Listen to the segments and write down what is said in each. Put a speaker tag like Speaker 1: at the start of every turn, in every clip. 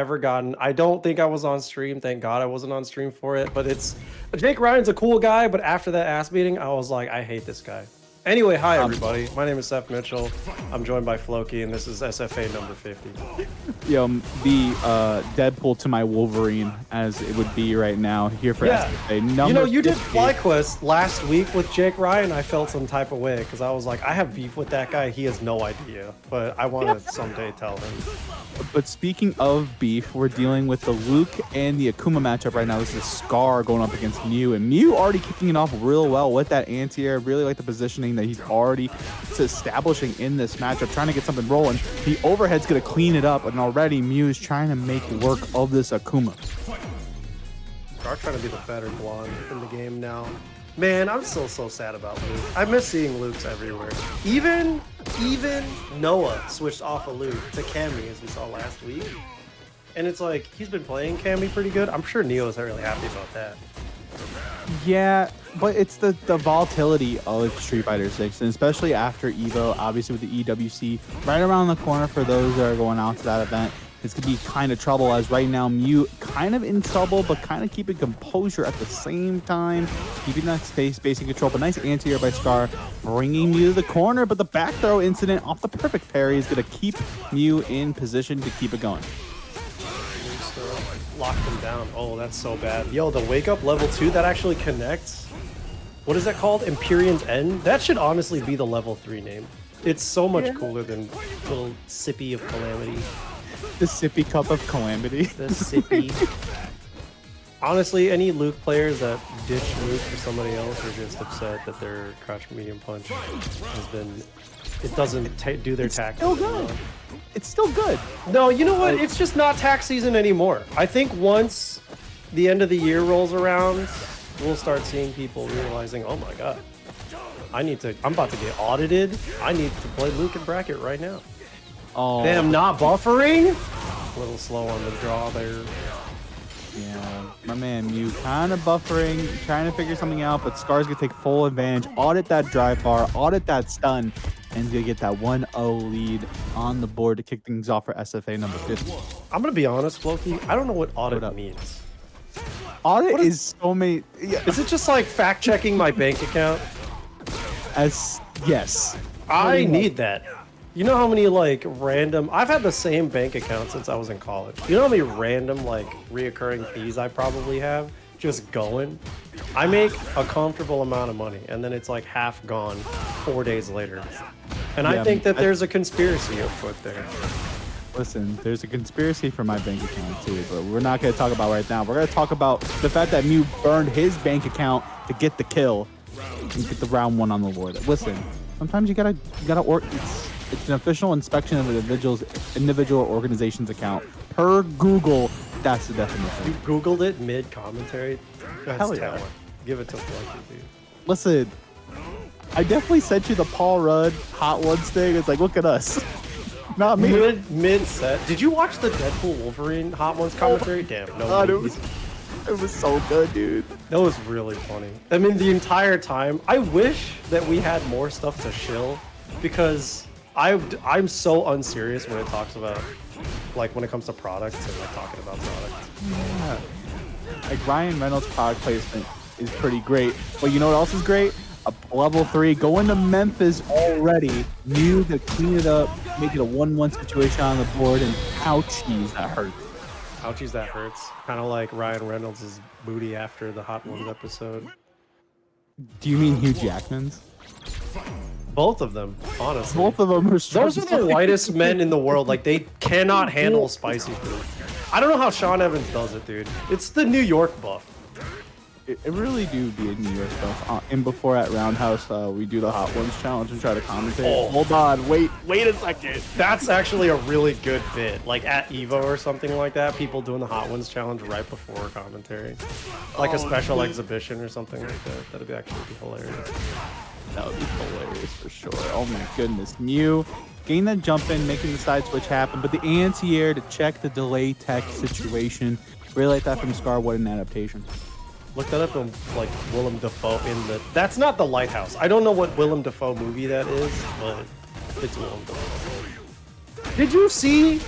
Speaker 1: ever gotten. I don't think I was on stream. Thank God I wasn't on stream for it. But Jake Ryan's a cool guy. But after that ass beating, I was like, I hate this guy. Anyway, hi everybody. My name is Seth Mitchell. I'm joined by Floki, and this is SFA number 50.
Speaker 2: Yo, the Deadpool to my Wolverine, as it would be right now here for SFA.
Speaker 1: You know, you did FlyQuest last week with Jake Ryan. I felt some type of way because I was like, I have beef with that guy. He has no idea, but I want to someday tell him.
Speaker 2: But speaking of beef, we're dealing with the Luke and the Akuma matchup right now. This is Skar going up against Mew, and Mew already kicking it off real well with that anti-air. Really like the positioning that he's already establishing in this matchup, trying to get something rolling. The overhead's going to clean it up, and already Mew is trying to make work of this Akuma.
Speaker 1: Skar trying to be the better blonde in the game now. Man, I'm still so sad about Luke. I miss seeing Luke's everywhere. Even Noah switched off of Luke to Cammy, as we saw last week. And it's like, he's been playing Cammy pretty good. I'm sure Neo's really happy about that.
Speaker 2: Yeah, but it's the volatility of Street Fighter 6, and especially after EVO, obviously with the EWC right around the corner for those that are going out to that event. It's going to be kind of trouble, as right now Mew kind of in trouble, but kind of keeping composure at the same time, keeping that space in control. But nice anti-air by Skar, bringing Mew to the corner, but the back throw incident off the perfect parry is going to keep Mew in position to keep it going.
Speaker 1: Locked him down. Oh, that's so bad. Yo, the wake up level 2 that actually connects. What is that called? Empyrean's End? That should honestly be the level 3 name. It's so much cooler than little Sippy of Calamity.
Speaker 2: The Sippy Cup of Calamity.
Speaker 1: The Sippy. Honestly, any Luke players that ditch Luke for somebody else are just upset that their crouch medium punch has been... It doesn't do their tax.
Speaker 2: Still good. It's still good.
Speaker 1: No, you know what? It's just not tax season anymore. I think once the end of the year rolls around, we'll start seeing people realizing, oh my god, I'm about to get audited. I need to play Luke in bracket right now.
Speaker 2: Oh,
Speaker 1: damn, not buffering? A little slow on the draw there.
Speaker 2: Yeah, my man Mew kind of buffering, trying to figure something out, but Skar's gonna take full advantage, audit that drive bar, audit that stun, and he's gonna get that 1-0 lead on the board to kick things off for SFA number 50.
Speaker 1: I'm gonna be honest, Floki, I don't know what audit means.
Speaker 2: Audit is so many... Yeah.
Speaker 1: Is it just like fact checking my bank account?
Speaker 2: Yes.
Speaker 1: I need that. You know how many like random... I've had the same bank account since I was in college. You know how many random like reoccurring fees I probably have just going? I make a comfortable amount of money and then it's like half gone 4 days later. And I think that there's a conspiracy afoot there.
Speaker 2: Listen, there's a conspiracy for my bank account too, but we're not going to talk about right now. We're going to talk about the fact that Mew burned his bank account to get the kill and get the round 1 on the board. Listen, sometimes you gotta it's an official inspection of an individual organization's account. Per Google, that's the definition.
Speaker 1: You Googled it mid-commentary?
Speaker 2: Hell yeah.
Speaker 1: Give it to Floki, dude.
Speaker 2: Listen, I definitely sent you the Paul Rudd Hot Ones thing. It's like, look at us. Not me.
Speaker 1: Mid-set. Did you watch the Deadpool Wolverine Hot Ones commentary? Damn, no.
Speaker 2: God, it was so good, dude.
Speaker 1: That was really funny. I mean, the entire time, I wish that we had more stuff to shill, because I'm so unserious when it talks about, like, when it comes to products and like talking about products.
Speaker 2: Yeah. Like Ryan Reynolds' product placement is pretty great, but you know what else is great? A level 3 going to Memphis already. Mew to clean it up, make it a 1-1 situation on the board, and ouchies, that hurts.
Speaker 1: Ouchies, that hurts. Kind of like Ryan Reynolds' booty after the Hot Ones episode.
Speaker 2: Do you mean Hugh Jackman's?
Speaker 1: Both of them, honestly.
Speaker 2: Both of them are
Speaker 1: Those are the whitest men in the world. Like, they cannot handle spicy food. I don't know how Sean Evans does it, dude. It's the New York buff.
Speaker 2: It really do be a New York stuff. And before at Roundhouse, we do the Hot Ones challenge and try to commentate. Oh, hold on, wait a second.
Speaker 1: That's actually a really good bit. Like at Evo or something like that, people doing the Hot Ones challenge right before commentary, like a special exhibition or something like that. That'd actually be hilarious.
Speaker 2: That would be hilarious for sure. Oh my goodness, Mew getting that jump in, making the side switch happen, but the anti-air to check the delay tech situation. Really like that from Skar. What an adaptation.
Speaker 1: Look that up on like Willem Dafoe in the... That's not The Lighthouse. I don't know what Willem Dafoe movie that is, but it's Willem Dafoe. Did you see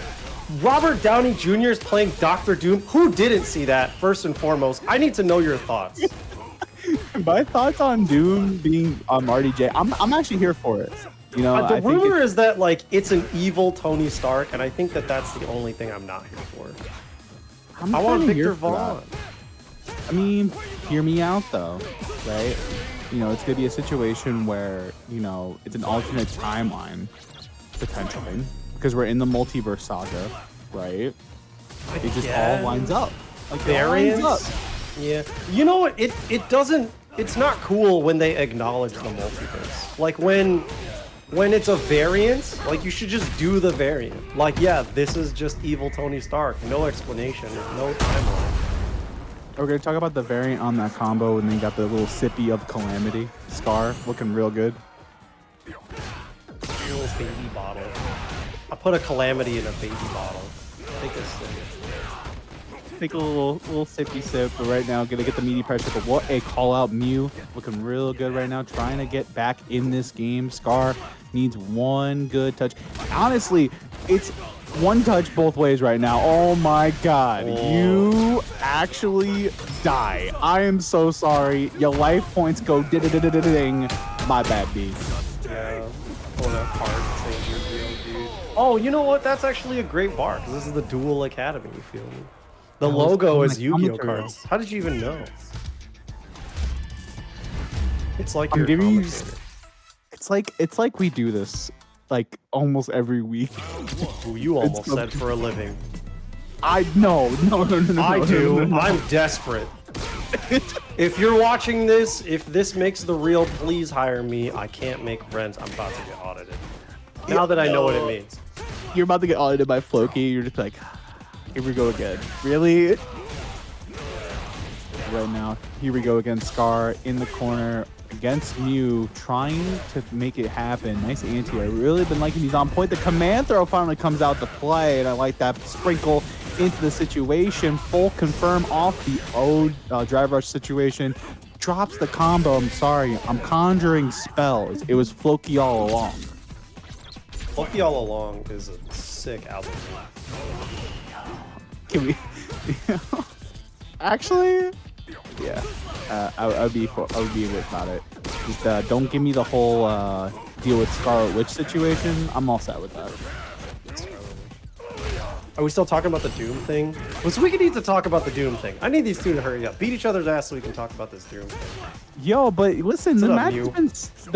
Speaker 1: Robert Downey Jr. is playing Doctor Doom. Who didn't see that? First and foremost, I need to know your thoughts.
Speaker 2: My thoughts on Doom being RDJ, I'm actually here for it. You know,
Speaker 1: The rumor is that like it's an evil Tony Stark, and I think that that's the only thing I'm not here for. I want Victor Vaughn.
Speaker 2: I mean, hear me out though, right? You know, it's gonna be a situation where, you know, it's an alternate timeline, potentially, because we're in the multiverse saga, right? It just all lines up. Like,
Speaker 1: variants. Yeah. You know what? It doesn't. It's not cool when they acknowledge the multiverse. Like when it's a variant, like you should just do the variant. Like, yeah, this is just evil Tony Stark. No explanation. There's no timeline.
Speaker 2: We're gonna talk about the variant on that combo, and then you got the little sippy of Calamity. Skar looking real good.
Speaker 1: Little baby bottle. I put a Calamity in a baby bottle. Take a sip.
Speaker 2: Take a little sippy sip, but right now gonna get the meaty pressure. But what a call out! Mew looking real good right now, trying to get back in this game. Skar needs one good touch. Honestly, it's one touch both ways right now. Oh my god, you actually die. I am so sorry. Your life points go ding. My bad, B.
Speaker 1: Yeah, pulling out cards to save your deal, dude. Oh, you know what? That's actually a great bar, because this is the Dual Academy, you feel me? The logo is Yu-Gi-Oh cards. How did you even know? It's like you're
Speaker 2: It's like we do this like almost every week.
Speaker 1: Who you almost said for a living.
Speaker 2: No.
Speaker 1: I do. I'm desperate. If you're watching this, if this makes the reel, please hire me. I can't make rent. I'm about to get audited. Now that I know what it means.
Speaker 2: You're about to get audited by Floki. You're just like, here we go again. Really? Right now, here we go again. Skar in the corner against Mew, trying to make it happen. Nice anti. I really been liking these on point. The command throw finally comes out to play, and I like that sprinkle into the situation. Full confirm off the drive rush situation. Drops the combo. I'm sorry. I'm conjuring spells. It was Floki all along.
Speaker 1: Floki all along is a sick album.
Speaker 2: Can we? Actually, yeah. I would be with about it. Just don't give me the whole deal with Scarlet Witch situation. I'm all set with that.
Speaker 1: Are we still talking about the Doom thing? Well, so we need to talk about the Doom thing. I need these two to hurry up. Beat each other's ass so we can talk about this Doom thing.
Speaker 2: Yo, but listen, the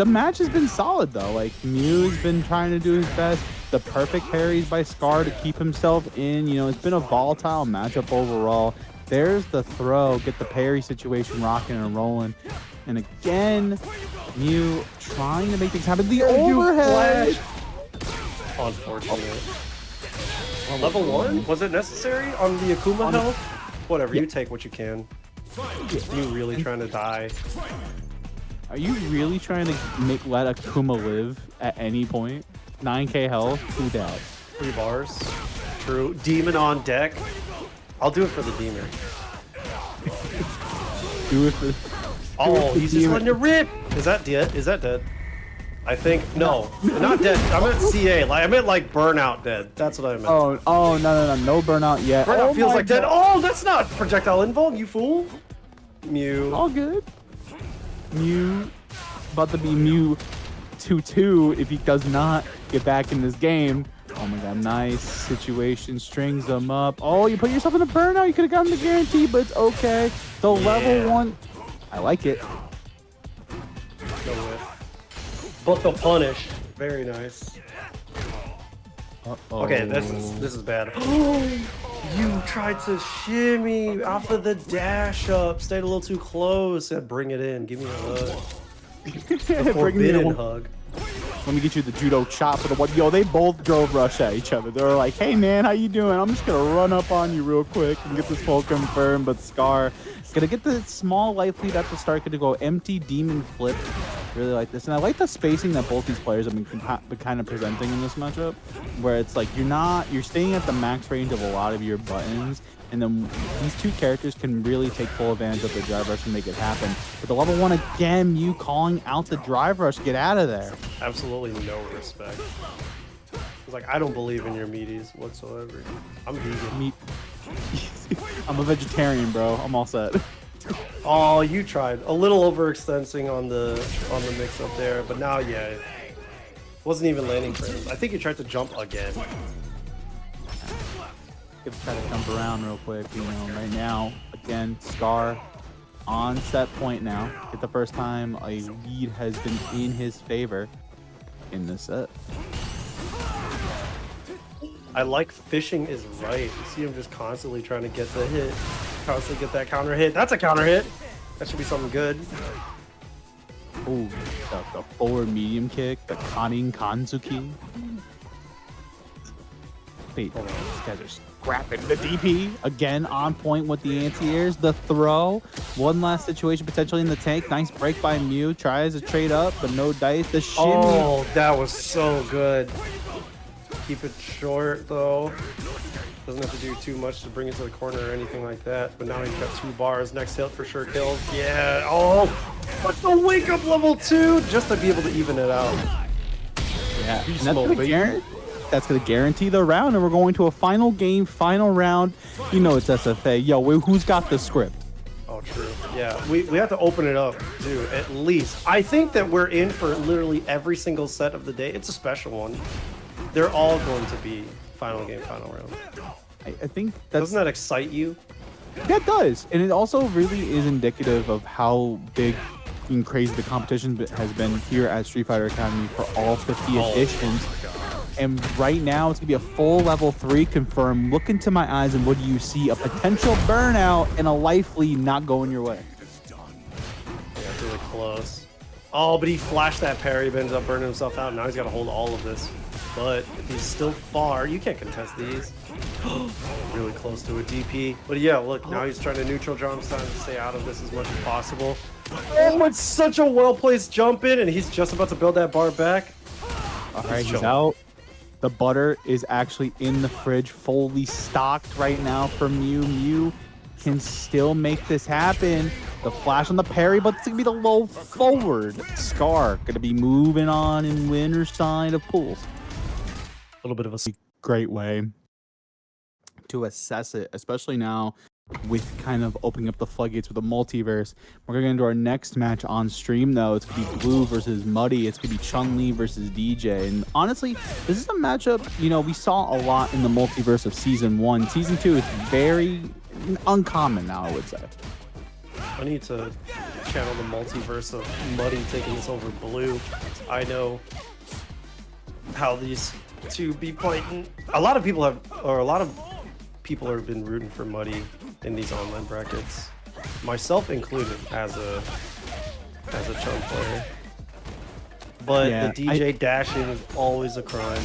Speaker 2: match has been solid though. Like Mew's been trying to do his best. The perfect parries by Skar to keep himself in. You know, it's been a volatile matchup overall. There's the throw, get the parry situation rocking and rolling. And again, Mew trying to make things happen. The overhead!
Speaker 1: Unfortunate. Level 1? Was it necessary on the Akuma health? Whatever, you take what you can. You really trying to die?
Speaker 2: Are you really trying to let Akuma live at any point? 9k health? Who dat?
Speaker 1: 3 bars. True. Demon on deck. I'll do it for the demon.
Speaker 2: Do it for
Speaker 1: he's just letting it rip. Is that dead? Is that dead? I think no, not dead. I meant CA. Like I meant like burnout dead. That's what I meant.
Speaker 2: Oh no burnout yet.
Speaker 1: Burnout feels like dead. Oh, that's not projectile involved. You fool. Mew.
Speaker 2: All good. Mew about to be Mew 2-2 if he does not get back in this game. Oh my god, nice situation, strings them up. Oh, you put yourself in a burnout. You could have gotten the guarantee, but it's okay. The level 1, I like it.
Speaker 1: No whiff. But the punish, very nice. Okay, this is bad. You tried to shimmy off of the dash up. Stayed a little too close. Said bring it in. Give me a hug. The forbidden hug.
Speaker 2: Let me get you the judo chop for the one. Yo, they both drove rush at each other. They were like, hey man, how you doing? I'm just gonna run up on you real quick and get this full confirmed. But Skar gonna get the small life lead at the start. Gonna go empty demon flip. Really like this, and I like the spacing that both these players have been kind of presenting in this matchup, where it's like you're staying at the max range of a lot of your buttons, and then these two characters can really take full advantage of the drive rush and make it happen. But the level 1 again, you calling out the drive rush, get out of there.
Speaker 1: Absolutely no respect. Like, I don't believe in your meaties whatsoever. I'm vegan.
Speaker 2: Meat. I'm a vegetarian, bro. I'm all set.
Speaker 1: Oh, you tried a little overextending on the mix up there, but now, yeah, wasn't even landing frames. I think you tried to jump again.
Speaker 2: Try to jump around real quick. You know, right now, again, Skar on set point now. It's the first time a lead has been in his favor in this set.
Speaker 1: I like fishing is right. You see him just constantly trying to get the hit, constantly get that counter hit. That's a counter hit. That should be something good.
Speaker 2: Oh, the forward medium kick, the Kanin Kanzuki. Wait, these guys are scrapping the DP. Again, on point with the anti-airs. The throw. One last situation potentially in the tank. Nice break by Mew. Tries to trade up, but no dice. The shimmy.
Speaker 1: Oh, that was so good. Keep it short, though. Doesn't have to do too much to bring it to the corner or anything like that. But now he's got 2 bars. Next hit for sure kills. Yeah. Oh, but the wake up level 2 just to be able to even it out.
Speaker 2: Yeah. That's going to guarantee the round. And we're going to a final game, final round. You know it's SFA. Yo, who's got the script?
Speaker 1: Oh, true. Yeah, we have to open it up, too, at least. I think that we're in for literally every single set of the day. It's a special one. They're all going to be final game, final round.
Speaker 2: I think that's...
Speaker 1: Doesn't that excite you?
Speaker 2: Yeah, it does. And it also really is indicative of how big and crazy the competition has been here at Street Fighter Academy for all 50 editions. And right now, it's going to be a full level 3 confirmed. Look into my eyes, and what do you see? A potential burnout and a life lead not going your way.
Speaker 1: Yeah, it's really close. Oh, but he flashed that parry, but ended up burning himself out. Now he's got to hold all of this. But if he's still far, you can't contest these. Really close to a DP. But yeah, look, now he's trying to neutral jump. It's time to stay out of this as much as possible. Oh, it's such a well-placed jump in, and he's just about to build that bar back.
Speaker 2: All right, he's out. The butter is actually in the fridge, fully stocked right now for Mew. Mew can still make this happen. The flash on the parry, but it's going to be the low forward. Skar going to be moving on in winner's side of pools. A little bit of a great way to assess it, especially now with kind of opening up the floodgates with the multiverse. We're going to get into our next match on stream, though. It's going to be Bloo versus Muddy. It's going to be Chun-Li versus DeeJay. And honestly, this is a matchup, you know, we saw a lot in the multiverse of Season 1. Season 2 is very uncommon now, I would say.
Speaker 1: I need to channel the multiverse of Muddy taking this over Blue. I know how these two be fighting. A lot of people have been rooting for Muddy in these online brackets, myself included, as a Chun player. But yeah, the DeeJay dashing is always a crime.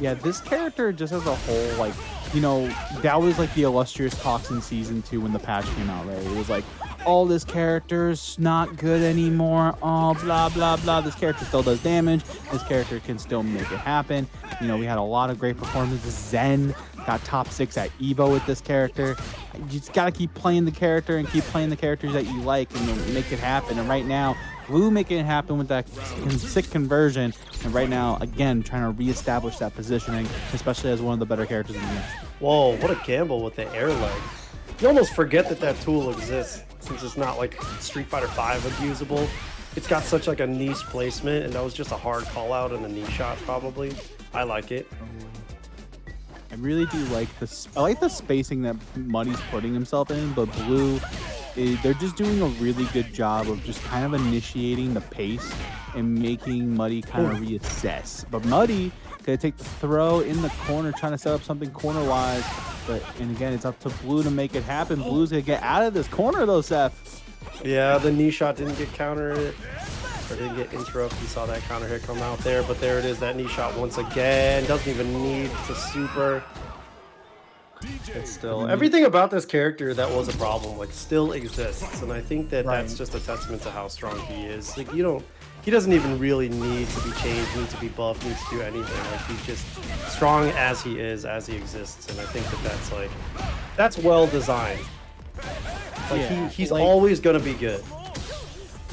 Speaker 2: Yeah, this character just as a whole, like, you know, that was like the illustrious talks in Season 2 when the patch came out, right? It was like, oh, this character's not good anymore. Oh, blah, blah, blah. This character still does damage. This character can still make it happen. You know, we had a lot of great performances. Zen got top 6 at Evo with this character. You just got to keep playing the character and keep playing the characters that you like and make it happen. And right now, Bloo making it happen with that sick conversion. And right now, again, trying to reestablish that positioning, especially as one of the better characters in the game.
Speaker 1: Whoa, what a gamble with the air leg. You almost forget that that tool exists, since it's not like Street Fighter V abusable. It's got such like a niche placement, and that was just a hard call out and a knee shot probably. I like it.
Speaker 2: I really do like this. I like the spacing that Muddy's putting himself in, but Blue, they're just doing a really good job of just kind of initiating the pace and making Muddy kind of reassess. But Muddy gonna take the throw in the corner, trying to set up something corner-wise. And again, it's up to Blue to make it happen. Blue's gonna get out of this corner though, Seth.
Speaker 1: Yeah, the knee shot didn't get countered, or didn't get interrupted. You saw that counter hit come out there, but there it is, that knee shot once again. Doesn't even need to super. It's still, everything about this character that was a problem, like, still exists. And I think that that's just a testament to how strong he is. Like, he doesn't even really need to be changed, need to be buffed, need to do anything. Like, he's just strong as he is, as he exists. And I think that that's well designed. Like, he's always gonna be good.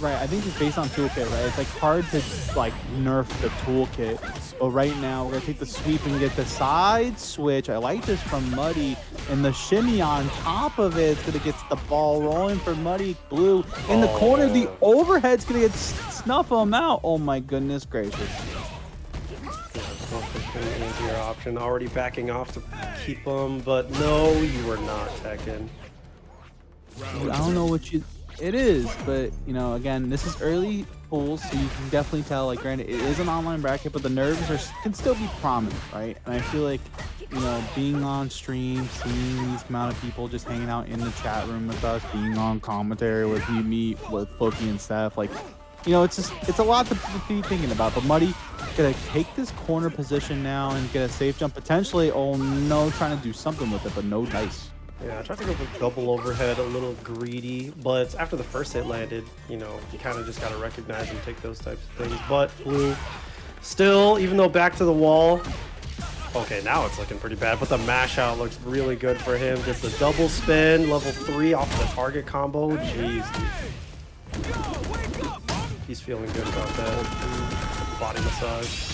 Speaker 2: Right, I think it's based on toolkit, right? It's like hard to like nerf the toolkit. But right now we're gonna take the sweep and get the side switch. I like this from Muddy, and the shimmy on top of it is gonna get the ball rolling for Muddy. Blue in the corner, the overhead's gonna get snuff him out. Oh my goodness gracious.
Speaker 1: An easier option, already backing off to keep him, but no, you were not Tekken.
Speaker 2: I don't know what it is, but you know, again, this is early pools, so you can definitely tell. Like, granted, it is an online bracket, but the nerves can still be prominent, right? And I feel like, you know, being on stream, seeing these amount of people just hanging out in the chat room with us, being on commentary with me, with Floki and Steph, like, you know, it's a lot to be thinking about. But Muddy gonna take this corner position now and get a safe jump potentially. Oh no, trying to do something with it, but no dice.
Speaker 1: Yeah, I tried to go for double overhead, a little greedy, but after the first hit landed, you know, you kind of just got to recognize and take those types of things. But Blue, still, even though back to the wall, okay, now it's looking pretty bad, but the mash out looks really good for him. Gets the double spin, level 3 off the target combo. Jeez, dude. He's feeling good about that. Body massage.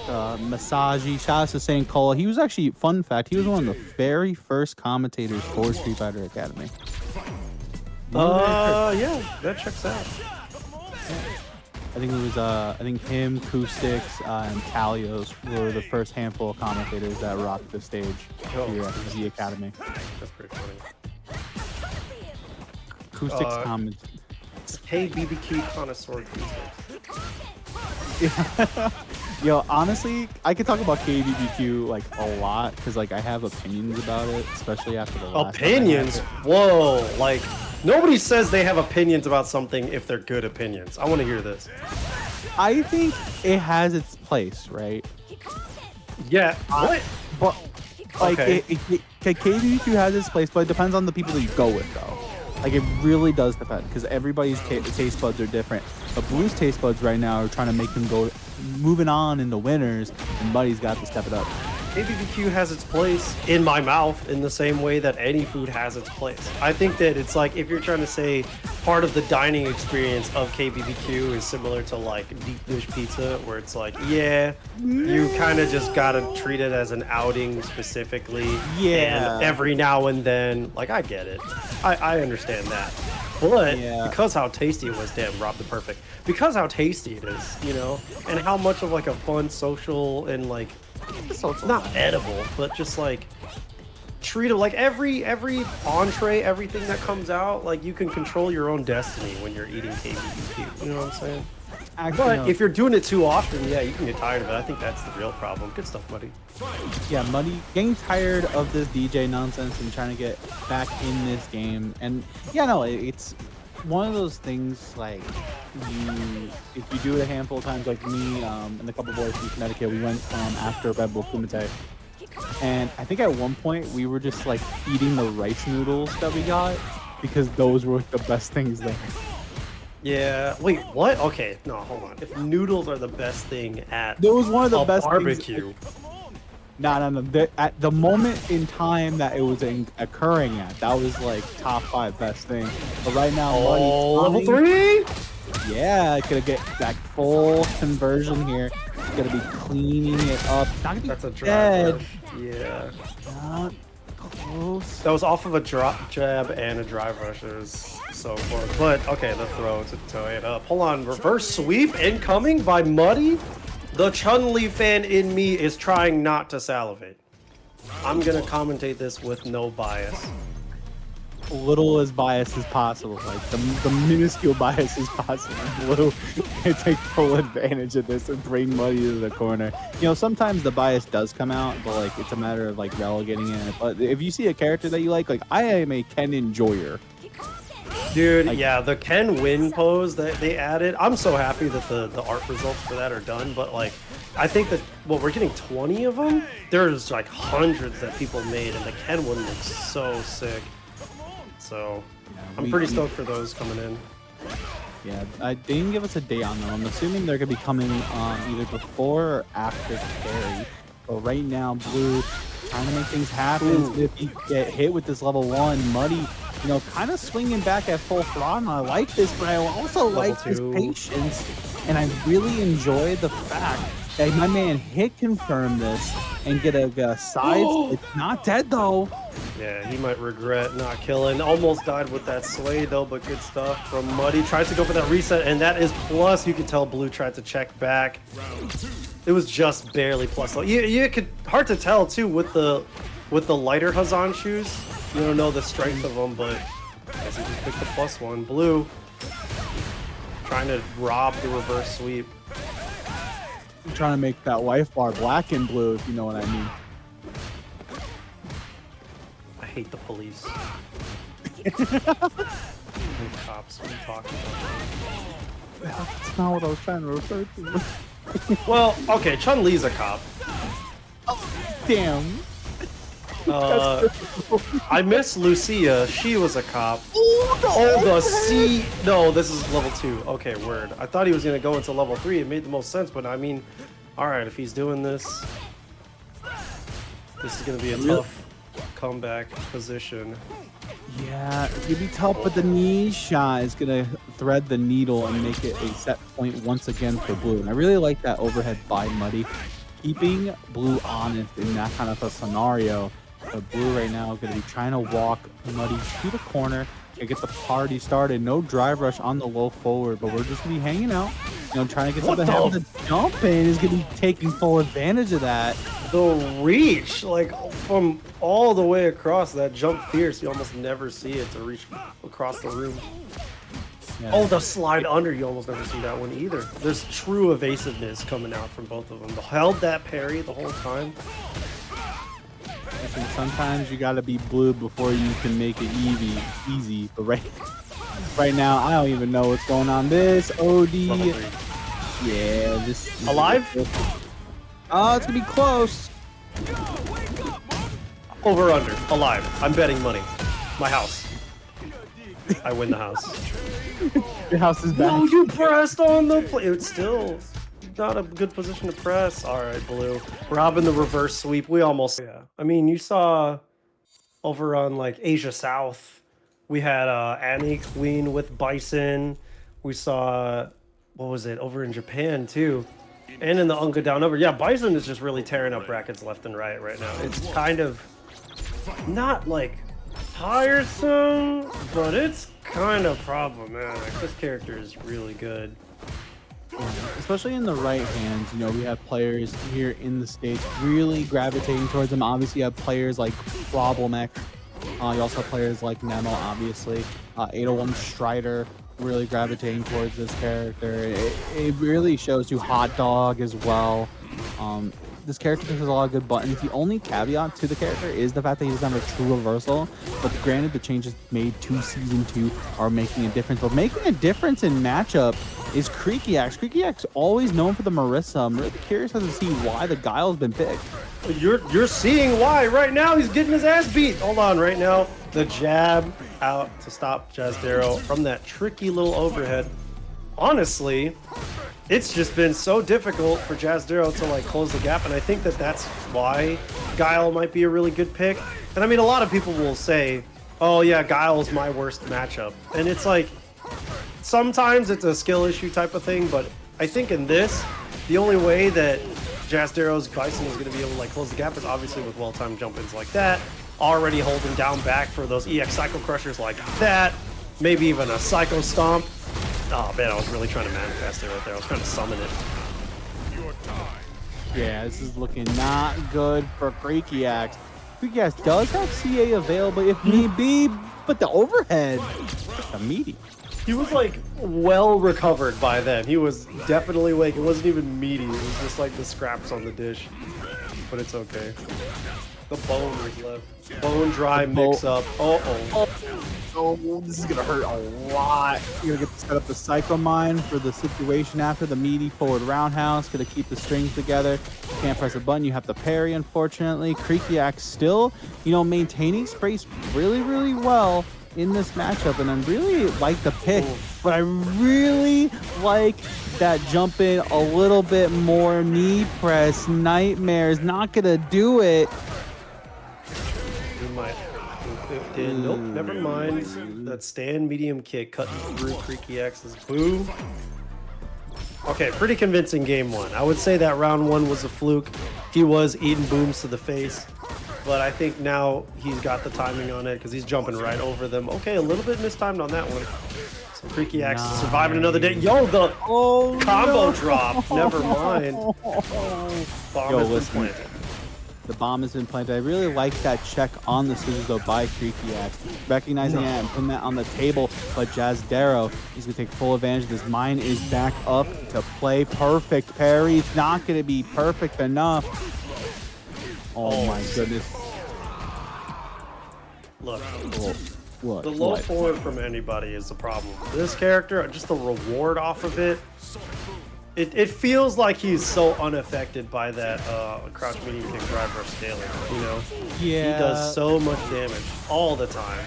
Speaker 2: Massagey, shout out to St. Cola. He was actually, fun fact, he was one of the very first commentators for Street Fighter Academy.
Speaker 1: Yeah, that checks out.
Speaker 2: I think it was, I think him, Acoustics, and Talios were the first handful of commentators that rocked the stage here at the Z Academy.
Speaker 1: That's pretty funny.
Speaker 2: Acoustics comment.
Speaker 1: Hey, BBQ connoisseur.
Speaker 2: Yo, honestly, I could talk about KBBQ like a lot because like I have opinions about it, especially after the last
Speaker 1: opinions. Whoa, like nobody says they have opinions about something if they're good opinions. I want to hear this.
Speaker 2: I think it has its place, right?
Speaker 1: Yeah. What?
Speaker 2: But like
Speaker 1: okay.
Speaker 2: KBBQ has its place, but it depends on the people that you go with, though. Like, it really does depend because everybody's taste buds are different. But Blue's taste buds right now are trying to make him go moving on in the winners, and Buddy's got to step it up.
Speaker 1: KBBQ has its place in my mouth in the same way that any food has its place. I think that it's like if you're trying to say part of the dining experience of KBBQ is similar to like deep dish pizza, where it's like, yeah, you kind of just gotta treat it as an outing specifically.
Speaker 2: Yeah.
Speaker 1: And every now and then, like I get it. I understand that. But because how tasty it was, damn, Rob the Perfect. Because how tasty it is, you know, and how much of like a fun social and like not edible, but just like treat it like every entree, everything that comes out, like you can control your own destiny when you're eating KBBQ. You know what I'm saying? Actually, but no. If you're doing it too often, yeah, you can get tired of it. I think that's the real problem. Good stuff, Muddy.
Speaker 2: Yeah, Muddy getting tired of this DeeJay nonsense and trying to get back in this game. And yeah, no, it's one of those things like if you do it a handful of times, like me and a couple boys from Connecticut, we went after Red Bull Kumite. And I think at one point we were just like eating the rice noodles that we got because those were the best things there.
Speaker 1: Yeah. Wait, what? Okay, no, hold on. If noodles are the best thing at
Speaker 2: there was one of the best
Speaker 1: barbecue.
Speaker 2: No. At the moment in time that it was occurring at, that was like top 5 best thing. But right now,
Speaker 1: level 3.
Speaker 2: Yeah, gonna get that full conversion here. Gonna be cleaning it up. Not gonna be
Speaker 1: That's a
Speaker 2: dead.
Speaker 1: drive rush. Yeah.
Speaker 2: Not close.
Speaker 1: That was off of a drop jab and a drive rush. It was so close. But okay, the throw to toe it up. Hold on, reverse sweep incoming by Muddy. The Chun-Li fan in me is trying not to salivate. I'm gonna commentate this with no bias.
Speaker 2: Little as bias as possible, like the minuscule bias as possible. Blue can take full advantage of this and bring Muddy to the corner. You know, sometimes the bias does come out, but like it's a matter of like relegating it. But if you see a character that you like I am a Ken enjoyer.
Speaker 1: Dude, like, yeah, the Ken win pose that they added, I'm so happy that the art results for that are done, but like, I think that, well, we're getting 20 of them? There's like hundreds that people made, and the Ken one looks so sick. So, I'm pretty stoked for those coming in.
Speaker 2: Yeah, they didn't give us a date on them. I'm assuming they're going to be coming either before or after Carry. But right now, Blue trying to make things happen. If you get hit with this level 1, Muddy you know, kind of swinging back at full throttle. I like this, but I also like his patience, and I really enjoy the fact that my man hit confirm this and get a side. It's not dead though.
Speaker 1: Yeah, he might regret not killing. Almost died with that sway though, but good stuff from Muddy. Tries to go for that reset, and that is plus. You can tell Blue tried to check back. It was just barely plus. You could hard to tell too with the lighter Azan shoes. You don't know the strength of them, but I guess he just picked the +1. Blue trying to rob the reverse sweep.
Speaker 2: I'm trying to make that wife bar black and blue, if you know what I mean.
Speaker 1: I hate the police. Cops, what are you talking about?
Speaker 2: That's not what I was trying to refer to.
Speaker 1: Well, okay, Chun-Li's a cop.
Speaker 2: Oh, damn.
Speaker 1: I miss Lucia. She was a cop.
Speaker 2: Oh,
Speaker 1: the C. No, this is level 2. Okay, word. I thought he was gonna go into level 3. It made the most sense, but I mean, all right, if he's doing this, this is gonna be a tough comeback position.
Speaker 2: Yeah, it's gonna be tough, but the knee shot is gonna thread the needle and make it a set point once again for Blue. And I really like that overhead by Muddy, keeping Blue honest in that kind of a scenario. But Blue right now going to be trying to walk Muddy to the corner and get the party started. No drive rush on the low forward, but we're just going to be hanging out, you know, trying to get to the head of the jump in is going to be taking full advantage of that.
Speaker 1: The reach, like from all the way across that jump fierce, you almost never see it to reach across the room. Yeah. Oh, the slide under, you almost never see that one either. There's true evasiveness coming out from both of them. They held that parry the whole time.
Speaker 2: And sometimes you gotta be Blue before you can make it easy. But right now, I don't even know what's going on. This OD, yeah, this
Speaker 1: alive.
Speaker 2: Oh, it's gonna be close.
Speaker 1: Over under alive. I'm betting money. My house. I win the house.
Speaker 2: Your house is back.
Speaker 1: No, you pressed on the play. It's still not a good position to press. All right, Blue. Robbing the reverse sweep. We almost, yeah. I mean, you saw over on like Asia South, we had Annie Queen with Bison. We saw, what was it, over in Japan too. And in the Unga Down Over. Yeah, Bison is just really tearing up brackets left and right now. It's kind of not like tiresome, but it's kind of problematic. This character is really good.
Speaker 2: Especially in the right hands, you know, we have players here in the States really gravitating towards them. Obviously, you have players like Problemek. You also have players like Nemo, obviously. 801 Strider really gravitating towards this character. It really shows you Hot Dog as well. This character has a lot of good buttons. The only caveat to the character is the fact that he doesn't have a true reversal. But granted, the changes made to Season 2 are making a difference. But making a difference in matchup is CreakyAxe. CreakyAxe always known for the Marisa. I'm really curious as to see why the Guile's been picked.
Speaker 1: You're seeing why right now. He's getting his ass beat. Hold on, right now the jab out to stop Jazdero from that tricky little overhead. Honestly, it's just been so difficult for Jazdero to like close the gap, and I think that that's why Guile might be a really good pick. And I mean, a lot of people will say, oh yeah, Guile's my worst matchup, and it's like sometimes it's a skill issue type of thing, but I think in this, the only way that Jazdero's Bison is going to be able to like close the gap is obviously with well-timed jump-ins like that, already holding down back for those EX Cycle Crushers like that, maybe even a Psycho Stomp. Oh man, I was really trying to manifest it right there. I was trying to summon it.
Speaker 2: Yeah, this is looking not good for CreakyAxe. CreakyAxe does have CA available if need be, but the overhead, the meaty.
Speaker 1: He was like well recovered by then. He was definitely awake. It wasn't even meaty. It was just like the scraps on the dish. But it's okay. The bone was left. Bone dry mix up.
Speaker 2: Oh, this is gonna hurt a lot. You're gonna get to set up the Psycho Mine for the situation after the meaty forward roundhouse. Gonna keep the strings together. Can't press a button. You have to parry, unfortunately. CreakyAxe still, you know, maintaining space really, really well in this matchup, and I really like the pick, but I really like that jump in a little bit more. Knee press, Nightmare is not gonna do it.
Speaker 1: He might It did. Nope, never mind. That stand medium kick cutting through CreakyAxe's boom. Okay, pretty convincing game one. I would say that round one was a fluke. He was eating booms to the face. But I think now he's got the timing on it because he's jumping right over them. Okay, a little bit mistimed on that one. So CreakyAxe surviving another day. Yo, the combo drop. Never mind. Bomb has been planted.
Speaker 2: The bomb has been planted. I really like that check on the scissors though by CreakyAxe. Recognizing that and putting that on the table. But Jazdero is going to take full advantage of this. Mine is back up to play. Perfect parry. It's not going to be perfect enough. Oh my goodness.
Speaker 1: Look.
Speaker 2: What?
Speaker 1: The low forward from anybody is the problem. This character, just the reward off of it. It feels like he's so unaffected by that crouch medium kick driver scaling, you know?
Speaker 2: Yeah.
Speaker 1: He does so much damage all the time.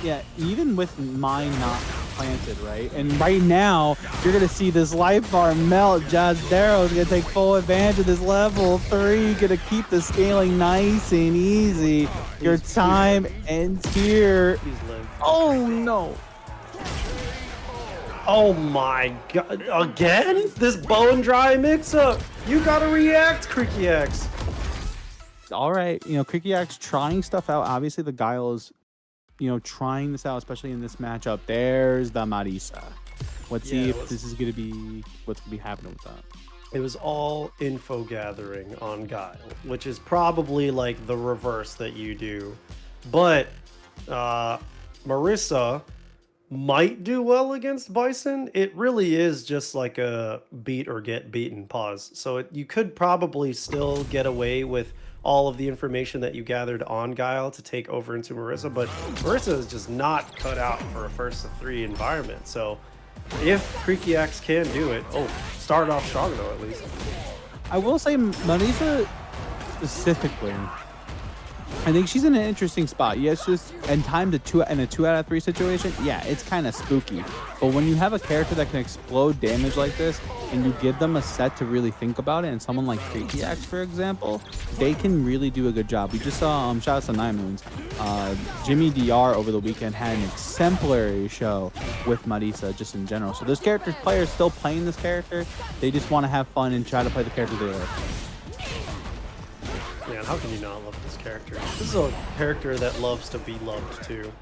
Speaker 2: Yeah, even with mine not planted, right? And right now, you're going to see this life bar melt. Jazdero is going to take full advantage of this level 3. Going to keep the scaling nice and easy. Your time ends here.
Speaker 1: He's lived.
Speaker 2: Oh, no.
Speaker 1: Oh my god. Again? This bone dry mix-up. You got to react, CreakyAxe.
Speaker 2: All right. You know, CreakyAxe trying stuff out. Obviously, the Guile is, you know, trying this out, especially in this matchup. There's the Marisa. Let's see if this is going to be what's going to be happening with that.
Speaker 1: It was all info gathering on Guile, which is probably like the reverse that you do. But Marisa might do well against Bison. It really is just like a beat or get beaten pause. So you could probably still get away with all of the information that you gathered on Guile to take over into Marisa, but Marisa is just not cut out for a first of 3 environment. So if CreakyAxe can do it, started off strong though at least.
Speaker 2: I will say Marisa specifically, I think she's in an interesting spot. Yes, just in time to in a 2 out of 3 situation, yeah, it's kind of spooky. But when you have a character that can explode damage like this, and you give them a set to really think about it, and someone like CreakyAxe, for example, they can really do a good job. We just saw, shout out to 9 Moons, Jimmy DR over the weekend had an exemplary show with Marisa just in general. So those players still playing this character, they just want to have fun and try to play the character they love.
Speaker 1: Man, how can you not love this character? This is a character that loves to be loved too.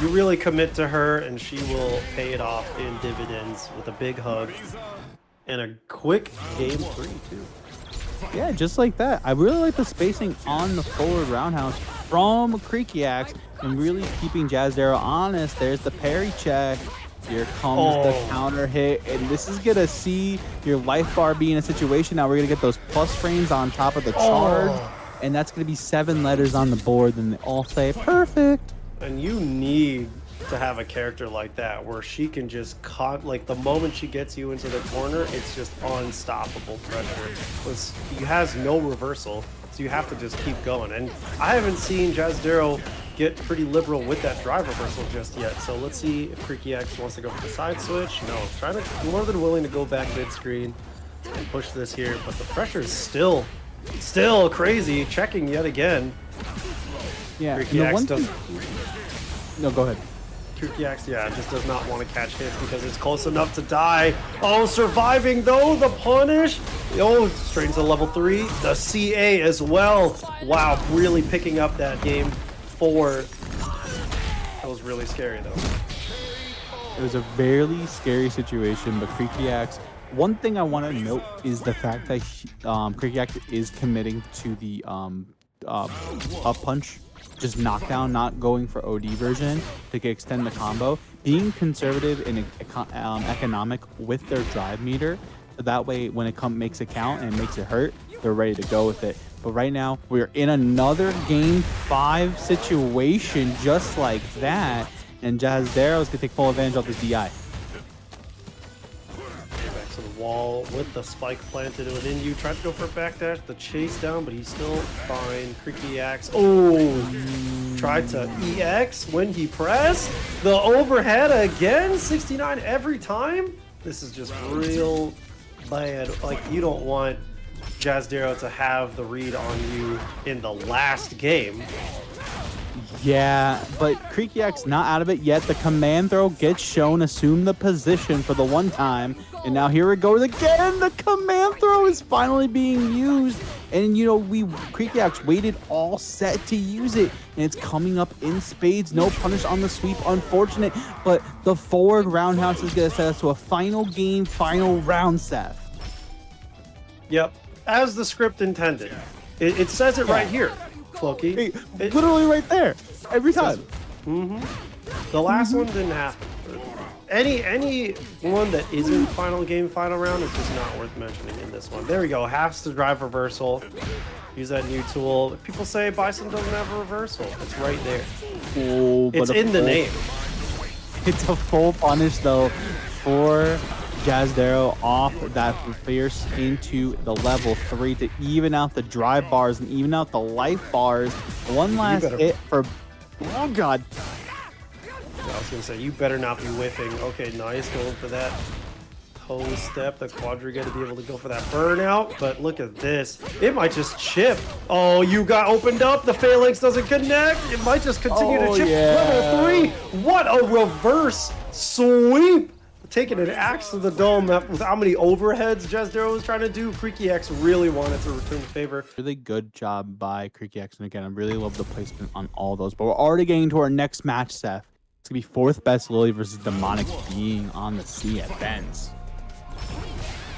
Speaker 1: You really commit to her and she will pay it off in dividends with a big hug and a quick game 3 too.
Speaker 2: Yeah, just like that. I really like the spacing on the forward roundhouse from CreakyAxe and really keeping Jazdero honest. There's the parry check. Here comes the counter hit, and this is gonna see your life bar be in a situation now. We're gonna get those plus frames on top of the charge, and that's gonna be 7 letters on the board, and they all say perfect.
Speaker 1: And you need to have a character like that where she can just like the moment she gets you into the corner, it's just unstoppable pressure. He has no reversal, so you have to just keep going. And I haven't seen Jazdero get pretty liberal with that drive reversal just yet. So let's see if CreakyAxe wants to go for the side switch. No, more than willing to go back mid-screen and push this here, but the pressure is still crazy. Checking yet again.
Speaker 2: Yeah,
Speaker 1: CreakyAxe does.
Speaker 2: No, go ahead.
Speaker 1: CreakyAxe, yeah, just does not want to catch hits because it's close enough to die. Surviving though, the punish. Straight into level 3. The CA as well. Wow, really picking up that game 4. That was really scary though.
Speaker 2: It was a very scary situation, but CreakyAxe, one thing I want to note is the fact that CreakyAxe is committing to the up punch, just knockdown, not going for OD version to extend the combo, being conservative and economic with their drive meter, so that way when it makes it count and makes it hurt, they're ready to go with it. But right now, we're in another game 5 situation just like that, and Jazdero is going to take full advantage of the DI.
Speaker 1: Back to the wall with the spike planted within you. Tried to go for a backdash, the chase down, but he's still fine. CreakyAxe, tried to EX when he pressed. The overhead again, 69 every time. This is just real bad. Like, you don't want Jazdero to have the read on you in the last game.
Speaker 2: Yeah, but CreakyAxe not out of it yet. The command throw gets shown, assume the position for the one time. And now here it goes again. The command throw is finally being used. And, you know, CreakyAxe waited all set to use it. And it's coming up in spades. No punish on the sweep. Unfortunate. But the forward roundhouse is going to set us to a final game, final round, Seth.
Speaker 1: Yep. As the script intended. It says it right here, Floki.
Speaker 2: Hey, literally right there. Every time.
Speaker 1: The last one didn't happen. Any one that isn't final game, final round is just not worth mentioning in this one. There we go. Has to drive reversal. Use that new tool. People say Bison doesn't have a reversal. It's right there.
Speaker 2: Oh,
Speaker 1: it's in the name.
Speaker 2: It's a full punish though for Jazdero off that fierce into the level 3 to even out the drive bars and even out the life bars. One last hit for. Oh God.
Speaker 1: I was gonna say, you better not be whiffing. Okay, nice, going for that toe step, the quadriga to be able to go for that burnout. But look at this, it might just chip. Oh, you got opened up. The phalanx doesn't connect. It might just continue to chip.
Speaker 2: Yeah.
Speaker 1: Level 3. What a reverse sweep! Taking an axe to the dome with how many overheads Jazdero was trying to do. CreakyAxe really wanted to return the favor.
Speaker 2: Really good job by CreakyAxe, and again, I really love the placement on all those. But we're already getting to our next match, Seth. It's gonna be 4th best Lily versus Demonic Being on the sea at Ben's.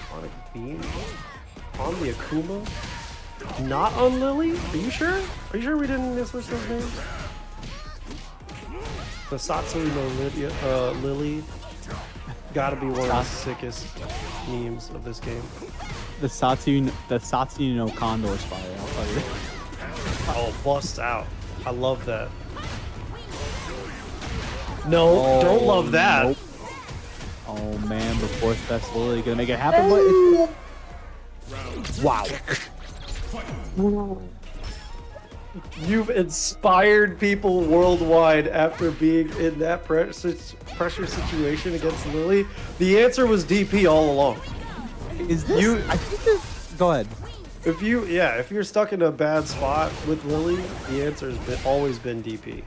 Speaker 1: Demonic Being on the Akuma, not on Lily. Are you sure? Are you sure we didn't switch those names? The Satsui no Lily. Gotta be one of the sickest memes of this game.
Speaker 2: The Satsui no Condor Spire, I'll tell you.
Speaker 1: Oh, bust out. I love that. No, don't love that.
Speaker 2: Nope. Oh man, the 4th best Lily gonna make it happen, but it's... Wow.
Speaker 1: You've inspired people worldwide after being in that pressure situation against Lily. The answer was DP all along.
Speaker 2: Is this... I think this... Go ahead.
Speaker 1: If you're stuck in a bad spot with Lily, the answer has always been DP.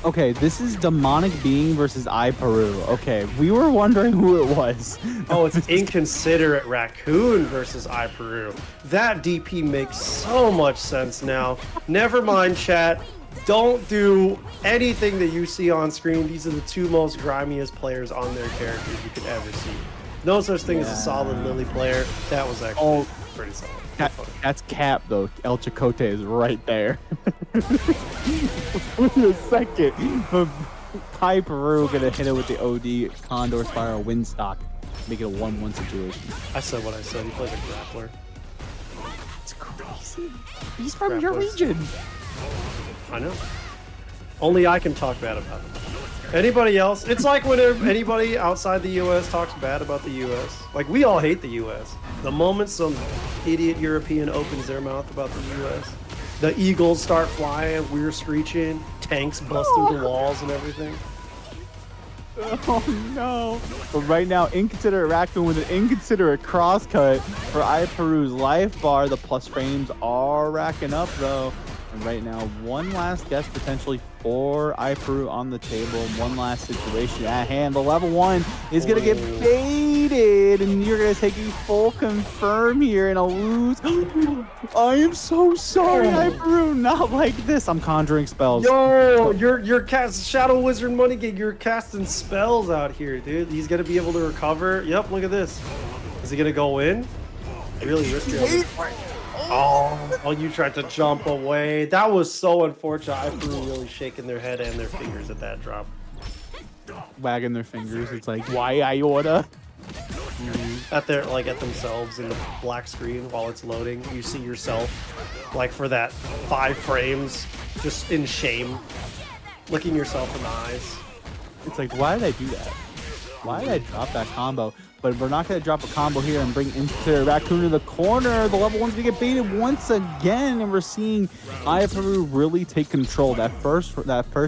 Speaker 2: Okay, this is Demonic Being versus iPeru. Okay, we were wondering who it was.
Speaker 1: Oh, it's InconsiderateRaccoon versus iPeru. That DP makes so much sense now. Never mind, chat. Don't do anything that you see on screen. These are the 2 most grimiest players on their characters you could ever see. No such thing as a solid Lily player. That was actually pretty solid.
Speaker 2: That's Cap, though. El Chicote is right there. Wait a second. iPeru gonna hit it with the OD Condor Spiral Windstock. Make it a 1-1 situation.
Speaker 1: I said what I said. He plays a grappler.
Speaker 2: It's crazy. He's from your region.
Speaker 1: I know. Only I can talk bad about him. Anybody else? It's like when anybody outside the U.S. talks bad about the U.S. Like, we all hate the U.S. The moment some idiot European opens their mouth about the U.S., the eagles start flying, we're screeching, tanks bust through the walls and everything.
Speaker 2: Oh no. But right now, InconsiderateRaccoon with an inconsiderate crosscut for iPeru's life bar. The plus frames are racking up though. And right now, one last guess potentially for iPeru on the table. One last situation at hand. The level 1 is going to get baited, and you're going to take a full confirm here and a lose. I am so sorry, iPeru. Not like this. I'm conjuring spells.
Speaker 1: Yo, you're casting Shadow Wizard Money Gig. You're casting spells out here, dude. He's going to be able to recover. Yep, look at this. Is he going to go in? Really risky. Oh, you tried to jump away. That was so unfortunate. iPeru really shaking their head and their fingers at that drop.
Speaker 2: Wagging their fingers. It's like, why Iota?
Speaker 1: At themselves in the black screen while it's loading. You see yourself, like for that 5 frames, just in shame, looking yourself in the eyes.
Speaker 2: It's like, why did I do that? Why did I drop that combo? But we're not going to drop a combo here and bring InconsiderateRaccoon to the corner. The level 1's going to get baited once again, and we're seeing iPeru really take control. That first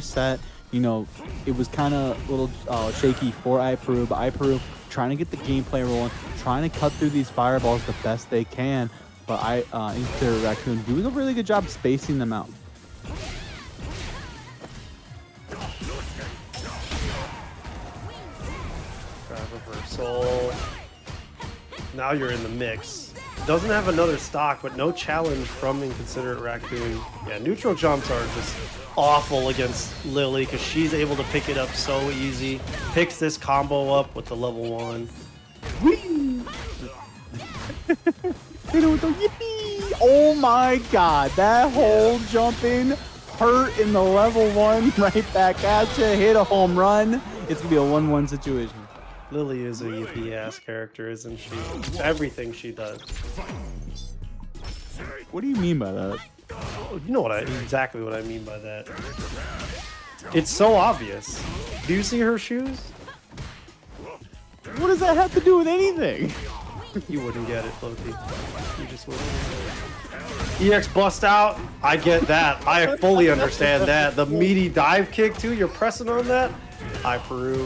Speaker 2: set, you know, it was kind of a little shaky for iPeru, but iPeru trying to get the gameplay rolling, trying to cut through these fireballs the best they can. But InconsiderateRaccoon doing a really good job spacing them out.
Speaker 1: reversal. Now you're in the mix. Doesn't have another stock, but no challenge from InconsiderateRaccoon. Yeah, neutral jumps are just awful against Lily because she's able to pick it up so easy. Picks this combo up with the level 1.
Speaker 2: Whee! Hit it with the yippee! Oh my god, that whole jump in, hurt in the level 1, right back at you, hit a home run. It's gonna be a 1-1 situation.
Speaker 1: Lily is a yippee ass character, isn't she? Everything she does.
Speaker 2: What do you mean by that?
Speaker 1: You know exactly what I mean by that. It's so obvious. Do you see her shoes?
Speaker 2: What does that have to do with anything?
Speaker 1: You wouldn't get it, Loki. You just wouldn't. EX bust out. I get that. I fully understand that. The meaty dive kick too. You're pressing on that. iPeru.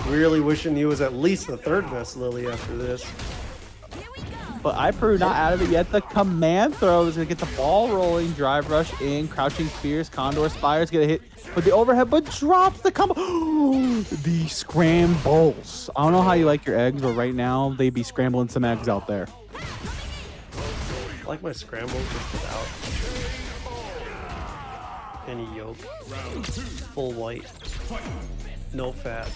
Speaker 1: Really wishing he was at least the 3rd best Lily after this.
Speaker 2: But iPeru not out of it yet. The command throw is going to get the ball rolling. Drive rush in. Crouching Fierce. Condor Spires get a hit with the overhead, but drops the combo. The scrambles. I don't know how you like your eggs, but right now they be scrambling some eggs out there.
Speaker 1: I like my scramble just without any yolk. Full white. No fat.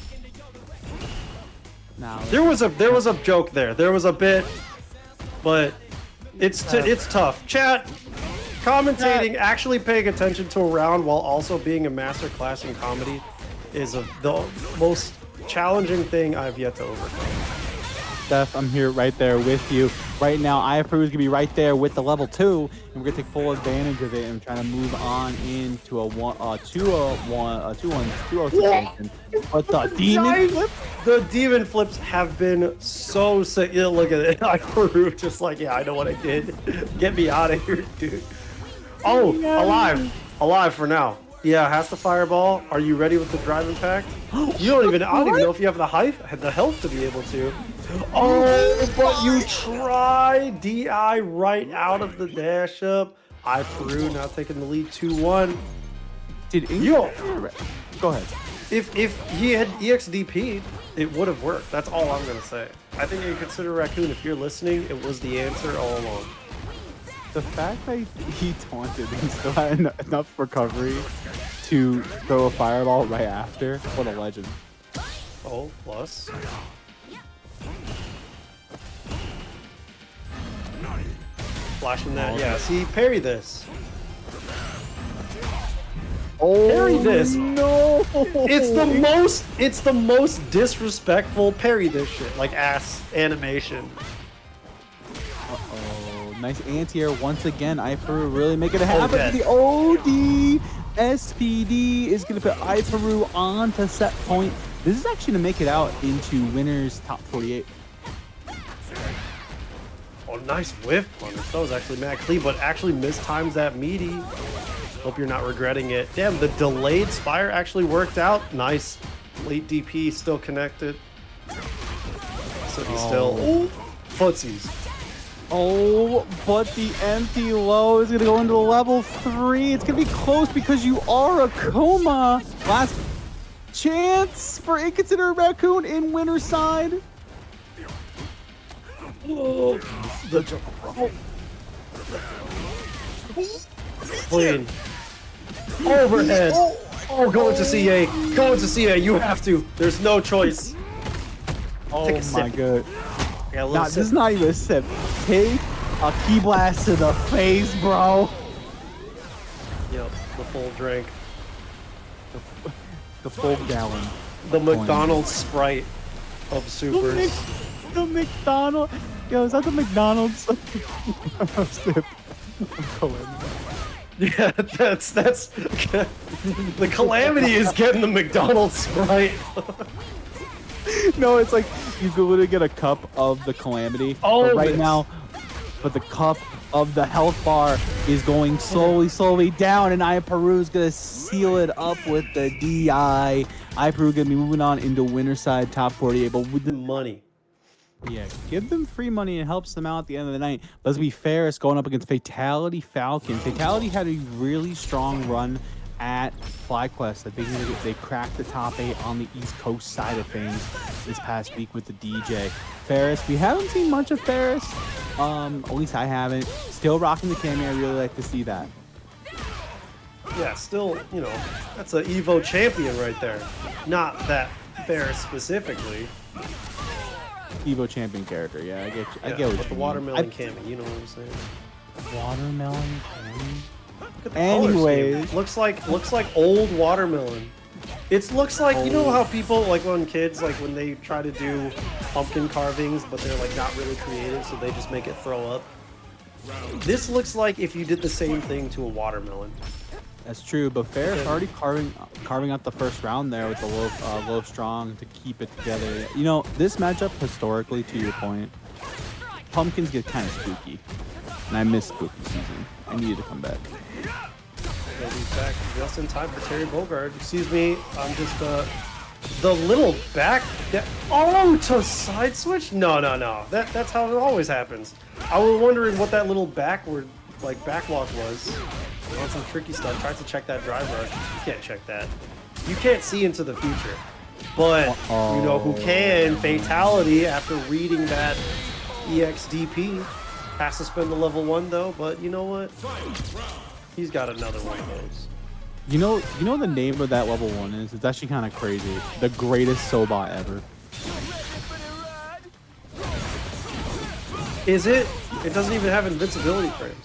Speaker 2: Now
Speaker 1: There was a joke there. There was a bit, but it's tough. Chat, commentating, actually paying attention to a round while also being a master class in comedy is the most challenging thing I've yet to overcome.
Speaker 2: Steph, I'm here right there with you. Right now, iPeru is gonna be right there with the level 2, and we're gonna take full advantage of it and trying to move on into a 2-1 situation. But the demon flip,
Speaker 1: the demon flips have been so sick. Yeah, look at it. iPeru just like, yeah, I know what I did. Get me out of here, dude. Oh, alive for now. Yeah, has the fireball. Are you ready with the drive impact? You don't even. I don't even know if you have the health to be able to. Oh, but you try DI right out of the dash up. iPeru now taking the lead 2-1.
Speaker 2: did
Speaker 1: Yo,
Speaker 2: go ahead.
Speaker 1: if he had EXDP'd, it would have worked. That's all I'm gonna say. I think InconsiderateRaccoon, if you're listening, it was the answer all along.
Speaker 2: The fact that he taunted and still had enough recovery to throw a fireball right after, what a legend.
Speaker 1: Oh, plus. Flashing that, yeah. See, parry this.
Speaker 2: Oh,
Speaker 1: Parry this.
Speaker 2: no!
Speaker 1: It's the most disrespectful parry this shit. Like ass animation.
Speaker 2: Uh-oh. Nice anti-air once again. iPeru really making it happen.
Speaker 1: dead.
Speaker 2: The OD SPD is going to put iPeru on to set point. This is actually to make it out into winners top 48.
Speaker 1: Oh, nice whiff punish. That was actually mad clean, but actually mistimes that meaty. Hope you're not regretting it. Damn, the delayed Spire actually worked out. Nice. Late DP still connected. So he's still... Ooh, footsies.
Speaker 2: Oh, but the empty low is going to go into level 3. It's going to be close because you are Akuma. Last chance for InconsiderateRaccoon in winner's side.
Speaker 1: Oh, the clean. Overhead. Oh, going to CA. Going to CA. You have to. There's no choice.
Speaker 2: Oh
Speaker 1: Take a
Speaker 2: my
Speaker 1: sip.
Speaker 2: god.
Speaker 1: Yeah,
Speaker 2: Nah, this is not even a sip. Take a key blast to the face, bro.
Speaker 1: Yep, the full drink.
Speaker 2: The full gallon.
Speaker 1: The McDonald's Sprite of supers.
Speaker 2: The McDonald's. Yo, is that the McDonald's sip?
Speaker 1: Yeah, that's the calamity is getting the McDonald's Sprite.
Speaker 2: No, it's like you could literally get a cup of the calamity.
Speaker 1: Oh,
Speaker 2: but right now, but the cup of the health bar is going slowly down, and iPeru is gonna seal it up with the DI. iPeru gonna be moving on into winner side top 48, but with the
Speaker 1: Money.
Speaker 2: yeah, give them free money. It helps them out at the end of the night. Let's be fair. It's going up against FatalityFalcon. Fatality had a really strong run at FlyQuest. I think they cracked the top 8 on the East Coast side of things this past week with the DeeJay. Ferreras, we haven't seen much of Ferreras. At least I haven't. Still rocking the Cammy. I really like to see that.
Speaker 1: Yeah, still, you know, that's an Evo champion right there. Not that Ferreras specifically.
Speaker 2: Evo champion character, yeah, I get you. I get what
Speaker 1: but the
Speaker 2: you
Speaker 1: watermelon
Speaker 2: mean.
Speaker 1: Cammy, you know what I'm saying?
Speaker 2: Watermelon Cammy?
Speaker 1: Look at the
Speaker 2: Anyways.
Speaker 1: color scheme. Looks like old watermelon. It looks like, you know how people, like when kids, like when they try to do pumpkin carvings, but they're like not really creative, so they just make it throw up. This looks like if you did the same thing to a watermelon.
Speaker 2: That's true, but Ferreras already carving out the first round there with the low strong to keep it together. You know, this matchup historically, to your point, pumpkins get kind of spooky, and I miss spooky season. I needed to come back.
Speaker 1: He's back just in time for Terry Bogard. Excuse me, I'm just the little back. Oh, to side switch? No. That's how it always happens. I was wondering what that little backward backwalk was. On some tricky stuff. Tries to check that drive rush. You can't check that. You can't see into the future. But you know who can? Fatality after reading that EXDP. Has to spend the level 1 though, but you know what? He's got another one of those.
Speaker 2: You know the name of that level 1 is? It's actually kind of crazy. The greatest Sobot ever.
Speaker 1: Is it? It doesn't even have invincibility frames.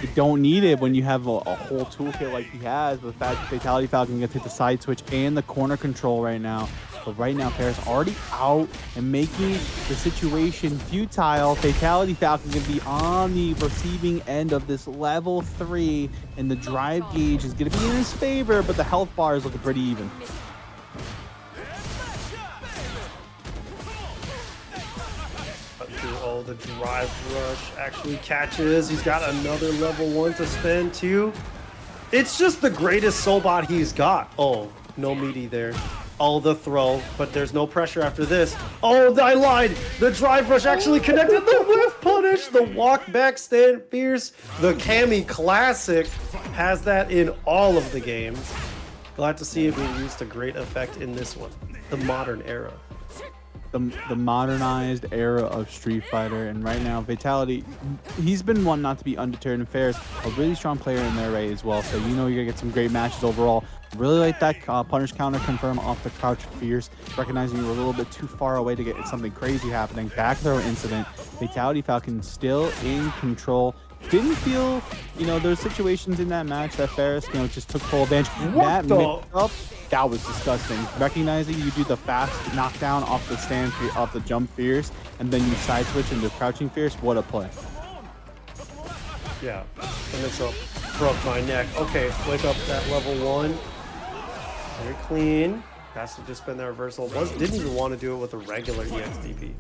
Speaker 2: You don't need it when you have a whole toolkit like he has. But FatalityFalcon can take the side switch and the corner control right now. But right now, Ferreras already out and making the situation futile. FatalityFalcon can be on the receiving end of this level 3, and the drive gauge is going to be in his favor, but the health bar is looking pretty even.
Speaker 1: Oh, the drive rush actually catches. He's got another level 1 to spend too. It's just the greatest Sobot he's got. Oh, no meaty there. Oh, the throw, but there's no pressure after this. Oh, I lied. The drive rush actually connected. The whiff punish, the walk back stand fierce. The Cammy classic has that in all of the games. Glad to see it being used to great effect in this one, the modern era.
Speaker 2: The modernized era of Street Fighter, and right now Fatality, he's been one not to be undeterred, and Ferreras a really strong player in their array as well, so you know you're gonna get some great matches overall. Really like that punish counter confirm off the crouch fierce, recognizing you were a little bit too far away to get something crazy happening. Back throw incident. FatalityFalcon still in control. Didn't feel, you know, there's situations in that match that Ferreras, you know, just took full advantage.
Speaker 1: What
Speaker 2: that was disgusting. Recognizing you do the fast knockdown off the stand, off the jump fierce, and then you side switch into crouching fierce. What a play.
Speaker 1: Yeah, that makes up. Broke my neck. Okay, wake up that level 1. Very clean. Has to just spin that reversal. Didn't even want to do it with a regular EXDP.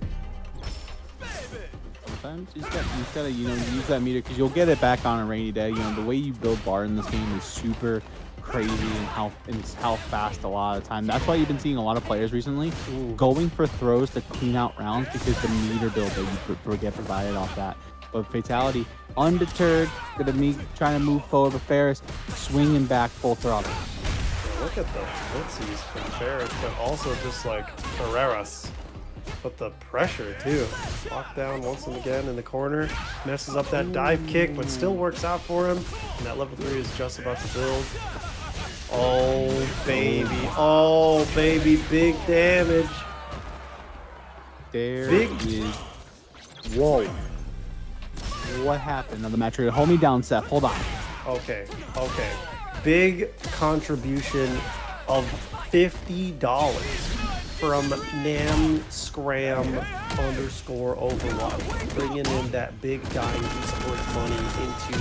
Speaker 2: Sometimes you just gotta, you know, use that meter because you'll get it back on a rainy day. You know, the way you build bar in this game is super crazy, and it's how fast a lot of the time. That's why you've been seeing a lot of players recently going for throws to clean out rounds because the meter build that you get provided off that. But Fatality, undeterred, gonna be trying to move forward with Ferreras, swinging back full throttle.
Speaker 1: Yeah, look at the footsies from Ferreras, but also just like Ferreras. But the pressure too. Lockdown once and again in the corner, messes up that dive kick, but still works out for him. And that level 3 is just about to build. Oh baby, big damage.
Speaker 2: There is. Whoa. What happened on the match? Hold me down, Seth. Hold on.
Speaker 1: Okay. Big contribution of $50 from NamScram_Overwatch, bringing in that big guy esports money into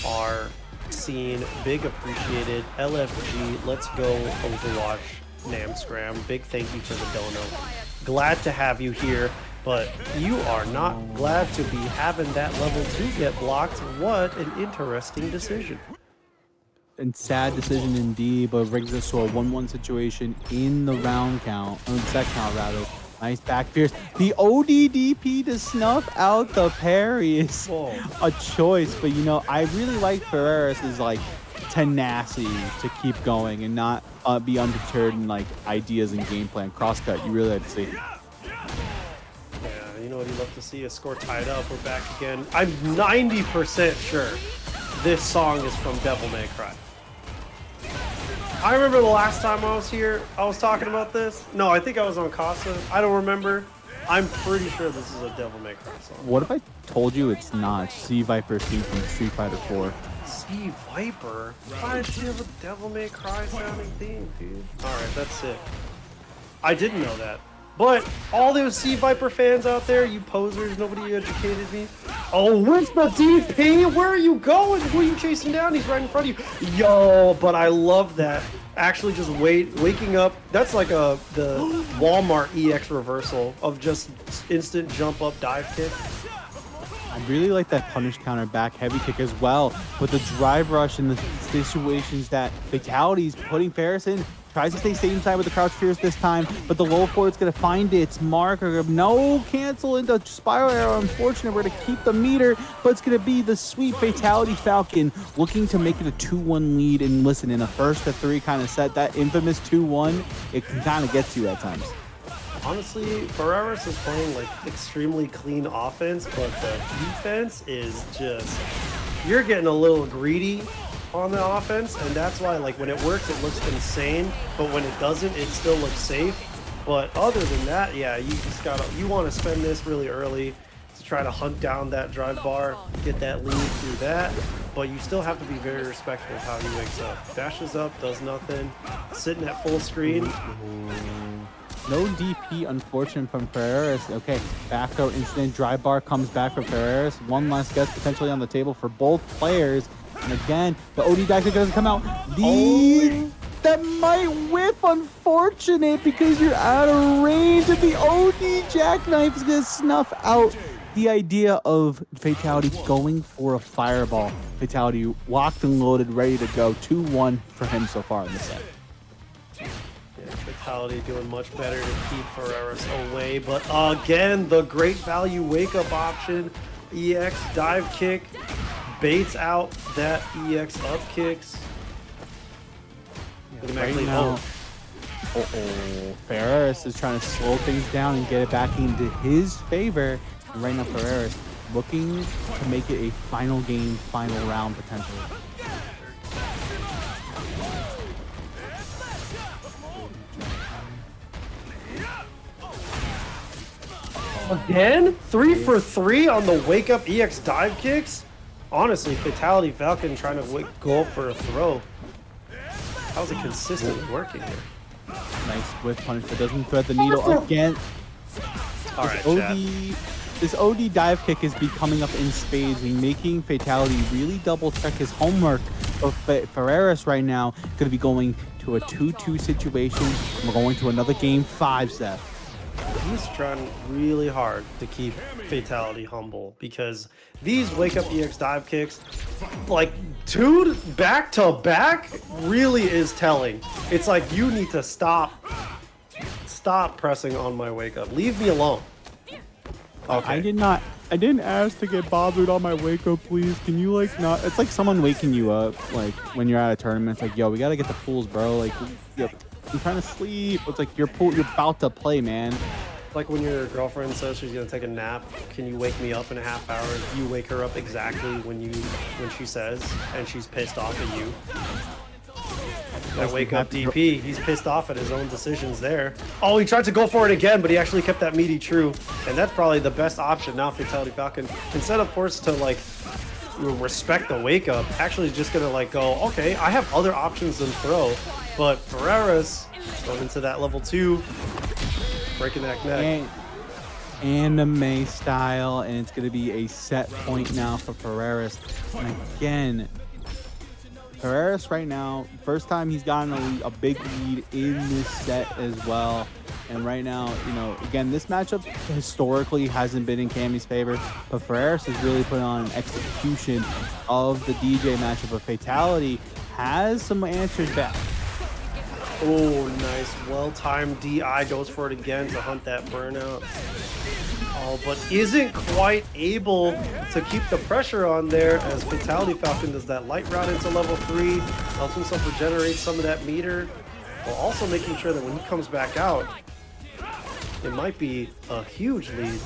Speaker 1: our scene. Big appreciated. LFG, let's go Overwatch, NamScram. Big thank you for the dono. Glad to have you here, but you are not glad to be having that level 2 get blocked. What an interesting decision.
Speaker 2: And sad decision indeed, but it brings us to a 1-1 situation in the round count, or the second count rather. Nice back fierce. The ODDP to snuff out the parry is a choice, but you know, I really like Ferreras' like tenacity to keep going and not be undeterred in like ideas and game plan. Crosscut, you really had to see.
Speaker 1: Yeah, you know what you'd love to see? A score tied up. We're back again. I'm 90% sure this song is from Devil May Cry. I remember the last time I was here, I was talking about this. No, I think I was on Casa. I don't remember. I'm pretty sure this is a Devil May Cry song.
Speaker 2: What if I told you it's not? It's Sea Viper theme from Street Fighter 4.
Speaker 1: Sea Viper? Why did you have a Devil May Cry sounding theme, dude? Alright, that's sick. I didn't know that. But all those Sea Viper fans out there, you posers, nobody educated me. Oh, where's the DP? Where are you going? Who are you chasing down? He's right in front of you. Yo, but I love that. Actually just waking up. That's like the Walmart EX reversal of just instant jump up dive kick.
Speaker 2: I really like that punish counter back heavy kick as well, but the drive rush and the situations that Fatality's putting Ferreras in. Tries to stay same side with the crouch fierce this time, but the low forward's gonna find its mark. No, cancel into spiral arrow. Unfortunate, we're gonna keep the meter, but it's gonna be the sweet Fatality Falcon looking to make it a 2-1 lead. And listen, in a 1st-to-3 kind of set, that infamous 2-1, it can kind of get to you at times.
Speaker 1: Honestly, Ferreras is playing like extremely clean offense, but the defense is just, you're getting a little greedy on the offense, and that's why like when it works it looks insane, but when it doesn't it still looks safe. But other than that, yeah, you want to spend this really early to try to hunt down that drive bar, get that lead through that, but you still have to be very respectful of how he wakes up. Dashes up, does nothing, sitting at full screen.
Speaker 2: No DP, unfortunate from Ferreras. Okay, back throw incident, drive bar comes back from Ferreras. One last guess potentially on the table for both players. And again, the OD dive kick doesn't come out. That might whiff, unfortunate, because you're out of range, and the OD jackknife is gonna snuff out the idea of Fatality going for a fireball. Fatality locked and loaded, ready to go. 2-1 for him so far in the set.
Speaker 1: Yeah, Fatality doing much better to keep Ferreras away, but again, the great value wake up option, EX dive kick. Baits out that EX up kicks.
Speaker 2: Yeah, right now, Ferreras is trying to slow things down and get it back into his favor. And right now, Ferreras looking to make it a final game, final round potentially.
Speaker 1: Again? 3 for 3 on the wake up EX dive kicks? Honestly, Fatality Falcon trying to go up for a throw. That was a consistent working here.
Speaker 2: Nice whip punish, but doesn't thread the needle again.
Speaker 1: All right,
Speaker 2: this OD dive kick is coming up in spades and making Fatality really double check his homework. But Ferreras right now going to be going to a 2-2 situation. We're going to another game 5 set.
Speaker 1: He's trying really hard to keep Fatality humble because these wake up EX dive kicks, like 2 back to back, really is telling. It's like you need to stop pressing on my wake up. Leave me alone. Okay.
Speaker 2: I didn't ask to get bothered on my wake up, please. Can you like not? It's like someone waking you up like when you're at a tournament. It's like, yo, we gotta get the pools, bro. Like, yep. I'm trying to sleep. It's like you're about to play, man.
Speaker 1: Like when your girlfriend says she's gonna take a nap, can you wake me up in a half hour? You wake her up exactly when she says, and she's pissed off at you. That wake up DP, he's pissed off at his own decisions there. Oh, he tried to go for it again, but he actually kept that meaty true, and that's probably the best option now. Fatality Falcon, instead of forced to like respect the wake up, actually just gonna like go, okay, I have other options than throw. But Ferreras going into that level 2, breaking that neck.
Speaker 2: Anime style, and it's going to be a set point now for Ferreras. And again, Ferreras right now, first time he's gotten a big lead in this set as well. And right now, you know, again, this matchup historically hasn't been in Cammy's favor, but Ferreras is really putting on an execution of the DeeJay matchup. But Fatality has some answers back.
Speaker 1: Oh, nice. Well-timed DI goes for it again to hunt that burnout. Oh, but isn't quite able to keep the pressure on there as FatalityFalcon does that light route into level 3, helps himself regenerate some of that meter, while also making sure that when he comes back out, it might be a huge lead.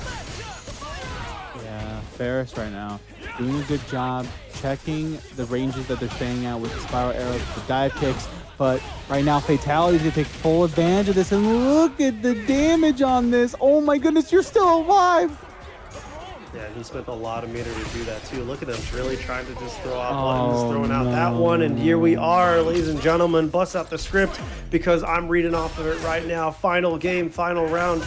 Speaker 2: Yeah, Ferreras right now doing a good job checking the ranges that they're staying at with the spiral arrows, the dive kicks. But right now, Fatality's gonna take full advantage of this, and look at the damage on this. Oh my goodness, you're still alive.
Speaker 1: Yeah, he spent a lot of meter to do that too. Look at him, really trying to just throw out buttons, throwing out that one, and here we are, ladies and gentlemen. Bust out the script because I'm reading off of it right now. Final game, final round,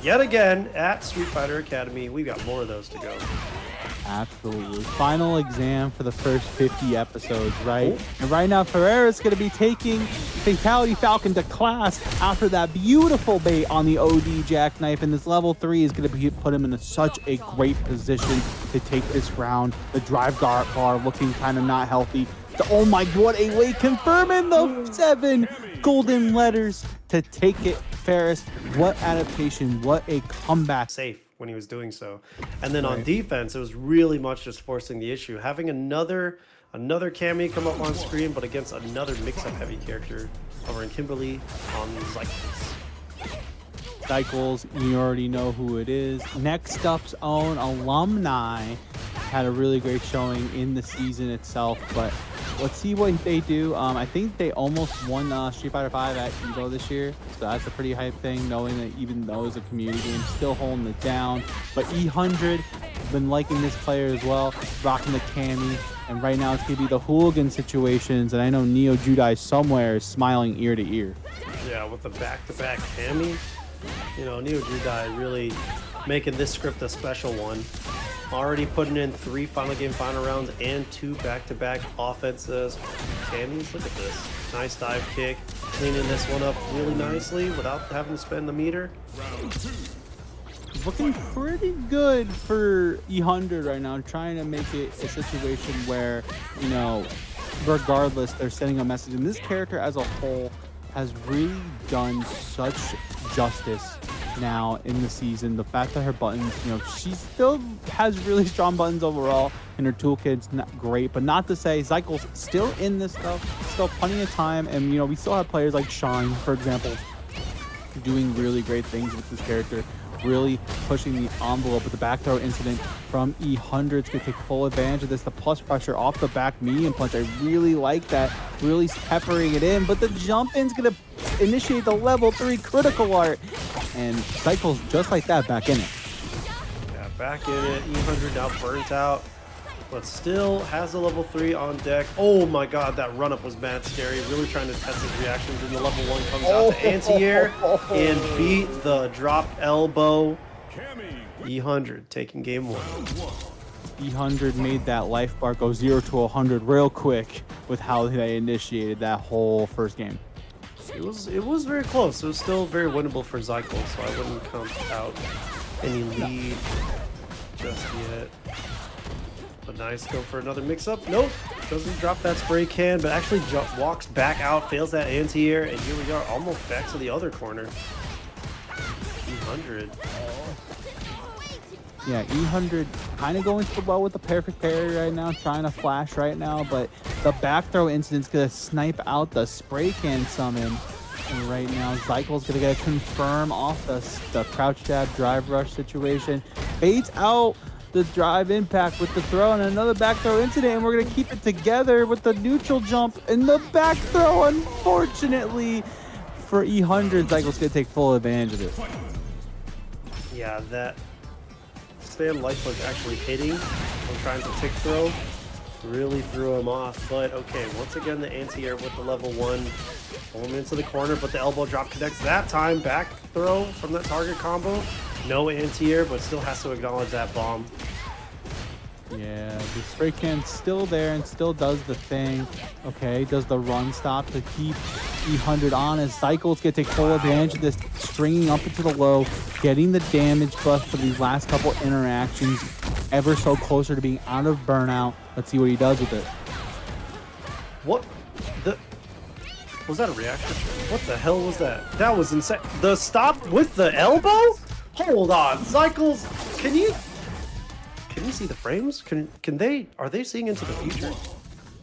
Speaker 1: yet again at Street Fighter Academy. We got more of those to go.
Speaker 2: Absolutely. Final exam for the first 50 episodes, right? And right now, Ferreras is going to be taking FatalityFalcon to class after that beautiful bait on the OD jackknife. And this level 3 is going to put him in such a great position to take this round. The drive bar looking kind of not healthy. Oh my, what a way, confirming the 7 golden letters to take it. Ferreras, what adaptation, what a comeback.
Speaker 1: Safe when he was doing so. And then on defense, it was really much just forcing the issue. Having another Cammy come up on screen, but against another mix-up heavy character over in Kimberly on Zykles.
Speaker 2: Zykles, you already know who it is. Next up's own Alumni had a really great showing in the season itself, but let's see what they do. I think they almost won Street Fighter 5 at Evo this year, so that's a pretty hype thing, knowing that even though it's a community game, still holding it down. But EHundred, been liking this player as well, rocking the Cammy, and right now it's going to be the hooligan situations, and I know Neo Judai somewhere is smiling ear to ear.
Speaker 1: Yeah, with the back-to-back Cammy, you know, Neo Judai really making this script a special one. Already putting in 3 final game final rounds and 2 back-to-back offenses. Cammys, look at this. Nice dive kick. Cleaning this one up really nicely without having to spend the meter.
Speaker 2: Looking pretty good for EHundred right now, trying to make it a situation where, you know, regardless, they're sending a message. And this character as a whole has really done such justice now in the season. The fact that her buttons, you know, she still has really strong buttons overall, and her toolkit's not great, but not to say Zykles still in this stuff, still plenty of time. And you know, we still have players like Shine, for example, doing really great things with this character, really pushing the envelope. With the back throw incident from EHundred's gonna take full advantage of this. The plus pressure off the back medium punch, I really like that, really peppering it in, but the jump in's gonna initiate the level 3 critical art, and Zykles just like that back in it.
Speaker 1: Yeah, back in it. EHundred now burnt out, but still has a level 3 on deck. Oh my god, that run-up was mad scary. Really trying to test his reactions, and the level 1 comes out to anti-air and beat the drop elbow. EHundred taking game 1.
Speaker 2: EHundred made that life bar go 0 to 100 real quick with how they initiated that whole first game.
Speaker 1: It was very close. It was still very winnable for Zykles, so I wouldn't count out any lead just yet. But nice, go for another mix-up. Nope, doesn't drop that spray can, but actually walks back out, fails that anti-air, and here we are, almost back to the other corner. EHundred.
Speaker 2: Yeah, EHundred kind of going so well with the perfect parry right now, trying to flash right now, but the back throw incident's gonna snipe out the spray can summon. And right now, Zykles gonna get a confirm off the crouch jab drive rush situation. Baits out the drive impact with the throw and another back throw incident, and we're gonna keep it together with the neutral jump and the back throw. Unfortunately for EHundred, Zykles gonna take full advantage of it.
Speaker 1: Yeah, that stand light punch actually hitting when trying to tick throw really threw him off. But okay, once again the anti-air with the level 1. Pull him into the corner, but the elbow drop connects that time. Back throw from that target combo. No anti-air, but still has to acknowledge that bomb.
Speaker 2: Yeah, the spray can's still there and still does the thing. Okay, does the run stop to keep EHundred on as Zykles get to take full advantage of this, stringing up into the low, getting the damage buff for these last couple interactions, ever so closer to being out of burnout. Let's see what he does with it.
Speaker 1: What the? Was that a reaction? What the hell was that? That was insane. The stop with the elbow? Hold on, Zykles can you see the frames? Are they seeing into the future?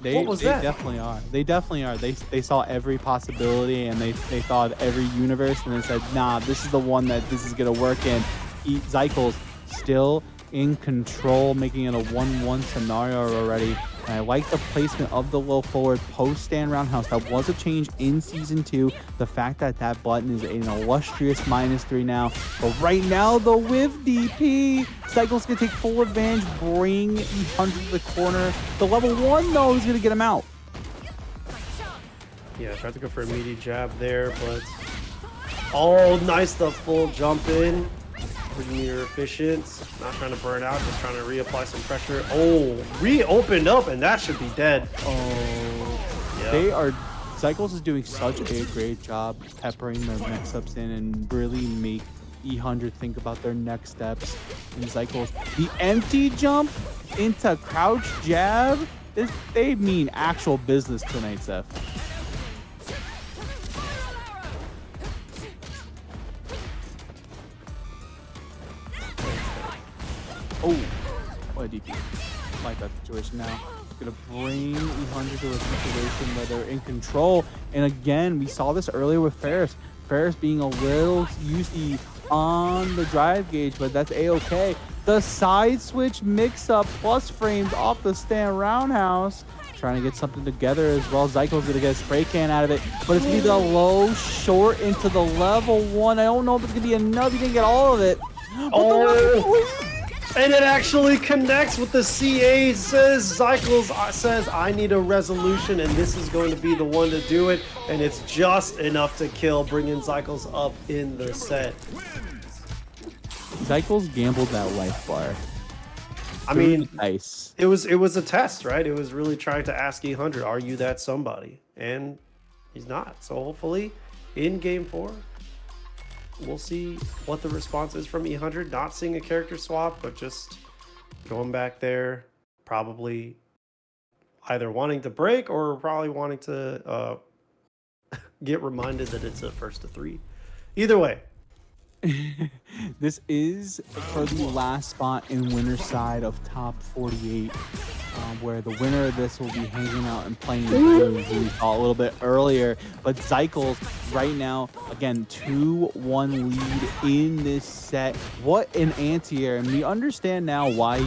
Speaker 1: What was that?
Speaker 2: Definitely are. They definitely are. They saw every possibility and they thought of every universe and they said, nah, this is the one that this is gonna work in. Zykles still in control, making it a 1-1 scenario already. And I like the placement of the low forward post stand roundhouse. That was a change in season 2. The fact that that button is an illustrious -3 now. But right now, the whiff DP. Zykles gonna take full advantage, bring EHundred to the corner. The level 1 though is gonna get him out.
Speaker 1: Yeah, tried to go for a meaty jab there, but oh, nice, the full jump in. Meter efficient, not trying to burn out, just trying to reapply some pressure. Oh, reopened up, and that should be dead. Oh, yeah.
Speaker 2: Zykles is doing such a great job peppering the next ups in and really make EHundred think about their next steps. And Zykles, the empty jump into crouch jab, they mean actual business tonight, Seth. Oh, what a DP. Like that situation now. Gonna bring EHundred to a situation where they're in control. And again, we saw this earlier with Ferreras. Ferreras being a little UC on the drive gauge, but that's a-okay. The side switch mix-up plus frames off the stand roundhouse. Trying to get something together as well. Zykles gonna get a spray can out of it, but it's gonna be the low short into the level 1. I don't know if it's gonna be enough. You didn't get all of it.
Speaker 1: Oh! And it actually connects with the CA. Says Zykles says, I need a resolution, and this is going to be the one to do it. And it's just enough to kill, bringing Zykles up in the set.
Speaker 2: Zykles gambled that life bar.
Speaker 1: I mean,
Speaker 2: nice.
Speaker 1: It was a test, right? It was really trying to ask EHundred, are you that somebody? And he's not. So hopefully, in game 4. We'll see what the response is from EHundred. Not seeing a character swap, but just going back there, probably either wanting to break or probably wanting to get reminded that it's a first to 3. Either way.
Speaker 2: This is for the last spot in winner's side of top 48, where the winner of this will be hanging out and playing Bloo, who we saw a little bit earlier. But Zykles right now, again, 2-1 lead in this set. What an anti-air, and we understand now why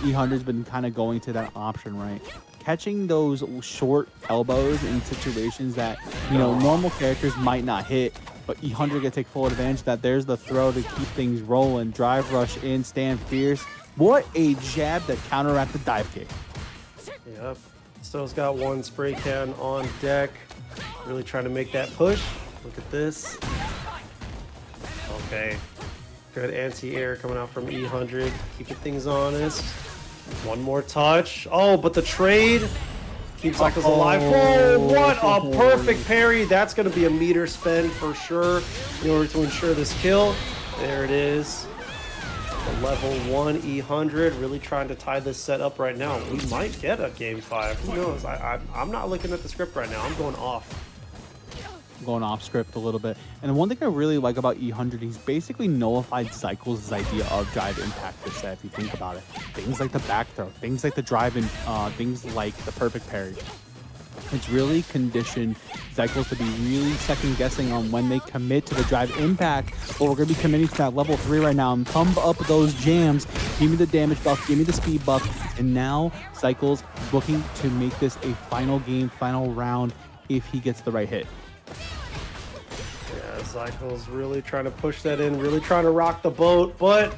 Speaker 2: EHundred's been kind of going to that option, right? Catching those short elbows in situations that, you know, normal characters might not hit. But EHundred gonna take full advantage of that. There's the throw to keep things rolling. Drive rush in, stand fierce. What a jab that counteract the dive kick.
Speaker 1: Yep. Still's got one spray can on deck. Really trying to make that push. Look at this. Okay. Good anti-air coming out from EHundred. Keeping things honest. One more touch. Oh, but the trade keeps Zykles alive. Oh, what a perfect parry. That's going to be a meter spend for sure in order to ensure this kill. There it is. The level 1 EHundred really trying to tie this set up right now. We might get a game 5. Who knows? I'm not looking at the script right now. I'm going off.
Speaker 2: Going off script a little bit. And the one thing I really like about EHundred, he's basically nullified Zykles' idea of drive impact this set, if you think about it. Things like the back throw, things like the drive in, things like the perfect parry. It's really conditioned Zykles to be really second guessing on when they commit to the drive impact. But we're going to be committing to that level 3 right now and pump up those jams. Give me the damage buff, give me the speed buff. And now Zykles looking to make this a final game, final round if he gets the right hit.
Speaker 1: Yeah, Zykles really trying to push that in, really trying to rock the boat, but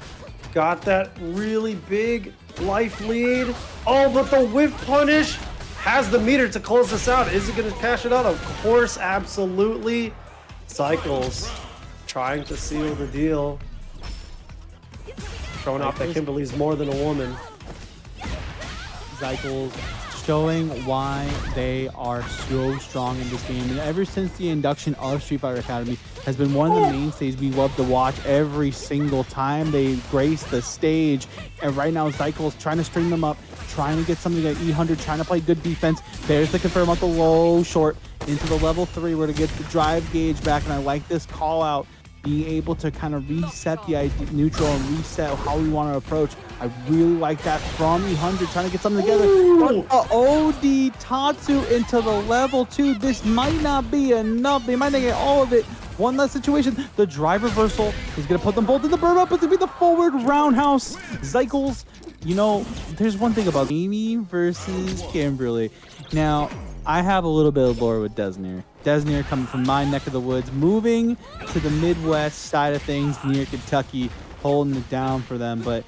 Speaker 1: got that really big life lead. Oh, but the whiff punish has the meter to close this out. Is he going to cash it out? Of course, absolutely. Zykles trying to seal the deal. Showing off that Kimberly's more than a woman.
Speaker 2: Zykles showing why they are so strong in this game. And ever since the induction of Street Fighter Academy has been one of the mainstays we love to watch every single time they grace the stage. And right now, Zykles trying to string them up, trying to get something at EHundred, trying to play good defense. There's the confirm out the low short into the level 3. We're to get the drive gauge back, and I like this call out. being able to kind of reset the neutral and reset how we want to approach. I really like that from EHundred, trying to get something together. But the OD Tatsu into the level 2. This might not be enough. They might not get all of it. One less situation. The drive reversal is going to put them both in the burn up. It's going to be the forward roundhouse. Zykles, you know, there's one thing about Cammy versus Kimberly. Now, I have a little bit of lore with Deznere. Deznere coming from my neck of the woods, moving to the Midwest side of things near Kentucky, holding it down for them. But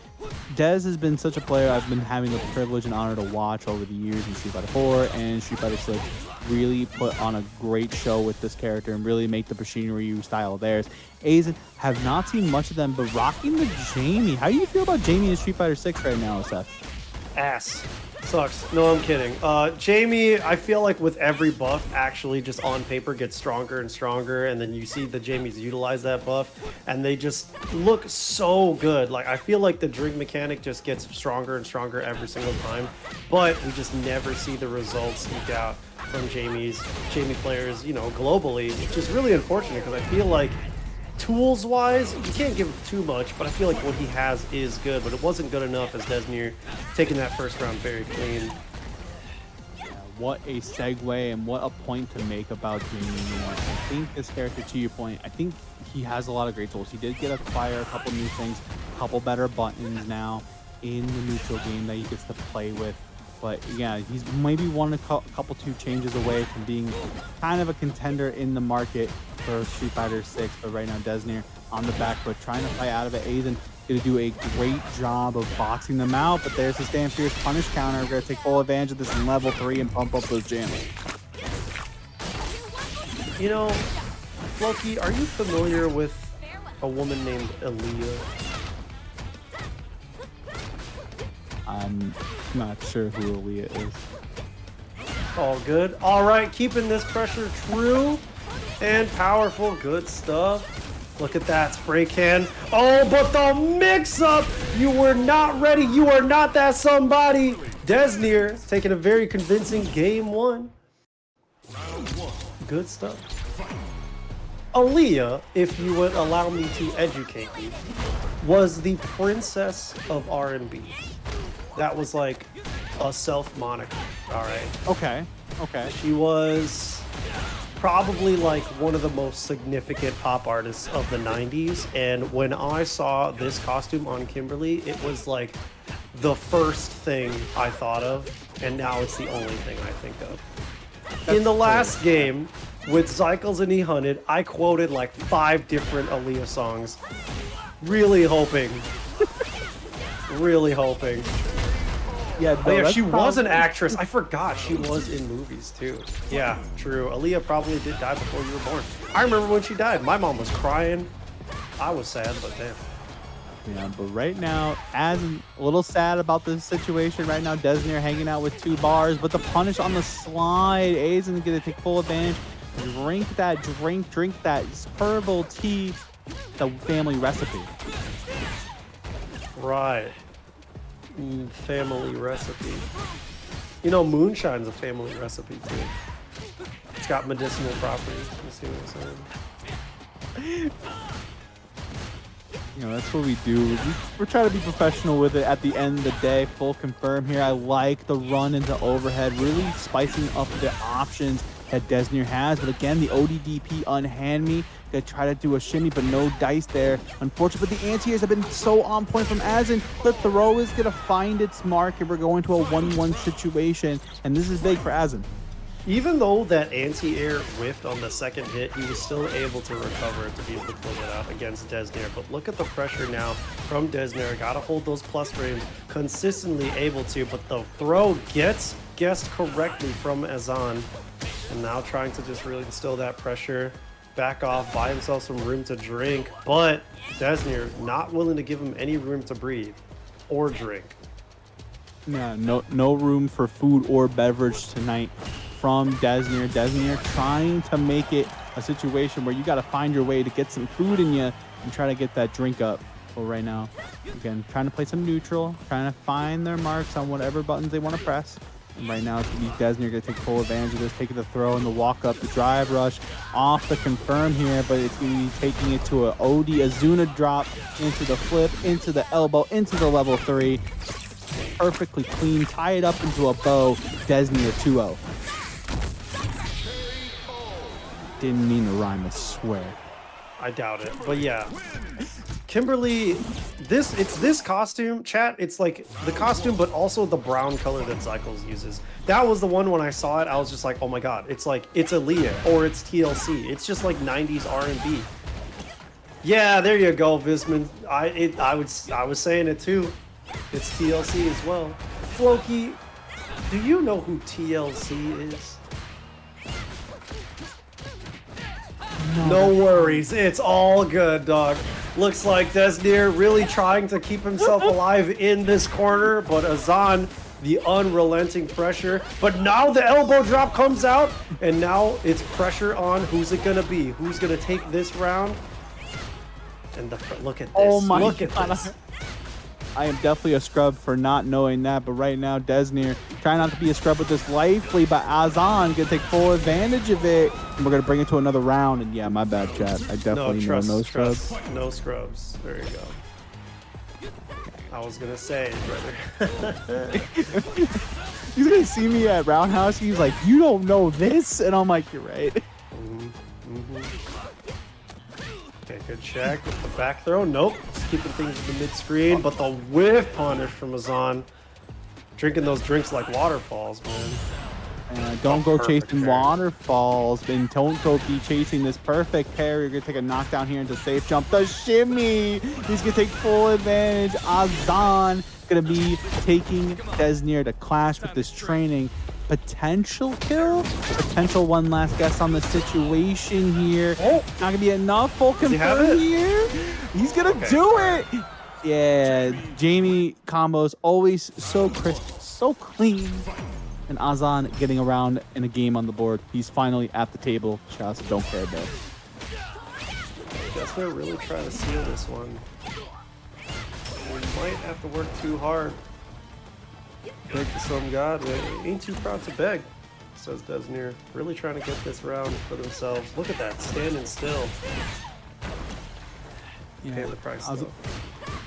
Speaker 2: Dez has been such a player I've been having the privilege and honor to watch over the years in Street Fighter 4 and Street Fighter 6. Really put on a great show with this character and really make the Bushinryu style theirs. Azan, have not seen much of them, but rocking the Jamie. How do you feel about Jamie in Street Fighter 6 right now, Seth?
Speaker 1: Ass. Sucks. No, I'm kidding. Jamie, I feel like with every buff, actually just on paper gets stronger and stronger, and then you see the Jamies utilize that buff, and they just look so good. Like, I feel like the drink mechanic just gets stronger and stronger every single time, but we just never see the results leaked out from Jamie players, you know, globally, which is really unfortunate because I feel like tools-wise, you can't give him too much, but I feel like what he has is good, but it wasn't good enough as Deznere taking that first round very clean.
Speaker 2: Yeah, what a segue and what a point to make about Jamie. I think this character, to your point, I think he has a lot of great tools. He did get acquire a couple new things, a couple better buttons now in the neutral game that he gets to play with. But yeah, he's maybe one a couple two changes away from being kind of a contender in the market for Street Fighter 6. But right now, Deznere on the back foot, trying to fight out of it. Azan going to do a great job of boxing them out. But there's the Stand Fierce punish counter. We're going to take full advantage of this in level 3 and pump up those jams.
Speaker 1: You know, Floki, are you familiar with a woman named Aaliyah?
Speaker 2: I'm not sure who Aaliyah is.
Speaker 1: All good. All right, keeping this pressure true and powerful. Good stuff. Look at that spray can. Oh, but the mix-up! You were not ready. You are not that somebody. Deznere taking a very convincing game 1. Good stuff. Aaliyah, if you would allow me to educate you, was the princess of R&B. That was like a self-moniker, all right?
Speaker 2: Okay, okay.
Speaker 1: She was probably like one of the most significant pop artists of the 90s, and when I saw this costume on Kimberly, it was like the first thing I thought of, and now it's the only thing I think of. In the last game, with Zykles and EHundred, I quoted like 5 different Aaliyah songs, really hoping.
Speaker 2: Yeah,
Speaker 1: oh, yeah, she was an actress. I forgot she was in movies too. Yeah, true. Aaliyah probably did die before you were born. I remember when she died. My mom was crying. I was sad, but damn.
Speaker 2: Yeah, but right now, as a little sad about this situation right now, Deznere hanging out with 2 bars, but the punish on the slide. Azan gonna take full advantage. Drink that herbal tea, the family recipe.
Speaker 1: Right. Family recipe. You know, moonshine's a family recipe too. It's got medicinal properties. You see what I'm saying?
Speaker 2: You know, that's what we do. We're trying to be professional with it at the end of the day. Full confirm here. I like the run into overhead, really spicing up the options that Deznere has. But again, the ODDP unhand me. Gonna try to do a shimmy, but no dice there. Unfortunately, but the anti-airs have been so on point from Azan. The throw is gonna find its mark, and we're going to a 1-1 situation. And this is big for Azan.
Speaker 1: Even though that anti-air whiffed on the second hit, he was still able to recover to be able to pull it out against Deznere. But look at the pressure now from Deznere. Gotta hold those plus frames, consistently able to, but the throw gets guessed correctly from Azan. And now trying to just really instill that pressure, back off, buy himself some room to drink, but Deznere not willing to give him any room to breathe or drink.
Speaker 2: Yeah, no room for food or beverage tonight from Deznere. Deznere trying to make it a situation where you got to find your way to get some food in you and try to get that drink up. But right now, again, trying to play some neutral, trying to find their marks on whatever buttons they want to press. And right now, it's going to be Deznere going to take full advantage of this, taking the throw and the walk up, the drive rush. off the confirm here, but it's going to be taking it to an OD Azuna drop into the flip, into the elbow, into the level 3. Perfectly clean, tie it up into a bow. Deznere 2-0. Didn't mean to rhyme, I swear.
Speaker 1: I doubt it, but yeah. Kimberly, it's this costume, chat. It's like the costume, but also the brown color that Zykles uses. That was the one when I saw it, I was just like, oh my god, it's like it's Aaliyah or it's TLC. It's just like 90s R&B. Yeah, there you go, Visman. I was saying it too. It's TLC as well. Floki, do you know who TLC is? No worries, it's all good, dog. Looks like Deznere really trying to keep himself alive in this corner, but Azan, the unrelenting pressure. But now the elbow drop comes out, and now it's pressure on who's it gonna be? Who's gonna take this round? And look at this.
Speaker 2: Oh my
Speaker 1: look at
Speaker 2: god.
Speaker 1: this.
Speaker 2: I am definitely a scrub for not knowing that, but right now Deznere trying not to be a scrub with this life lead, but Azan gonna take full advantage of it, and we're gonna bring it to another round. And yeah, my bad, chat. I definitely know no scrubs.
Speaker 1: No scrubs. There you go. I was gonna say, brother.
Speaker 2: He's gonna see me at Roundhouse. He's like, "You don't know this," and I'm like, "You're right."
Speaker 1: Okay, good check with the back throw. Nope, just keeping things in the mid screen, but the whiff punish from Azan. Drinking those drinks like waterfalls, man.
Speaker 2: Don't go chasing
Speaker 1: parry.
Speaker 2: waterfalls, and don't go be chasing this perfect parry. You're gonna take a knockdown here into safe jump. The shimmy. He's gonna take full advantage. Azan gonna be taking Deznere to clash with this training. Potential kill, potential one last guess on the situation here.
Speaker 1: Oh.
Speaker 2: Not gonna be enough. Full confirm here. He's gonna do it. Yeah, Jamie combos always so crisp, so clean. And Azan getting around in a game on the board. He's finally at the table. Shout out to Don't Care Bear.
Speaker 1: Deznere really trying to seal this one. We might have to work too hard. Beg to some god, but ain't too proud to beg, says Deznere. Really trying to get this round for themselves. Look at that, standing still.
Speaker 2: Yeah.
Speaker 1: Paying the price though.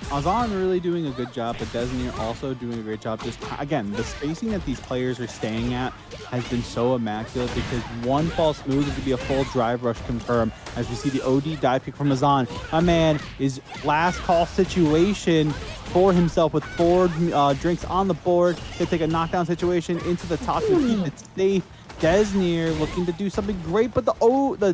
Speaker 2: Azan really doing a good job, but Deznere also doing a great job. Just again, the spacing that these players are staying at has been so immaculate because one false move is gonna be a full drive rush confirm. As we see the OD dive kick from Azan, my man is last call situation for himself with 4 drinks on the board. They take a knockdown situation into the top to keep it safe. Deznere looking to do something great, but the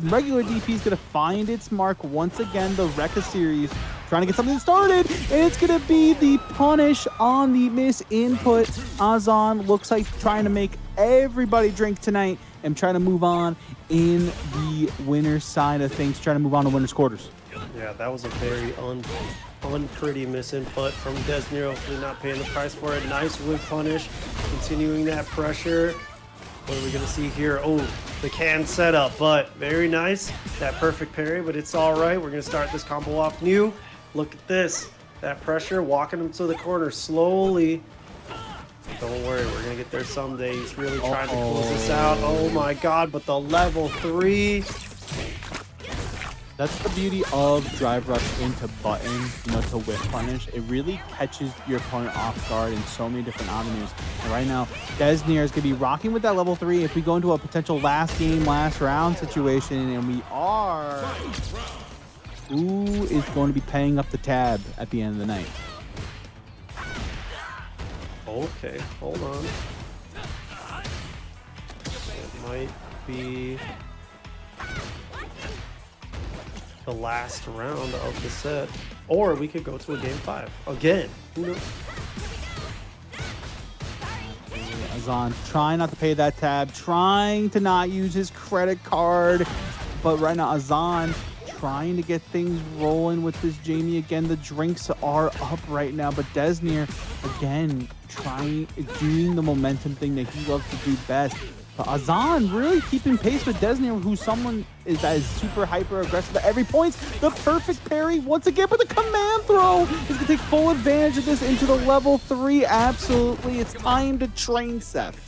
Speaker 2: regular DP is going to find its mark once again. The Rekka series trying to get something started, and it's going to be the punish on the miss input. Azan looks like trying to make everybody drink tonight and trying to move on in the winner's side of things, trying to move on to winner's quarters.
Speaker 1: Yeah, that was a very unpretty misinput from Deznere. Hopefully not paying the price for it. Nice whip punish, continuing that pressure. What are we gonna see here? Oh, the can setup, but very nice. That perfect parry, but it's all right. We're gonna start this combo off new. Look at this. That pressure, walking him to the corner slowly. Don't worry, we're gonna get there someday. He's really trying to close this out. Oh my god, but the level 3.
Speaker 2: That's the beauty of drive rush into button, to whip punish. It really catches your opponent off guard in so many different avenues. And right now, Deznere is going to be rocking with that level 3. If we go into a potential last game, last round situation, and we are, who is going to be paying up the tab at the end of the night?
Speaker 1: Okay, hold on. It might be the last round of the set, or we could go to a game 5 again. Who knows?
Speaker 2: Azan trying not to pay that tab, trying to not use his credit card, but right now Azan trying to get things rolling with this Jamie again. The drinks are up right now, but Deznere again doing the momentum thing that he loves to do best. But Azan really keeping pace with Deznere, who's someone that is super hyper aggressive at every point. The perfect parry once again, but the command throw is going to take full advantage of this into the level 3. Absolutely, it's time to train Seth.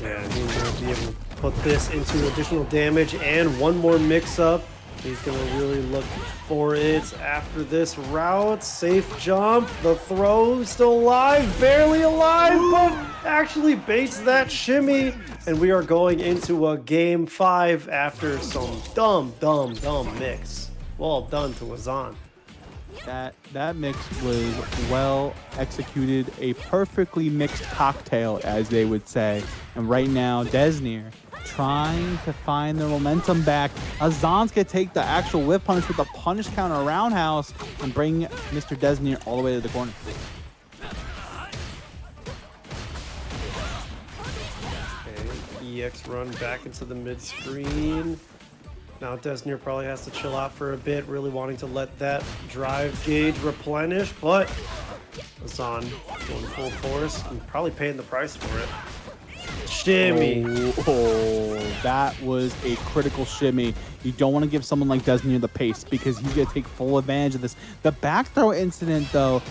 Speaker 1: Yeah, he's going to be able to put this into additional damage and one more mix-up. He's going to really look for it after this route. Safe jump. The throw still alive. Barely alive, but actually baits that shimmy. And we are going into a game 5 after some dumb mix. Well done to Azan.
Speaker 2: That mix was well executed, a perfectly mixed cocktail, as they would say. And right now, Deznere trying to find the momentum back. Azan's gonna take the actual whip punish with the punish counter roundhouse and bring Mr. Deznere all the way to the corner.
Speaker 1: Okay, EX run back into the mid screen. Now Deznere probably has to chill out for a bit, really wanting to let that drive gauge replenish, but Azan going full force and probably paying the price for it. Shimmy.
Speaker 2: Oh, that was a critical shimmy. You don't want to give someone like Deznere the pace because he's going to take full advantage of this. The back throw incident, though,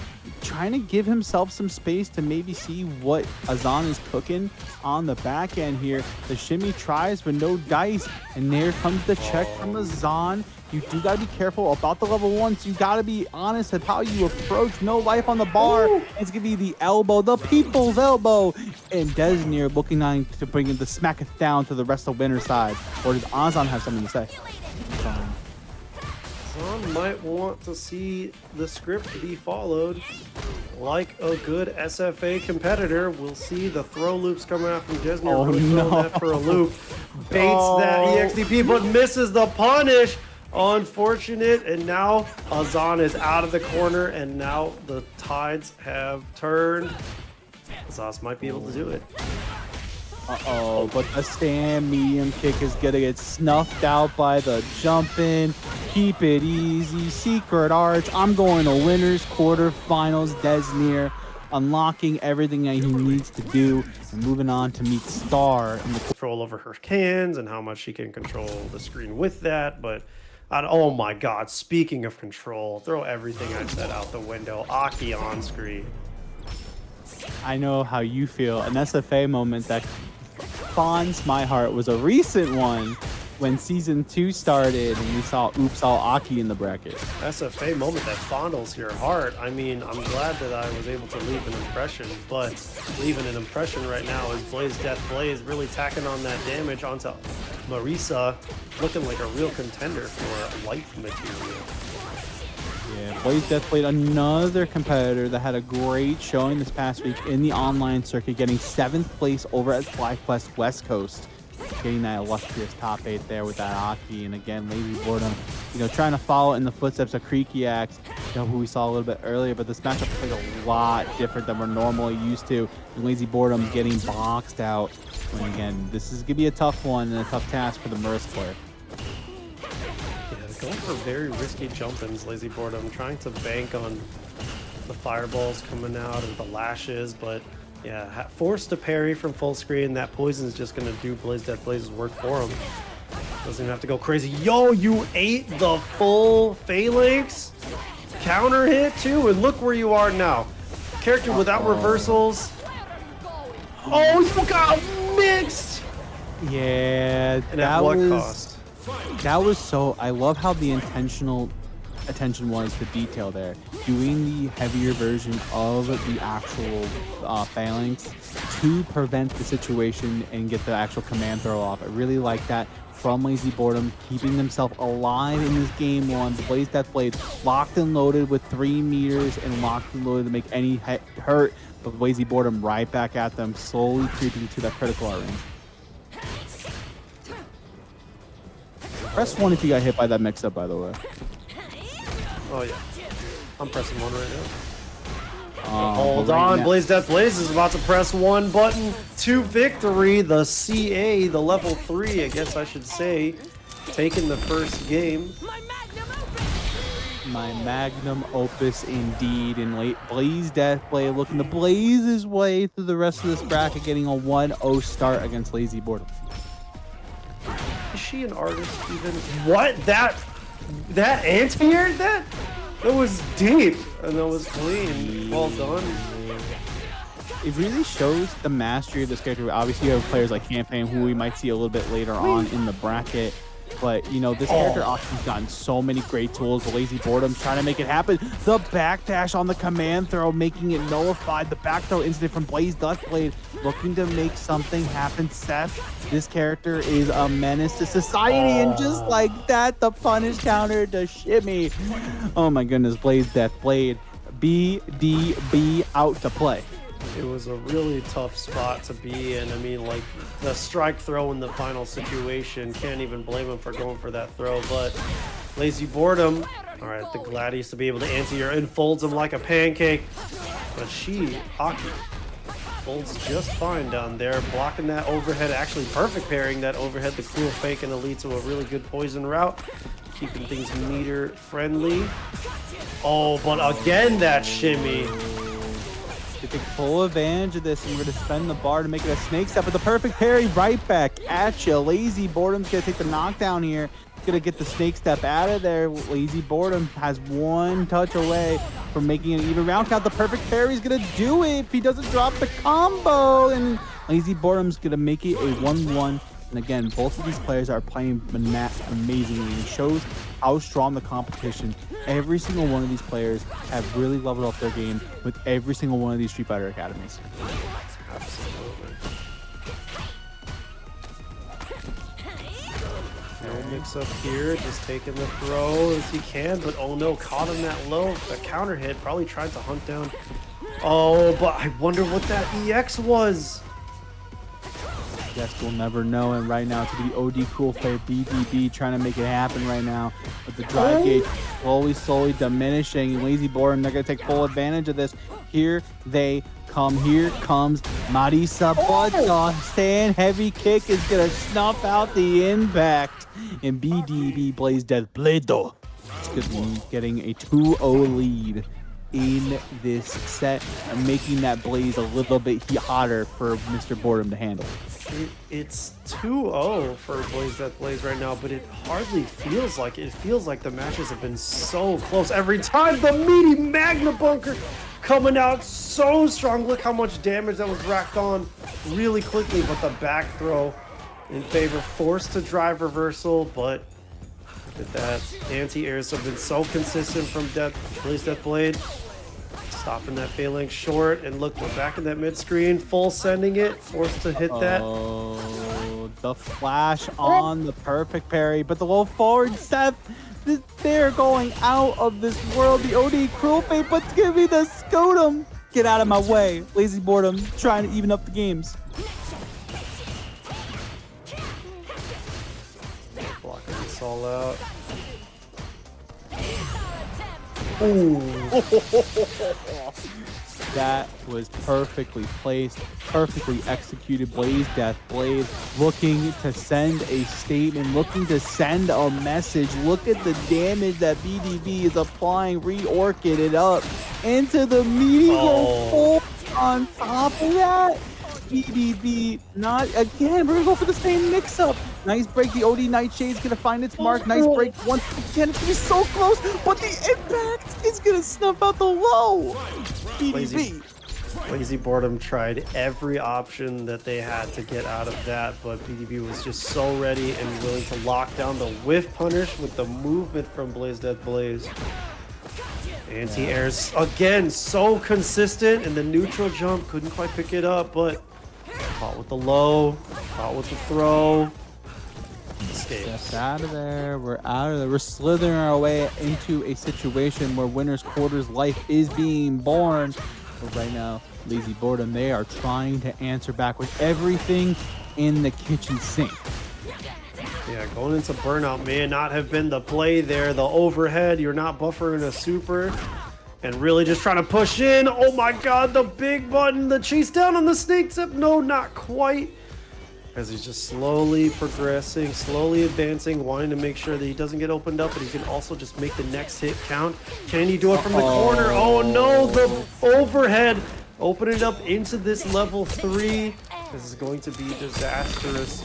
Speaker 2: trying to give himself some space to maybe see what Azan is cooking on the back end here. The shimmy tries with no dice, and there comes the check from Azan. You do got to be careful about the level 1s. You got to be honest at how you approach. No life on the bar. Ooh. It's going to be the elbow, the people's elbow. And Deznere looking on to bring the smack it down to the rest of the winner's side. Or does Azan have something to say?
Speaker 1: Azan might want to see the script be followed. Like a good SFA competitor, we'll see the throw loops coming out from Deznere.
Speaker 2: Oh, no.
Speaker 1: That for a loop. Baits that EXDP, but misses the punish. Unfortunate, and now Azan is out of the corner, and now the tides have turned. Azan might be able to do it.
Speaker 2: Uh-oh, but the stand medium kick is gonna get snuffed out by the jumping. Keep it easy, secret arts. I'm going to winners quarterfinals. Deznere unlocking everything that he needs to do and moving on to meet Skar in the
Speaker 1: control over her hands and how much she can control the screen with that, but oh my god, speaking of control, throw everything I said out the window. Aki on screen.
Speaker 2: I know how you feel. An SFA moment that fondles my heart was a recent one when Season 2 started and we saw Oops All Aki in the bracket.
Speaker 1: SFA moment that fondles your heart. I mean, I'm glad that I was able to leave an impression, but leaving an impression right now is BlazeDeathBlade really tacking on that damage onto Marisa, looking like a real contender for life material.
Speaker 2: Yeah, BlazeDeathBlade, another competitor that had a great showing this past week in the online circuit, getting 7th place over at FlyQuest West Coast, getting that illustrious top 8 there with that Aki. And again, LazyBoredom, trying to follow in the footsteps of CreakyAxe, who we saw a little bit earlier, but this matchup played a lot different than we're normally used to. And LazyBoredom getting boxed out. And again, this is gonna be a tough one and a tough task for the Marisa player.
Speaker 1: Going for very risky jump-ins, LazyBoredom, trying to bank on the fireballs coming out and the lashes, but yeah, forced to parry from full screen. That poison is just going to do BlazeDeathBlade's work for him. Doesn't even have to go crazy. Yo, you ate the full phalanx counter hit too, and look where you are now. Character without reversals. Oh, you got mixed!
Speaker 2: Yeah,
Speaker 1: and at what cost?
Speaker 2: That was so. I love how the attention was to detail there. Doing the heavier version of the actual phalanx to prevent the situation and get the actual command throw off. I really like that from LazyBoredom, keeping themselves alive in this game one. The BlazeDeathBlade locked and loaded with 3 meters and locked and loaded to make any hurt, but LazyBoredom right back at them, slowly creeping to that critical range. Press 1 if you got hit by that mix-up, by the way.
Speaker 1: Oh, yeah. I'm pressing 1 right now. Hold on. BlazeDeathBlade is about to press 1 button to victory. The CA, the level 3, I guess I should say, taking the first game.
Speaker 2: My magnum opus indeed. And BlazeDeathBlade looking to blaze his way through the rest of this bracket, getting a 1-0 start against LazyBoredom.
Speaker 1: Is she an artist even? What? That anti-air? That was deep and that was clean. Well done.
Speaker 2: it really shows the mastery of this character. Obviously, you have players like Campaine, who we might see a little bit later on in the bracket. But, you know, this character Akuma's gotten so many great tools. The LazyBoredom trying to make it happen. The backdash on the command throw, making it nullified. The back throw incident from BlazeDeathBlade, looking to make something happen. Seth, this character is a menace to society. And just like that, the punish counter to shimmy. Oh my goodness, BlazeDeathBlade. BDB out to play.
Speaker 1: It was a really tough spot to be in. I mean, like, the strike throw in the final situation, can't even blame him for going for that throw, but LazyBoredom, all right, the Gladius to be able to anti-air and folds him like a pancake, but Aki folds just fine down there, blocking that overhead, actually perfect parrying that overhead, the cruel fake, and it leads to a really good poison route, keeping things meter friendly. Oh, but again, that shimmy.
Speaker 2: They take full advantage of this, and we're going to spend the bar to make it a snake step, but the perfect parry right back at you. LazyBoredom's going to take the knockdown here. Going to get the snake step out of there. LazyBoredom has one touch away from making an even round count. The perfect parry is going to do it if he doesn't drop the combo, and LazyBoredom's going to make it a 1-1. And again, both of these players are playing amazingly, and it shows how strong the competition. Every single one of these players have really leveled up their game with every single one of these Street Fighter academies.
Speaker 1: Absolutely. No mix up here, just taking the throw as he can, but oh no, caught him that low. The counter hit, probably tried to hunt down. Oh, but I wonder what that EX was.
Speaker 2: Guess we'll never know, and right now it's going to be OD Cool Player BDB trying to make it happen right now. But the drive gauge slowly diminishing. LazyBoredom, they're going to take full advantage of this. Here they come. Here comes Marisa, but the stand heavy kick is going to snuff out the impact. And BDB BlazeDeathBlade is going to be getting a 2-0 lead in this set, and making that Blaze a little bit hotter for Mr. Boredom to handle.
Speaker 1: It's 2-0 for BlazeDeathBlade right now, but it hardly feels like it. It feels like the matches have been so close every time. The meaty Magna Bunker coming out so strong. Look how much damage that was racked on really quickly, but the back throw in favor, forced to drive reversal, but look at that. Anti-airs have been so consistent from BlazeDeathBlade. Stopping that phalanx short, and look, we're back in that mid screen, full sending it, forced to hit that.
Speaker 2: Oh, the flash on the perfect parry, but the low forward Seth, they're going out of this world. The OD cruel fate, but give me the Scotum. Get out of my way. LazyBoredom trying to even up the games.
Speaker 1: Blocking this all out. Ooh.
Speaker 2: That was perfectly placed, perfectly executed. BlazeDeathBlade looking to send a statement, looking to send a message. Look at the damage that BDB is applying, reorchid it up into the medium on top of that. BDB, not again. We're gonna go for the same mix-up. Nice break. The OD Nightshade's gonna find its mark. Nice break once again. It's so close, but the impact is gonna snuff out the low. BDB.
Speaker 1: LazyBoredom tried every option that they had to get out of that, but BDB was just so ready and willing to lock down the whiff punish with the movement from BlazeDeathBlade. Anti-airs again, so consistent, and the neutral jump couldn't quite pick it up, but caught with the low, caught with the throw. Escapes.
Speaker 2: Just out of there. We're out of there. We're slithering our way into a situation where winner's quarters life is being born. But right now, LazyBoredom, they are trying to answer back with everything in the kitchen sink.
Speaker 1: Yeah, going into burnout may not have been the play there. The overhead, you're not buffering a super, and really just trying to push in. Oh my god, the big button, the chase down on the snake tip. No, not quite. As he's just slowly progressing, slowly advancing, wanting to make sure that he doesn't get opened up, but he can also just make the next hit count. Can he do it from the corner? Oh no, the overhead. Open it up into this level 3. This is going to be disastrous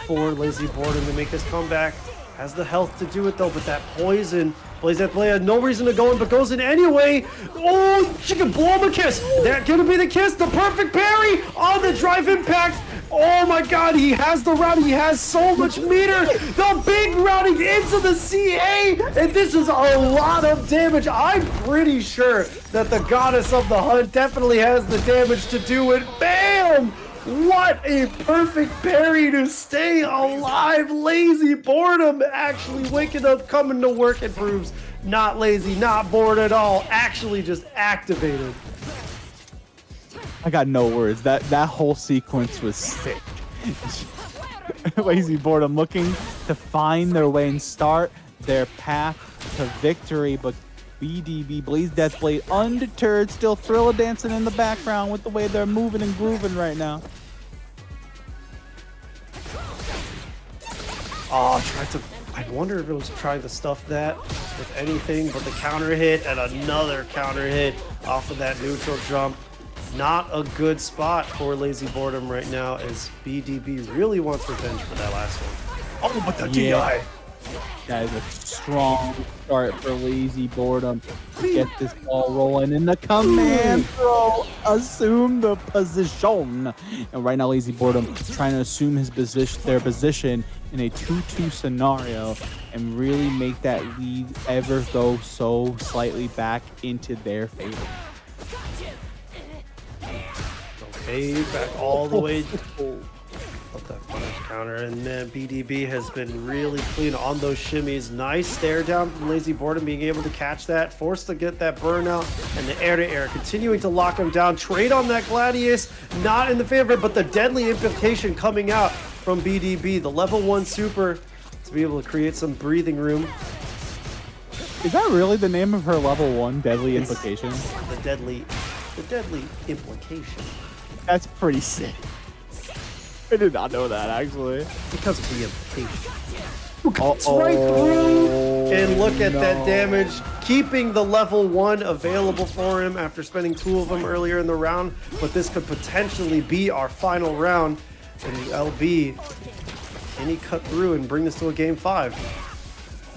Speaker 1: for LazyBoredom to make this comeback. Has the health to do it though, but that poison, BlazeDeathBlade had no reason to go in, but goes in anyway. Oh, she can blow him a kiss. That gonna be the kiss, the perfect parry on the drive impact. Oh my god, he has the round, he has so much meter. The big routing into the CA, and this is a lot of damage. I'm pretty sure that the goddess of the hunt definitely has the damage to do it. Bam! What a perfect parry to stay alive. LazyBoredom actually waking up, coming to work. It proves not lazy, not bored at all. Actually just activated.
Speaker 2: I got no words. That whole sequence was sick. LazyBoredom looking to find their way and start their path to victory, but BDB, BlazeDeathBlade, undeterred, still Thriller dancing in the background with the way they're moving and grooving right now.
Speaker 1: Oh, I wonder if it was trying to stuff that with anything but the counter hit and another counter hit off of that neutral jump. Not a good spot for LazyBoredom right now, as BDB really wants revenge for that last one. Oh, but the DI!
Speaker 2: That is a strong start for LazyBoredom to get this ball rolling in the command throw. Assume the position. And right now, LazyBoredom trying to assume their position in a 2-2 scenario and really make that lead ever go so slightly back into their favor.
Speaker 1: Okay, back all the way. Love that punish counter, and then BDB has been really clean on those shimmies. Nice stare down from LazyBoredom, being able to catch that, forced to get that burnout, and the air-to-air continuing to lock him down. Trade on that Gladius, not in the favor, but the deadly implication coming out from BDB, the level 1 super, to be able to create some breathing room.
Speaker 2: Is that really the name of her level 1 deadly implication?
Speaker 1: The deadly implication.
Speaker 2: That's pretty sick. I did not know that, actually.
Speaker 1: Because of the implication. Cuts right through, and look at that damage, keeping the level 1 available for him after spending 2 of them earlier in the round. But this could potentially be our final round, and the LB, can he cut through and bring this to a game 5?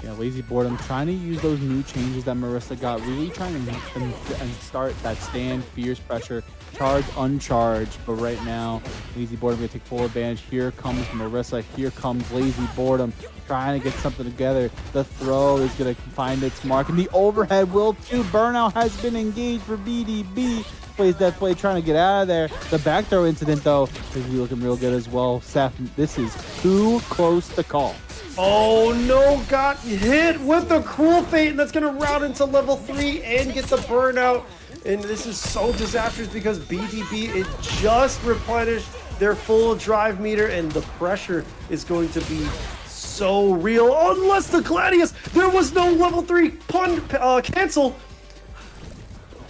Speaker 2: Yeah, LazyBoredom trying to use those new changes that Marisa got, really trying to make them and start that stand, fierce pressure, charge, uncharge. But right now, LazyBoredom gonna take full advantage. Here comes Marisa, here comes LazyBoredom, trying to get something together. The throw is gonna find its mark, and the overhead will too. Burnout has been engaged for BDB. BlazeDeathBlade trying to get out of there. The back throw incident, though, is looking real good as well. Seth, this is too close to call.
Speaker 1: Oh no, got hit with the Cruel Fate, and that's gonna route into level 3 and get the burnout. And this is so disastrous because BDB, it just replenished their full drive meter, and the pressure is going to be so real. Unless the Gladius, there was no level 3 cancel.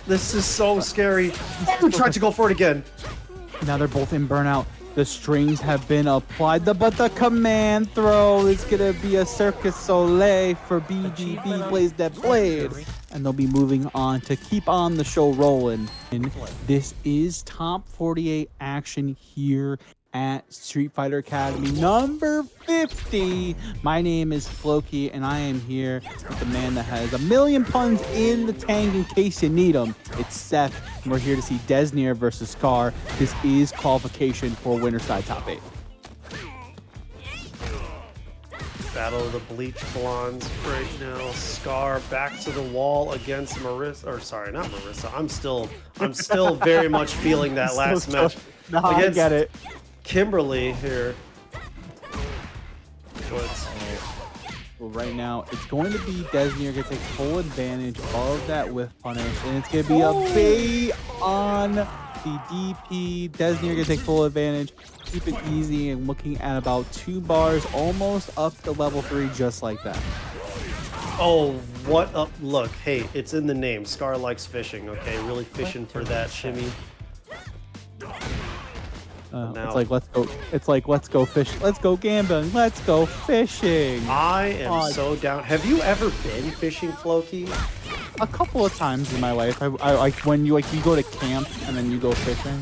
Speaker 1: This is so scary. Oh, tried to go for it again.
Speaker 2: Now they're both in burnout. The strings have been applied, but the command throw is going to be a Circus Soleil for BDB, BlazeDeathBlade. And they'll be moving on to keep on the show rolling. And this is top 48 action here at Street Fighter Academy number 50. My name is Floki, and I am here with the man that has a million puns in the tank in case you need them. It's Seth, and we're here to see Deznere versus Skar. This is qualification for winner side top 8.
Speaker 1: Battle of the Bleach Blondes right now. Skar back to the wall against Marisa, or sorry, not Marisa. I'm still very much feeling that last match.
Speaker 2: No, I get it.
Speaker 1: Kimberly here.
Speaker 2: Well, right now, it's going to be Deznere going to take full advantage of that whiff punish, and it's going to be a bait on the DP. Deznere going to take full advantage, keep it easy, and looking at about 2 bars, almost up to level 3, just like that.
Speaker 1: Oh, what up? Look, hey, it's in the name. Skar likes fishing, okay? Really fishing for that shimmy.
Speaker 2: It's like let's go fish, let's go gambling, let's go fishing.
Speaker 1: I am so down. Have you ever been fishing, Floki?
Speaker 2: A couple of times in my life. I like when you go to camp and then you go fishing.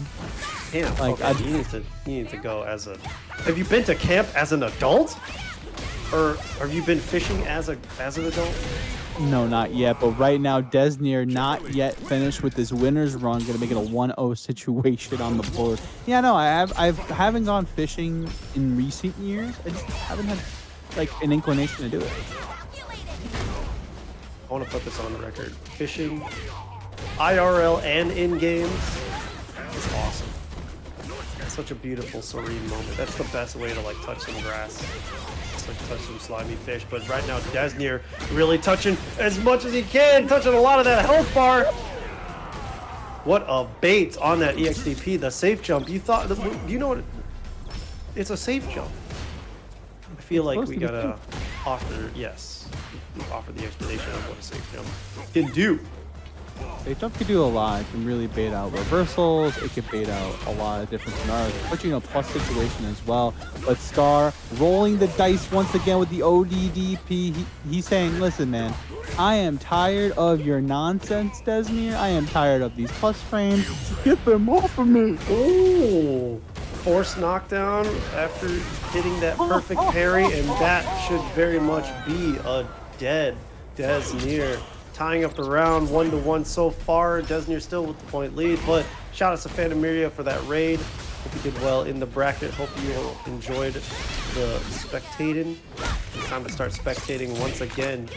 Speaker 1: Camp. Like okay, you need to go as a. Have you been to camp as an adult? Or have you been fishing as an adult?
Speaker 2: No, not yet. But right now, Deznere not yet finished with this winner's run. Gonna make it a 1-0 situation on the board. Yeah, no, I haven't gone fishing in recent years. I just haven't had like an inclination to do it.
Speaker 1: I want to put this on the record. Fishing, IRL and in games, is awesome. It's such a beautiful, serene moment. That's the best way to like touch some grass. Just like touch some slimy fish. But right now, Deznere really touching as much as he can, touching a lot of that health bar. What a bait on that EXDP, the safe jump. You thought, you know what? It's a safe jump. I feel like we gotta offer, yes, offer the explanation of what a safe jump can do.
Speaker 2: Safe jump can do a lot. It can really bait out reversals. It can bait out a lot of different scenarios. Put you in a plus situation as well. But Skar rolling the dice once again with the ODDP. He's saying, listen, man, I am tired of your nonsense, Deznere. I am tired of these plus frames. Get them off of me.
Speaker 1: Ooh. Force knockdown after hitting that perfect parry, and that should very much be a dead Deznere. Tying up the round 1-1 so far. Deznere still with the point lead, but shout out to Phantomiria for that raid. Hope you did well in the bracket. Hope you all enjoyed the spectating. It's time to start spectating once again.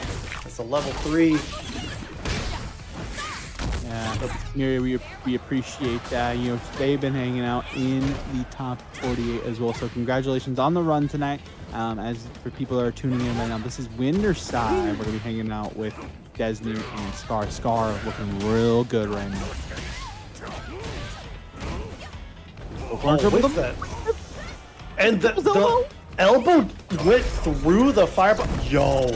Speaker 1: It's a level 3.
Speaker 2: Yeah, Miri, we appreciate that. You know, they've been hanging out in the top 48 as well. So congratulations on the run tonight. As for people that are tuning in right now, this is Winterside. We're gonna be hanging out with Deznere and Skar. Skar looking real good right now.
Speaker 1: Oh, with that. And the elbow went through the fireball.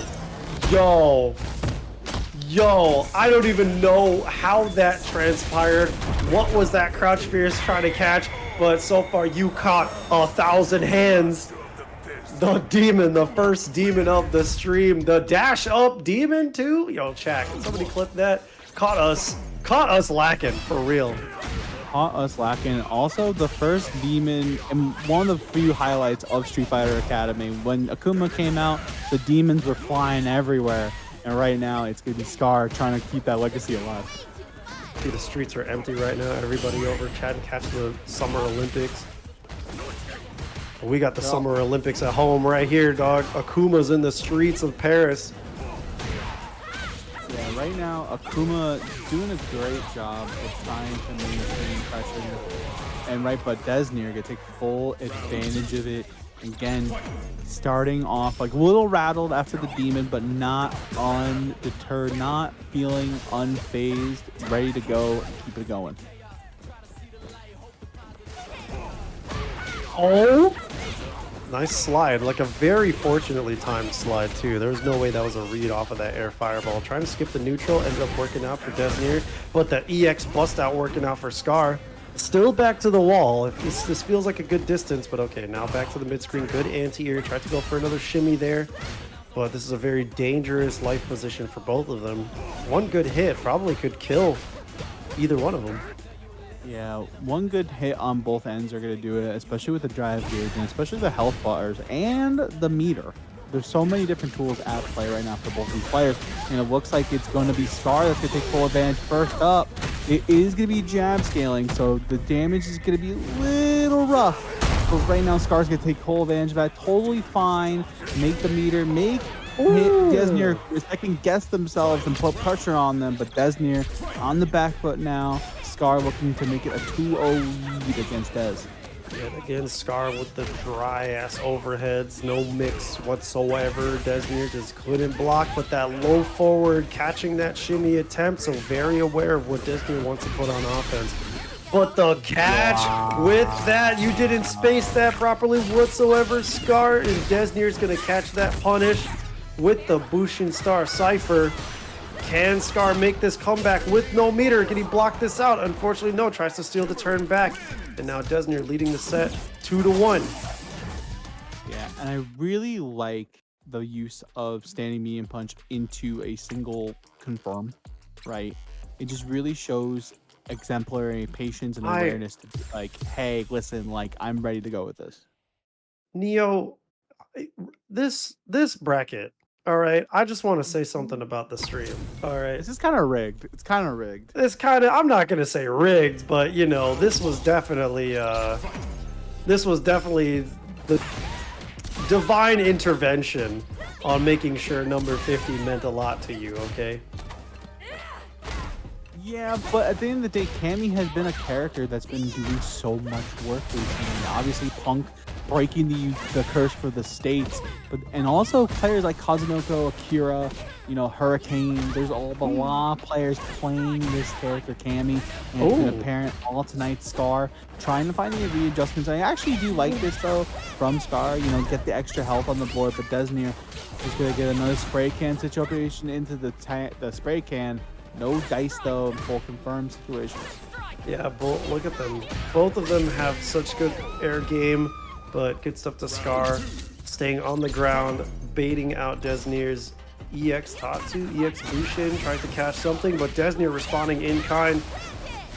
Speaker 1: Yo, I don't even know how that transpired. What was that Crouch Fierce trying to catch? But so far you caught 1,000 hands. The demon, the first demon of the stream. The dash up demon too? Yo, chat, can somebody clip that? Caught us lacking, for real.
Speaker 2: Caught us lacking. Also, the first demon, and one of the few highlights of Street Fighter Academy. When Akuma came out, the demons were flying everywhere. And right now, it's going to be Skar trying to keep that legacy alive.
Speaker 1: See, the streets are empty right now. Everybody over chat and catch the Summer Olympics. We got the Summer Olympics at home right here, dog. Akuma's in the streets of Paris.
Speaker 2: Yeah, right now, Akuma is doing a great job of trying to maintain pressure. And but Deznere going to take full advantage of it. Again, starting off like a little rattled after the demon, but not undeterred, not feeling unfazed, ready to go and keep it going.
Speaker 1: Oh! Nice slide, like a very fortunately timed slide too. There was no way that was a read off of that air fireball. Trying to skip the neutral, ended up working out for Deznere, but that EX bust out working out for Skar. Still back to the wall. This feels like a good distance, but okay, now back to the mid-screen. Good anti-air. Tried to go for another shimmy there, but this is a very dangerous life position for both of them. One good hit probably could kill either one of them.
Speaker 2: Yeah, one good hit on both ends are going to do it, especially with the drive gauge, and especially the health bars and the meter. There's so many different tools at play right now for both these players, and it looks like it's going to be Skar that's going to take full advantage. First up, it is going to be jab scaling, so the damage is going to be a little rough. But right now, Skar's going to take full advantage of that. Totally fine. Make the meter, Deznere second guess themselves and put pressure on them, but Deznere on the back foot now. Skar looking to make it a 2-0 lead against Dez.
Speaker 1: Yet again, Skar with the dry-ass overheads, no mix whatsoever. Deznere just couldn't block, but that low forward, catching that shimmy attempt, so very aware of what Deznere wants to put on offense. But the catch with that, you didn't space that properly whatsoever, Skar, and Desnere's going to catch that punish with the Bushin Star Cypher. Can Skar make this comeback with no meter? Can he block this out? Unfortunately, no. Tries to steal the turn back. And now Deznere leading the set 2-1.
Speaker 2: Yeah, and I really like the use of standing medium punch into a single confirm, right? It just really shows exemplary patience and awareness to be like, hey, listen, like, I'm ready to go with this.
Speaker 1: Neo, This bracket. All right, I just want to say something about the stream. All right,
Speaker 2: This is kind of rigged. It's kind of rigged.
Speaker 1: it's kind of, I'm not gonna say rigged, but you know, this was definitely the divine intervention on making sure number 50 meant a lot to you. Okay.
Speaker 2: Yeah, but at the end of the day, Cammy has been a character that's been doing so much work recently. Obviously, Punk breaking the curse for the states, and also players like Kazunoko, Akira, you know, Hurricane. There's a lot of players playing this character, Cammy, and it's been apparent all tonight. Skar trying to find the readjustments. I actually do like this though from Skar. You know, get the extra health on the board, but Deznere is gonna get another spray can situation into the spray can. No dice though, full confirmed situations.
Speaker 1: Yeah, look at them. Both of them have such good air game, but good stuff to Skar. Staying on the ground, baiting out Deznere's EX Tatsu, EX Bushin, trying to catch something, but Deznere responding in kind.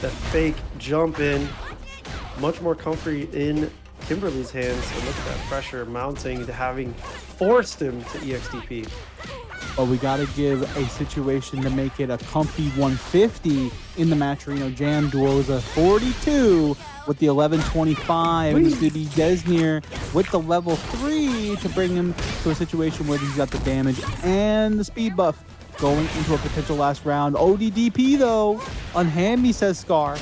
Speaker 1: That fake jump in, much more comfy in Kimberly's hands. And look at that pressure mounting to having forced him to EXDP.
Speaker 2: But we got to give a situation to make it a comfy 150 in the Matcherino Jam duel. Is a 42 with the 1125. And it's going to be Deznere with the level 3 to bring him to a situation where he's got the damage and the speed buff going into a potential last round. ODDP though, unhand me, says Skar.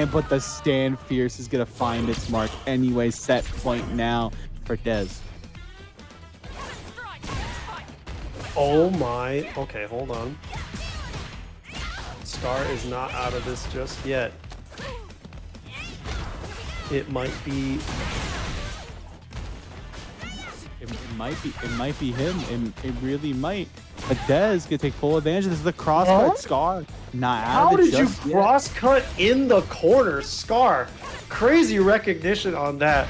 Speaker 2: But the stand fierce is going to find its mark anyway. Set point now for Dez.
Speaker 1: Oh my, okay, hold on. Skar is not out of this just yet. It might be...
Speaker 2: It might be him. It really might. But Dez can take full advantage. This is the crosscut. Skar not out of it just yet.
Speaker 1: How did you crosscut in the corner, Skar? Crazy recognition on that.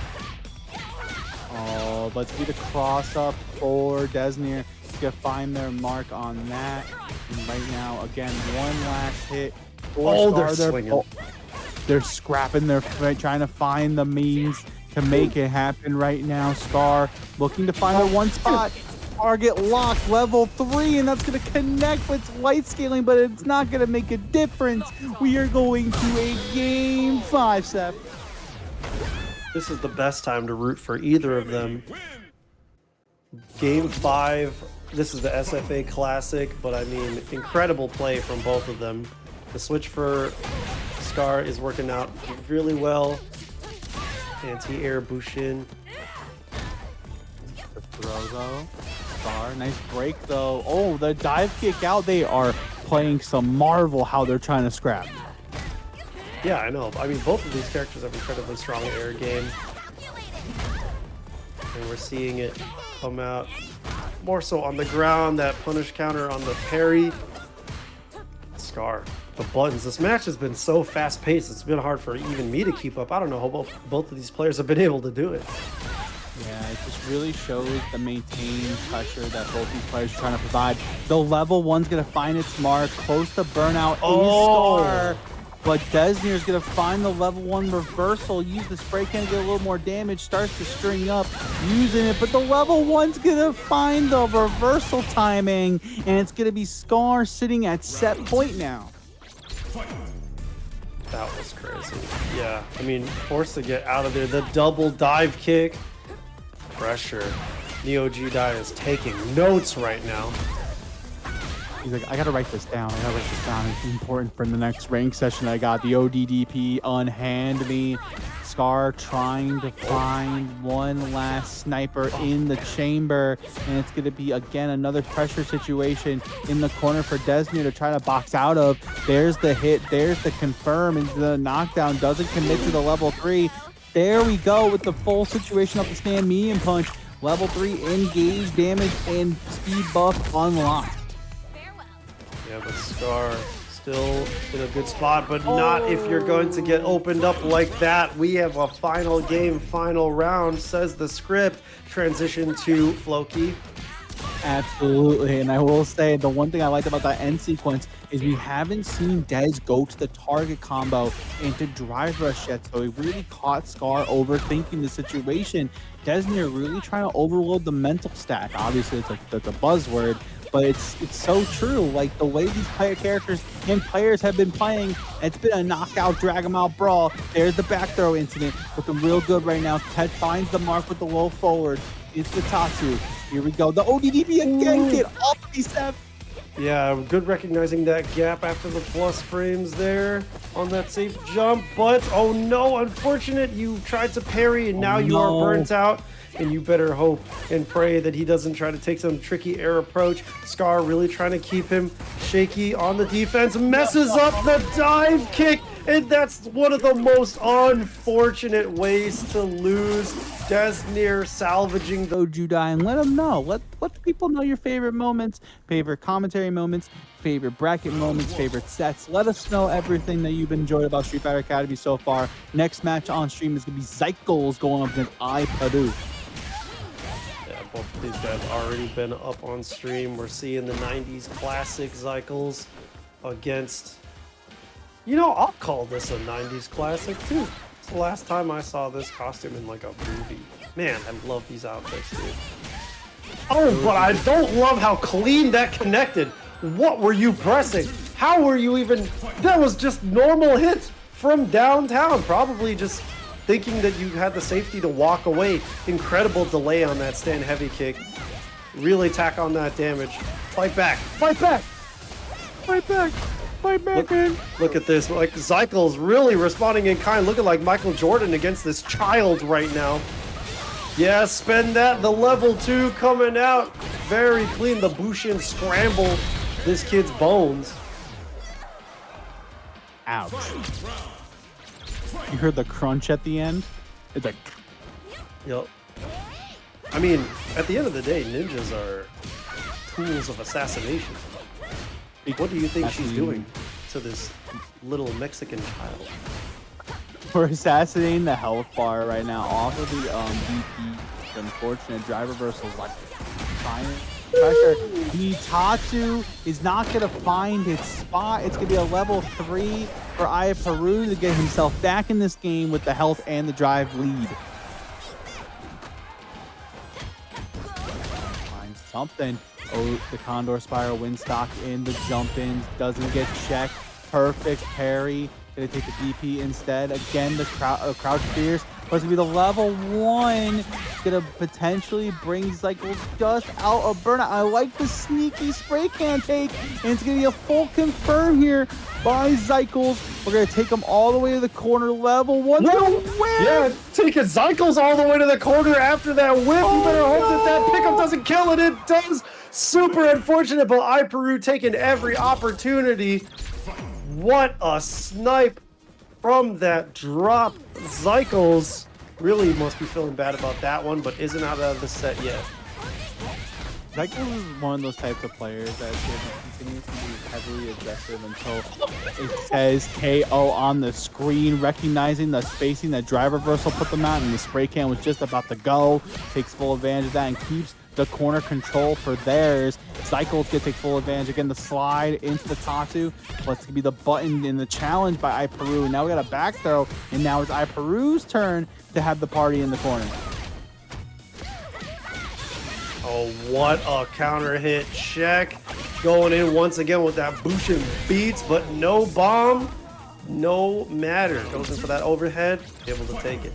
Speaker 2: Oh, let's be the cross up for Deznere. To find their mark on that. And right now, again, one last hit.
Speaker 1: They're swinging.
Speaker 2: They're scrapping. They're trying to find the means to make it happen right now. Skar looking to find their one spot. Target locked, level 3, and that's going to connect with light scaling, but it's not going to make a difference. We are going to a game 5, Seth.
Speaker 1: This is the best time to root for either of them. Game 5. This is the SFA Classic, but I mean, incredible play from both of them. The switch for Skar is working out really well. Anti-air Bushin.
Speaker 2: The throw though. Skar, nice break though. Oh, the dive kick out. They are playing some Marvel how they're trying to scrap.
Speaker 1: Yeah, I know. I mean, both of these characters have incredibly strong air game. And we're seeing it come out more so on the ground, that punish counter on the parry. Skar, the buttons. This match has been so fast-paced, it's been hard for even me to keep up. I don't know how both of these players have been able to do it.
Speaker 2: Yeah, it just really shows the maintained pressure that both these players are trying to provide. The level 1's going to find its mark. Close to burnout is Skar. But Deznere is going to find the level 1 reversal, use the spray can to get a little more damage, starts to string up, using it, but the level 1's going to find the reversal timing, and it's going to be Skar sitting at set point now.
Speaker 1: That was crazy. Yeah, I mean, forced to get out of there. The double dive kick. Pressure. Neo G-Dai is taking notes right now.
Speaker 2: He's like, I gotta write this down. It's important for the next rank session. I got the ODDP unhand me. Skar trying to find one last sniper in the chamber. And it's gonna be, again, another pressure situation in the corner for Deznere to try to box out of. There's the hit. There's the confirm. And the knockdown doesn't commit to the level 3. There we go with the full situation up the stand. Medium punch. Level 3 engage damage and speed buff unlocked.
Speaker 1: Yeah, but Skar still in a good spot, but not if you're going to get opened up like that. We have a final game, final round, says the script. Transition to Floki.
Speaker 2: Absolutely, and I will say the one thing I liked about that end sequence is we haven't seen Dez go to the target combo into drive rush yet, so he really caught Skar overthinking the situation. Deznere really trying to overload the mental stack. Obviously, it's like that's a buzzword, but it's so true. Like the way these player characters and players have been playing, it's been a knockout, drag 'em out brawl. There's the back throw incident, looking real good right now. Ted finds the mark with the low forward. It's the Tatsu. Here we go. The ODDB again. Get off me, Seth.
Speaker 1: Yeah, good recognizing that gap after the plus frames there on that safe jump. But, oh no, unfortunate. You tried to parry and now you are burnt out. And you better hope and pray that he doesn't try to take some tricky air approach. Skar really trying to keep him shaky on the defense. Messes up the dive kick. And that's one of the most unfortunate ways to lose. Deznere salvaging the
Speaker 2: Judai and let them know. Let the people know your favorite moments, favorite commentary moments, favorite bracket moments, favorite sets. Let us know everything that you've enjoyed about Street Fighter Academy so far. Next match on stream is going to be Zykles going up against iPeru.
Speaker 1: Yeah, both of these guys already been up on stream. We're seeing the 90s classic Zykles against... You know, I'll call this a 90s classic too. It's the last time I saw this costume in like a movie. Man, I love these outfits, dude. Oh, but I don't love how clean that connected. What were you pressing? How were you even... That was just normal hits from downtown. Probably just thinking that you had the safety to walk away. Incredible delay on that stand heavy kick. Really tack on that damage. Fight back. Fight back. Fight back. Look at this, like Zykles really responding in kind, looking like Michael Jordan against this child right now. Yeah, spend that, the level 2 coming out. Very clean, the Bushin scramble this kid's bones.
Speaker 2: Ouch. You heard the crunch at the end? It's like...
Speaker 1: Yep. I mean, at the end of the day, ninjas are tools of assassination. What do you think she's doing to this little Mexican child?
Speaker 2: We're assassinating the health bar right now off of the DP. Unfortunate drive reversals like trying pressure. The Tatsu is not gonna find his spot. It's gonna be a level 3 for iPeru to get himself back in this game with the health and the drive lead. Find something. Oh, the Condor Spiral Windstock in the jump-ins, doesn't get checked. Perfect parry. Gonna take the DP instead. Again, the crouch fierce. But it's gonna be the level 1. Gonna potentially bring Zykles just out of burnout. I like the sneaky spray can take. And it's gonna be a full confirm here by Zykles. We're gonna take him all the way to the corner. Level 1.
Speaker 1: Yeah, taking Zykles all the way to the corner after that whip. You better hope that pickup doesn't kill it. It does. Super unfortunate, but iPeru taking every opportunity. What a snipe from that drop. Zykles really must be feeling bad about that one, but isn't out of the set yet.
Speaker 2: Zykles is one of those types of players that continues to be heavily aggressive until it says KO on the screen, recognizing the spacing that drive reversal put them out, and the spray can was just about to go. Takes full advantage of that and keeps the corner control for theirs. Zykles can take full advantage. Again, the slide into the Tatsu. What's going to be the button in the challenge by iPeru. And now we got a back throw, and now it's iPeru's turn to have the party in the corner.
Speaker 1: Oh, what a counter hit check. Going in once again with that Bushin beats, but no bomb, no matter. Goes in for that overhead, able to take it.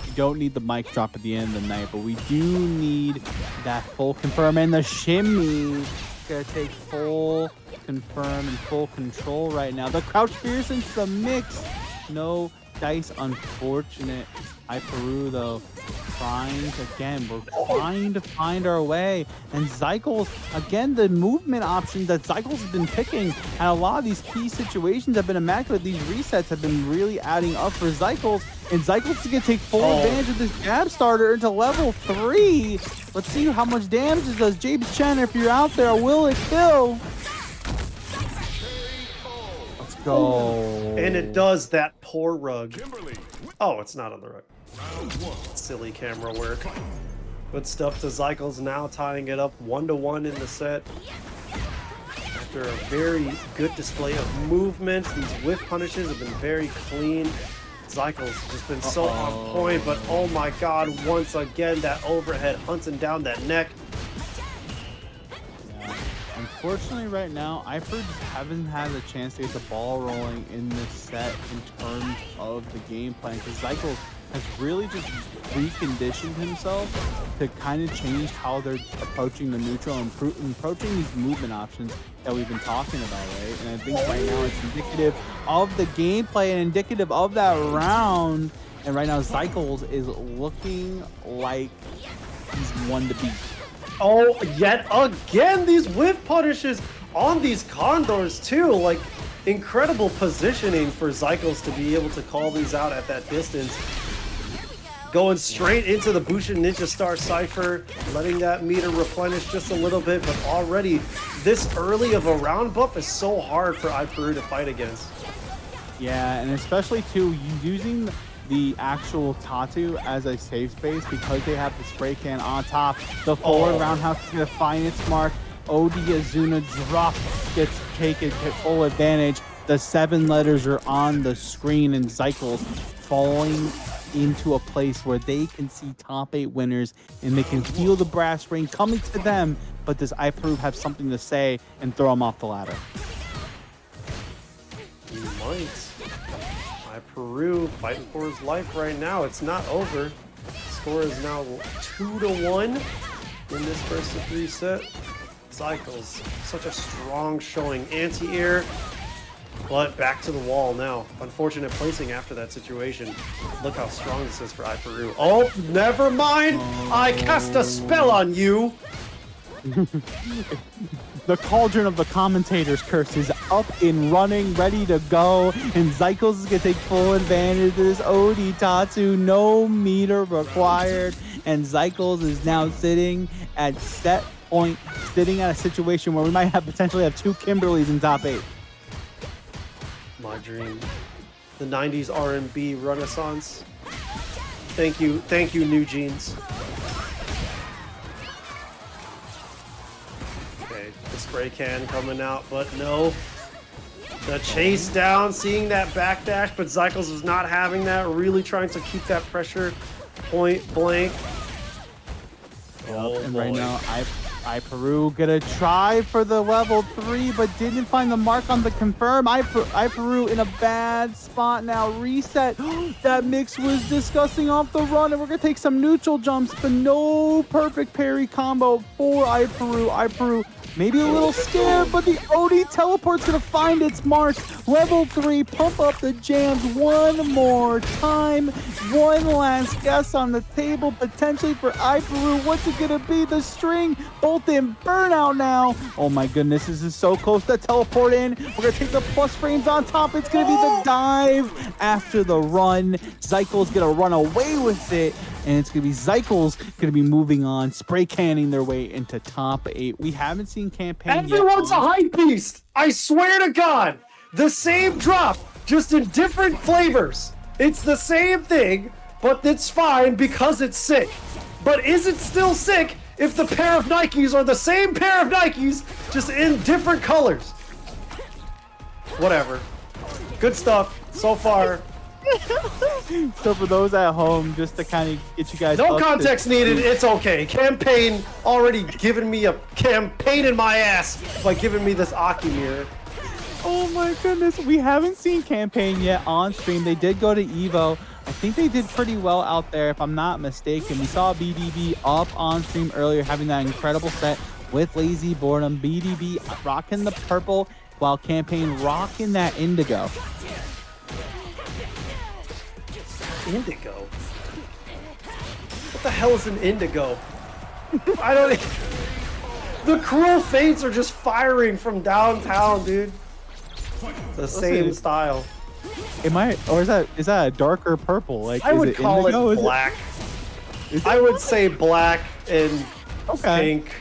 Speaker 2: We don't need the mic drop at the end of the night, but we do need that full confirm, and the shimmy. Gonna take full confirm and full control right now. The crouch fierce into the mix. No dice, unfortunate. iPeru though, we're trying to find our way. And Zykles, again, the movement options that Zykles has been picking and a lot of these key situations have been immaculate. These resets have been really adding up for Zykles. And Zykles is going to take full advantage of this jab starter into level 3. Let's see how much damage it does. James Chen, if you're out there, will it kill? Let's go.
Speaker 1: And it does that poor rug. Oh, it's not on the rug. Silly camera work. Good stuff to Zykles now, tying it up 1-1 in the set. After a very good display of movement, these whiff punishes have been very clean. Zykles has just been so on point, but oh my god, once again, that overhead hunting down that neck.
Speaker 2: Yeah. Unfortunately, right now, iPeru just haven't had the chance to get the ball rolling in this set in terms of the game plan, because Zykles has really just reconditioned himself to kind of change how they're approaching the neutral and approaching these movement options that we've been talking about, right? And I think right now it's indicative of the gameplay and indicative of that round. And right now Zykles is looking like he's one to beat.
Speaker 1: Oh, yet again, these whiff punishes on these condors too. Like, incredible positioning for Zykles to be able to call these out at that distance. Going straight into the Bushin Ninja Star Cypher, letting that meter replenish just a little bit, but already this early of a round buff is so hard for iPeru to fight against.
Speaker 2: Yeah, and especially too, using the actual Tatu as a safe space because they have the spray can on top. The forward roundhouse is going to find its mark. OD Azuna drop gets taken full advantage. The 7 letters are on the screen, and Zykles falling into a place where they can see top 8 winners and they can feel the brass ring coming to them. But does iPeru have something to say and throw them off the ladder?
Speaker 1: He might. iPeru fighting for his life right now. It's not over. Score is now 2-1 in this first of 3 set. Zykles, such a strong showing. Anti-air, but back to the wall now. Unfortunate placing after that situation. Look how strong this is for iPeru. Oh, never mind. I cast a spell on you.
Speaker 2: The cauldron of the commentators curse is up and running, ready to go, and Zykles is going to take full advantage of this OD Tatsu. No meter required, and Zykles is now sitting at set point, sitting at a situation where we might have potentially have 2 Kimberlys in top 8.
Speaker 1: My dream. The 90s R&B renaissance. Thank you, New Jeans. Okay, the spray can coming out, but no. The chase down, seeing that backdash, but Zykles is not having that, really trying to keep that pressure point blank. Oh,
Speaker 2: and
Speaker 1: boy.
Speaker 2: right now, iPeru gonna try for the level 3, but didn't find the mark on the confirm. iPeru in a bad spot now. Reset. That mix was disgusting off the run, and we're gonna take some neutral jumps, but no perfect parry combo for iPeru. iPeru maybe a little scared, but the OD teleport's gonna find its mark. Level 3, pump up the jams one more time. One last guess on the table, potentially for iPeru. What's it gonna be? The string, both in burnout now. Oh my goodness, this is so close to teleport in. We're gonna take the plus frames on top. It's gonna be the dive after the run. Zykles gonna run away with it, and it's gonna be Zykles gonna be moving on, spray canning their way into top 8. We haven't seen Campaign yet.
Speaker 1: Everyone's a hype beast. I swear to God, the same drop, just in different flavors. It's the same thing, but it's fine because it's sick. But is it still sick if the pair of Nikes are the same pair of Nikes, just in different colors? Whatever. Good stuff so far.
Speaker 2: So for those at home, just to kind of get you guys
Speaker 1: No
Speaker 2: up
Speaker 1: context needed, it's okay. Campaign already giving me a campaign in my ass by giving me this Aki mirror.
Speaker 2: Oh my goodness, we haven't seen Campaign yet on stream. They did go to Evo. I think they did pretty well out there, if I'm not mistaken. We saw BDB up on stream earlier, having that incredible set with LazyBoredom. BDB rocking the purple, while Campaign rocking that indigo.
Speaker 1: Indigo? What the hell is an indigo? I don't... The cruel fates are just firing from downtown, dude. The same style.
Speaker 2: It might, or is that a darker purple? Like,
Speaker 1: I would call it black. I would say black and pink.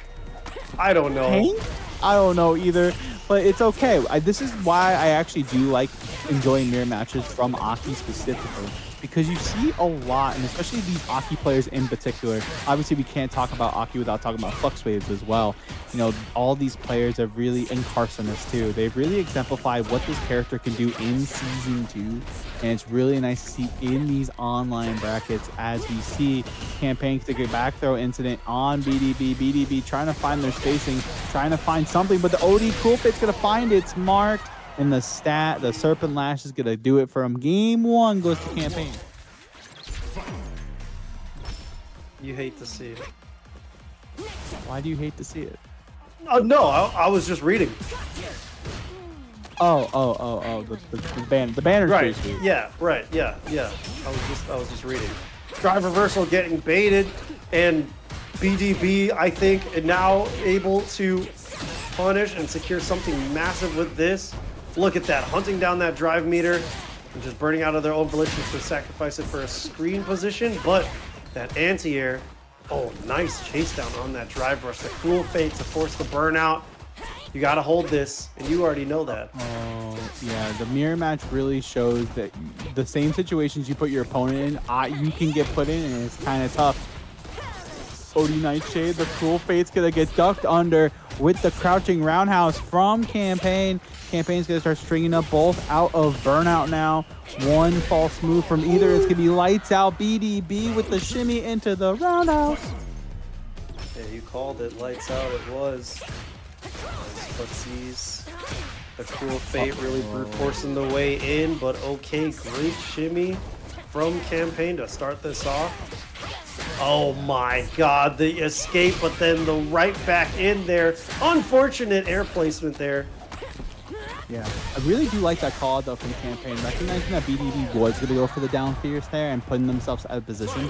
Speaker 1: I don't know.
Speaker 2: Pink? I don't know either, but it's okay. This is why I actually do like enjoying mirror matches from Aki specifically. because you see a lot, and especially these Aki players in particular. Obviously, we can't talk about Aki without talking about Flux Waves as well. You know, all these players are really, and Carcinus too, they've really exemplified what this character can do in Season 2, and it's really nice to see in these online brackets as we see Campaign take a back throw incident on BDB. BDB trying to find their spacing, trying to find something, but the OD Cool Fate's going to find its mark. And the Serpent Lash is going to do it for him. Game 1 goes to Campaign.
Speaker 1: You hate to see it.
Speaker 2: Why do you hate to see it?
Speaker 1: No, I was just reading.
Speaker 2: The banner's
Speaker 1: Right.
Speaker 2: pretty sweet.
Speaker 1: Yeah. Right. Yeah. I was just reading. Drive reversal getting baited, and BDB I think now able to punish and secure something massive with this. Look at that, hunting down that drive meter and just burning out of their own volition to sacrifice it for a screen position. But that anti-air, oh, nice chase down on that drive rush. The Cruel Fate to force the burnout. You got to hold this, and you already know that.
Speaker 2: Oh, yeah, the mirror match really shows that the same situations you put your opponent in, you can get put in, and it's kind of tough. OD Nightshade, the Cruel Fate's going to get ducked under with the crouching roundhouse from Campaign. Campaign's going to start stringing up both out of burnout now. One false move from either. It's going to be lights out. BDB with the shimmy into the roundhouse.
Speaker 1: Yeah, you called it. Lights out it was. Footsies. The Cruel Fate really brute forcing the way in, but okay, great shimmy from Campaign to start this off. Oh my god, the escape, but then the right back in there. Unfortunate air placement there.
Speaker 2: Yeah, I really do like that call though from Campaign, recognizing that BDB was going to go for the down Fierce there and putting themselves out of position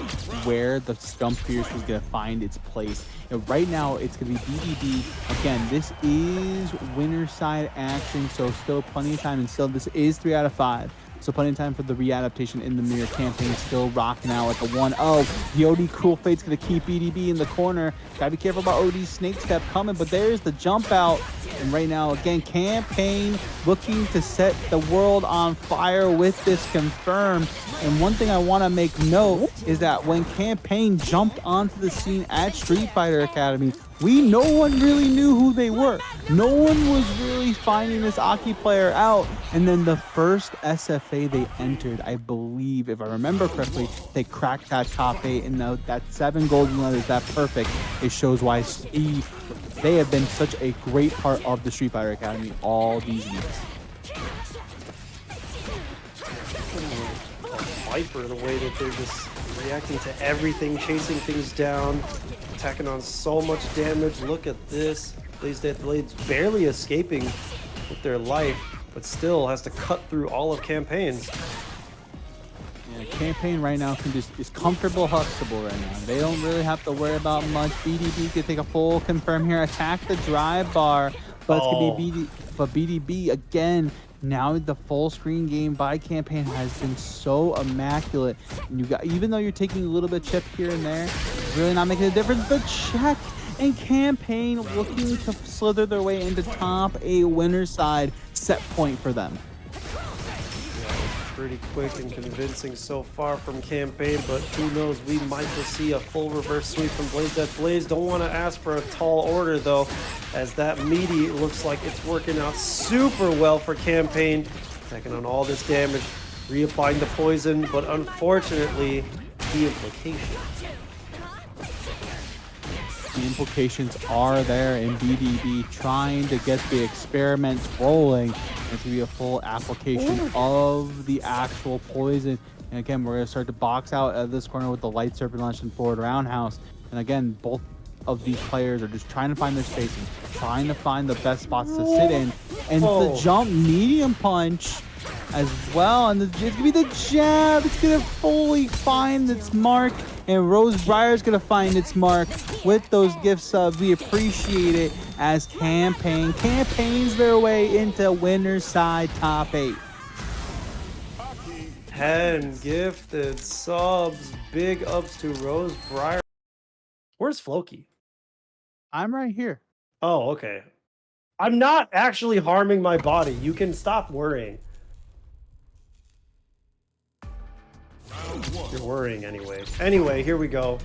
Speaker 2: where the Stump Fierce was going to find its place. And right now, it's going to be BDB. Again, this is winner side action, so still plenty of time, and still this is 3 out of 5. So plenty of time for the readaptation in the mirror. Campaign still rocking out with the 1-0. The OD Cruel Fate's going to keep BDB in the corner. Gotta be careful about OD's Snake Step coming, but there's the jump out. And right now, again, Campaign looking to set the world on fire with this confirmed. And one thing I want to make note is that when Campaign jumped onto the scene at Street Fighter Academy, no one really knew who they were. No one was really finding this Aki player out. And then the first SFA they entered, I believe, if I remember correctly, they cracked that top 8, and that 7 golden letters, that perfect, it shows why they have been such a great part of the Street Fighter Academy all these weeks.
Speaker 1: Viper, the way that they're just reacting to everything, chasing things down, attacking on so much damage. Look at this. BlazeDeathBlade's barely escaping with their life, but still has to cut through all of Campaign's.
Speaker 2: Yeah, Campaign right now is comfortable huxable right now. They don't really have to worry about much. BDB can take a full confirm here, attack the drive bar, but it's gonna be BDB again. Now the full screen game by Campaign has been so immaculate. And even though you're taking a little bit of chip here and there, it's really not making a difference. The check, and Campaign looking to slither their way into top 8 winner side, set point for them.
Speaker 1: Pretty quick and convincing so far from Campaign, but who knows, we might just see a full reverse sweep from BlazeDeathBlade. Don't want to ask for a tall order though, as that meaty looks like it's working out super well for Campaign, taking on all this damage, reapplying the poison, but unfortunately the
Speaker 2: implications are there, in BDB trying to get the experiments rolling. It's going to be a full application of the actual poison. And again, we're going to start to box out at this corner with the Light Serpent Launch and forward roundhouse. And again, both of these players are just trying to find their spacing, trying to find the best spots to sit in. And the jump medium punch as well. And it's going to be the jab. It's going to fully find its mark. And Rose Briar's going to find its mark with those gift subs. We appreciate it as Campaigns their way into winner's side top 8.
Speaker 1: 10 gifted subs. Big ups to Rose Briar. Where's Floki?
Speaker 2: I'm right here.
Speaker 1: Oh, okay. I'm not actually harming my body. You can stop worrying. You're worrying anyway. Anyway, here we go.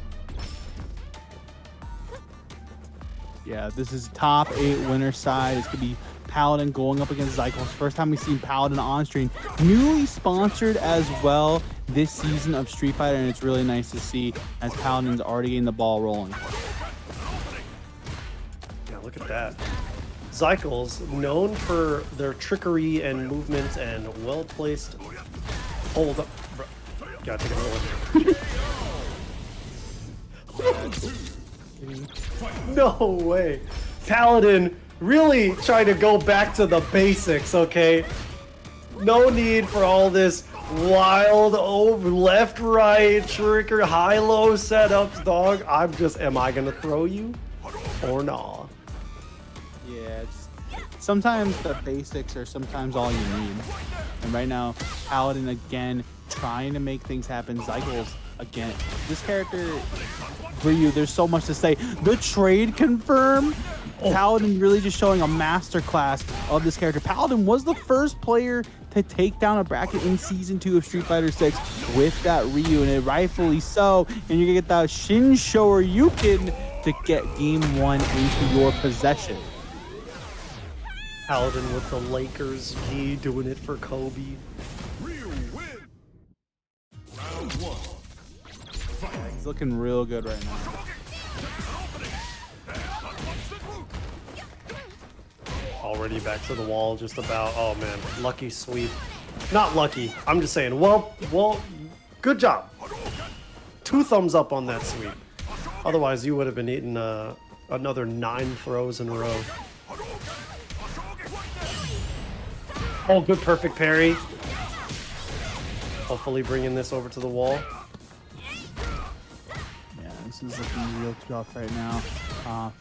Speaker 2: Yeah, this is top 8 winner side. It's going to be Paladin going up against Zykles. First time we've seen Paladin on stream. Newly sponsored as well this season of Street Fighter, and it's really nice to see as Paladin's already getting the ball rolling.
Speaker 1: Yeah, look at that. Zykles, known for their trickery and movement and well-placed hold up. Gotta take another one. No way. Paladin really trying to go back to the basics, okay? No need for all this wild over left, right, trigger, high-low setups, dog. I'm just, am I gonna throw you or nah?
Speaker 2: Yeah, sometimes the basics are sometimes all you need. And right now, Paladin again trying to make things happen. Zykles again. This character, for you, there's so much to say. The trade confirm. Paladin really just showing a masterclass of this character. Paladin was the first player to take down a bracket in Season 2 of Street Fighter 6 with that Ryu, and it rightfully so. And you're gonna get that Shinsho or Yukin to get Game 1 into your possession.
Speaker 1: Paladin with the Lakers key, doing it for Kobe.
Speaker 2: Yeah, he's looking real good right now.
Speaker 1: Already back to the wall, just about. Oh man, lucky sweep. Not lucky. I'm just saying. Well, good job. 2 thumbs up on that sweep. Otherwise, you would have been eating another 9 throws in a row. Oh, good perfect parry. Hopefully bringing this over to the wall.
Speaker 2: Yeah, this is looking real tough right now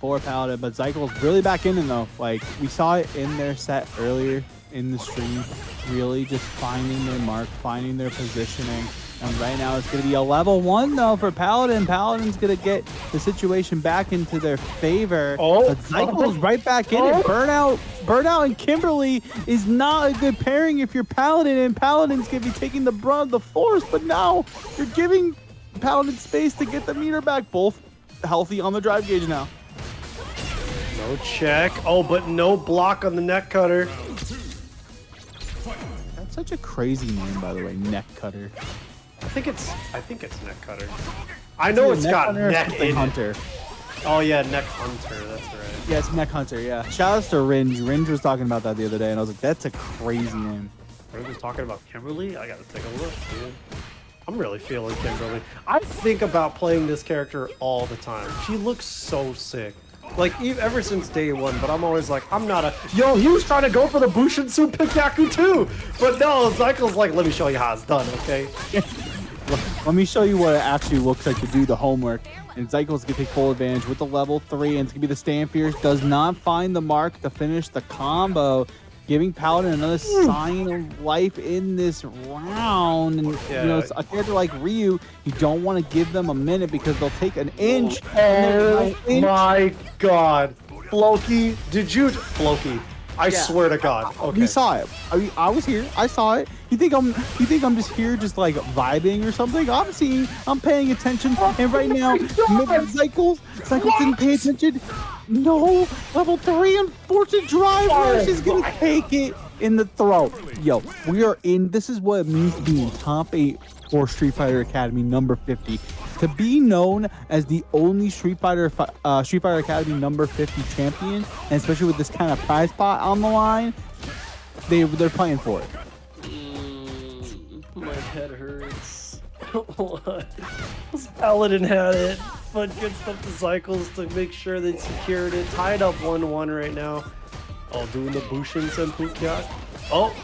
Speaker 2: for Paladin, but Zykles really back in though. Like, we saw it in their set earlier in the stream, really just finding their mark, finding their positioning. And right now it's going to be a level 1 though for Paladin. Paladin's going to get the situation back into their favor.
Speaker 1: Oh,
Speaker 2: but Zykles right back in it. Burnout and Kimberly is not a good pairing if you're Paladin, and Paladin's going to be taking the brunt of the force. But now you're giving Paladin space to get the meter back. Both healthy on the drive gauge now.
Speaker 1: No check. Oh, but no block on the neck cutter.
Speaker 2: That's such a crazy name, by the way, neck cutter.
Speaker 1: I think it's neck cutter. I know it's got neck in
Speaker 2: hunter.
Speaker 1: it. Oh yeah, neck hunter. That's right.
Speaker 2: Yeah, it's neck hunter. Yeah. Shout outs to Ringe. Ringe was talking about that the other day, and I was like, that's a crazy name.
Speaker 1: Ringe was talking about Kimberly. I gotta take a look, dude. I'm really feeling Kimberly. I think about playing this character all the time. She looks so sick. Like, ever since day 1, but I'm always like, I'm not a... Yo, he was trying to go for the Bushinsu Pikaku too! But no, Zykles like, let me show you how it's done, okay?
Speaker 2: Let me show you what it actually looks like to do the homework. And Zykles can take full advantage with the level 3, and it's going to be the Stand Fierce. Does not find the mark to finish the combo, giving Paladin another sign of life in this round. And,
Speaker 1: yeah.
Speaker 2: you know, it's a character like Ryu, you don't want to give them a minute because they'll take an inch.
Speaker 1: Oh my god. Floki, did you... Floki, I swear to God. Okay.
Speaker 2: We saw it. I was here. I saw it. You think I'm just here just like vibing or something? I'm paying attention. And right now, Zykles didn't pay attention. No, level 3 unfortunate driver. She's gonna take it in the throat. Yo, we are in. This is what it means to be in top 8 for Street Fighter Academy number 50. To be known as the only Street Fighter Academy number 50 champion, and especially with this kind of prize pot on the line, they're playing for it.
Speaker 1: My head hurts. What? Paladin had it, but good stuff to Zykles to make sure they secured it. Tied up 1-1 right now. Oh, doing the Bushin Senpukyak. Oh,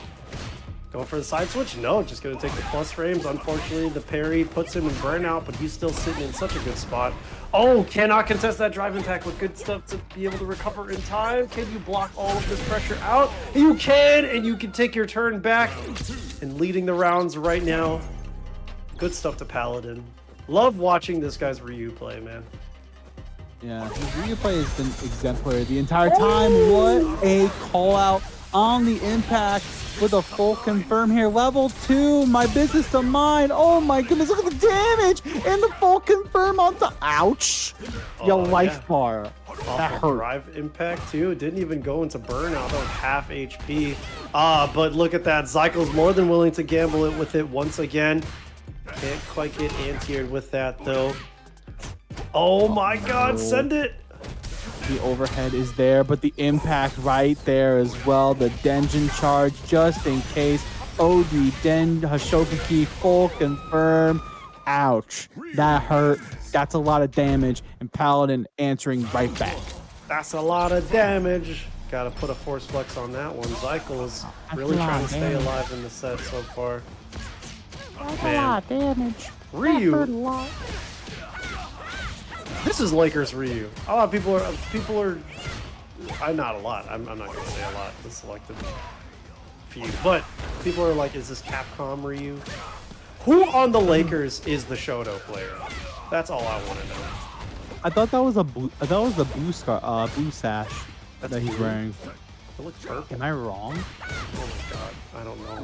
Speaker 1: going for the side switch? No, just going to take the plus frames. Unfortunately, the parry puts him in burnout, but he's still sitting in such a good spot. Oh, cannot contest that drive impact with good stuff to be able to recover in time. Can you block all of this pressure out? You can, and you can take your turn back. And leading the rounds right now. Good stuff to Paladin. Love watching this guy's Ryu play, man.
Speaker 2: Yeah, his Ryu play has been exemplary the entire time. What a call out on the impact. with a full confirm here. Level 2, my business to mine. Oh my goodness, look at the damage. And the full confirm onto, ouch. Your life bar. That
Speaker 1: Awful
Speaker 2: hurt.
Speaker 1: drive impact too. Didn't even go into burnout. That was half HP. But look at that. Zykles more than willing to gamble it with it once again. Can't quite get anti-aired with that though. Oh my god, send it!
Speaker 2: The overhead is there, but the impact right there as well. The Denjin charge just in case. OD Den Hashokuki full confirm. Ouch. That hurt. That's a lot of damage. And Paladin answering right back.
Speaker 1: That's a lot of damage. Gotta put a force flex on that one. Zykles really trying to stay alive in the set so far.
Speaker 2: That's a lot of damage.
Speaker 1: Ryu. This is Lakers Ryu. A lot of people are. Not a lot. I'm not gonna say a lot. The selective few, but people are like, is this Capcom Ryu? Who on the Lakers is the Shoto player? That's all I want to know.
Speaker 2: I thought that was a blue. I thought it was the blue scar, blue sash that he's wearing.
Speaker 1: It looks purple.
Speaker 2: Am I wrong?
Speaker 1: Oh my god, I don't know.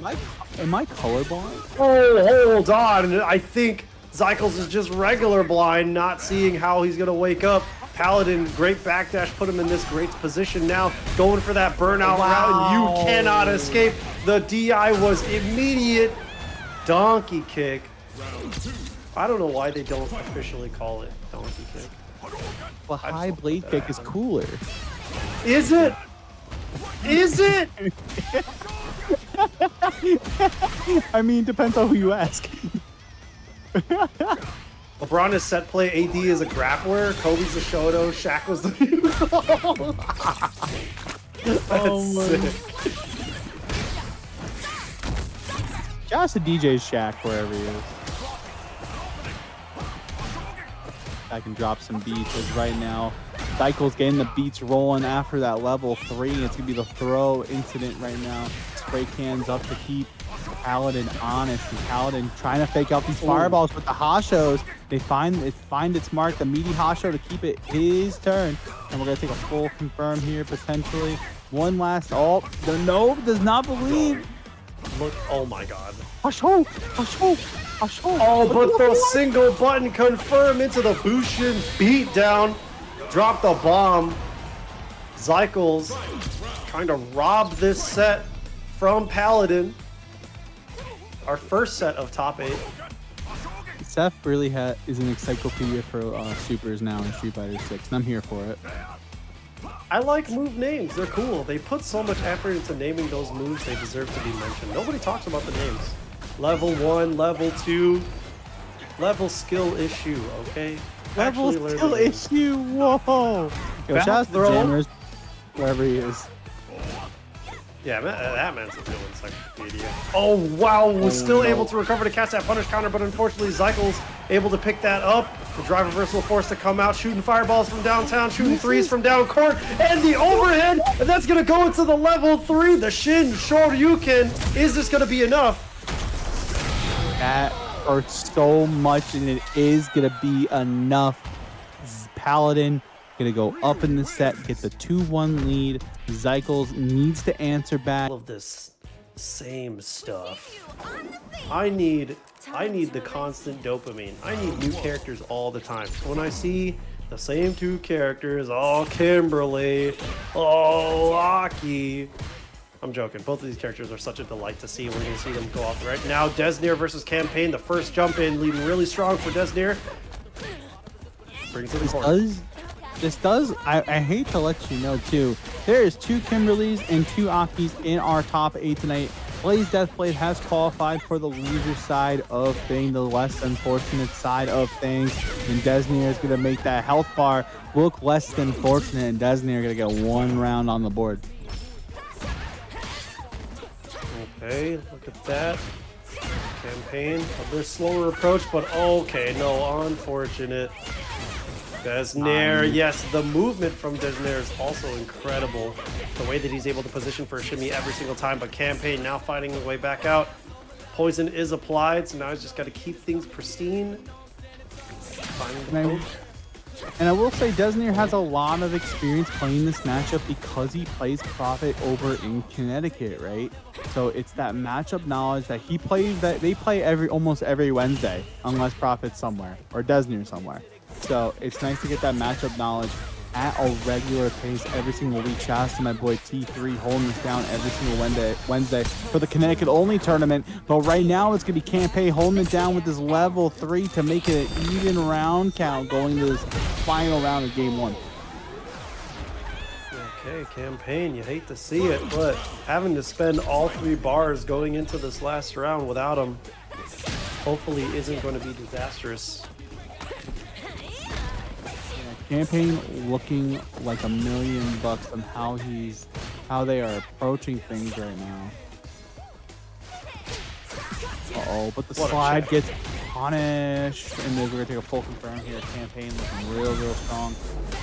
Speaker 2: Am I colorblind?
Speaker 1: Oh, hold on. I think Zykles is just regular blind, not seeing how he's gonna wake up. Paladin, great backdash, put him in this great position now, going for that burnout route, and you cannot escape. The DI was immediate. Donkey kick. I don't know why they don't officially call it donkey kick.
Speaker 2: Well, high blade kick is cooler.
Speaker 1: Is it? Is it?
Speaker 2: I mean, depends on who you ask.
Speaker 1: LeBron is set play, AD is a grappler, Kobe's a Shoto, Shaq was the That's sick.
Speaker 2: Shout out to DeeJay Shaq wherever he is. I can drop some beats as right now. Zykles getting the beats rolling after that level 3. It's gonna be the throw incident right now. Spray cans up to keep Paladin honest. And Paladin trying to fake out these fireballs with the Hashos. They find its mark, the meaty Hasho to keep it his turn. And we're gonna take a full confirm here potentially. One last, the Nove does not believe.
Speaker 1: Look, oh my god.
Speaker 2: Hasho, Hasho, Hasho.
Speaker 1: Oh, but the single button confirm into the Bushin beatdown. Drop the bomb. Zykles trying to rob this set from Paladin. Our first set of top 8.
Speaker 2: Seth really is an encyclopedia for supers now in Street Fighter 6, and I'm here for it.
Speaker 1: I like move names. They're cool. They put so much effort into naming those moves. They deserve to be mentioned. Nobody talks about the names. Level 1, level 2, level skill issue, okay?
Speaker 2: Level skill issue, whoa! Yo, shout out to Jammers, wherever he is.
Speaker 1: Yeah, that man's a real encyclopedia. Oh, wow. Was still able to recover to catch that punish counter, but unfortunately, Zykles able to pick that up. The drive reversal forced to come out, shooting fireballs from downtown, shooting threes from down court, and the overhead, and that's going to go into the level 3. The Shin Shoryuken. Is this going to be enough?
Speaker 2: That hurts so much, and it is going to be enough. Paladin gonna go up in the set, get the 2-1 lead. Zykles needs to answer back.
Speaker 1: All of this same stuff. I need the constant dopamine. I need new characters all the time. So when I see the same 2 characters, Kimberly, Aki. I'm joking. Both of these characters are such a delight to see. We're gonna see them go off right now. Deznere versus Campaine. The first jump in, leading really strong for Deznere. Brings it to the corner.
Speaker 2: I hate to let you know too, there is 2 Kimberlys and 2 Akis in our top 8 tonight. BlazeDeathBlade has qualified for the loser side of things, the less unfortunate side of things, and Deznere is going to make that health bar look less than fortunate, and Deznere going to get 1 round on the board.
Speaker 1: Okay, look at that. Campaign, a bit slower approach, but okay, no, unfortunate. Deznere, yes, the movement from Deznere is also incredible. The way that he's able to position for a shimmy every single time, but Campaign now fighting his way back out. Poison is applied, so now he's just got to keep things pristine. Finding the poke.
Speaker 2: And I will say Deznere has a lot of experience playing this matchup because he plays Prophet over in Connecticut, right? So it's that matchup knowledge that he plays, that they play almost every Wednesday, unless Prophet's somewhere or Deznere somewhere. So it's nice to get that matchup knowledge at a regular pace every single week. Shout out to my boy T3 holding this down every single Wednesday for the Connecticut only tournament. But right now it's gonna be Campaine holding it down with this level 3 to make it an even round count going to this final round of game 1.
Speaker 1: Okay, Campaign, you hate to see it, but having to spend all 3 bars going into this last round without him hopefully isn't going to be disastrous.
Speaker 2: Campaign looking like $1 million on how they are approaching things right now. Uh-oh, but the slide gets punished, and then we're gonna take a full confirm here. Campaign looking real strong,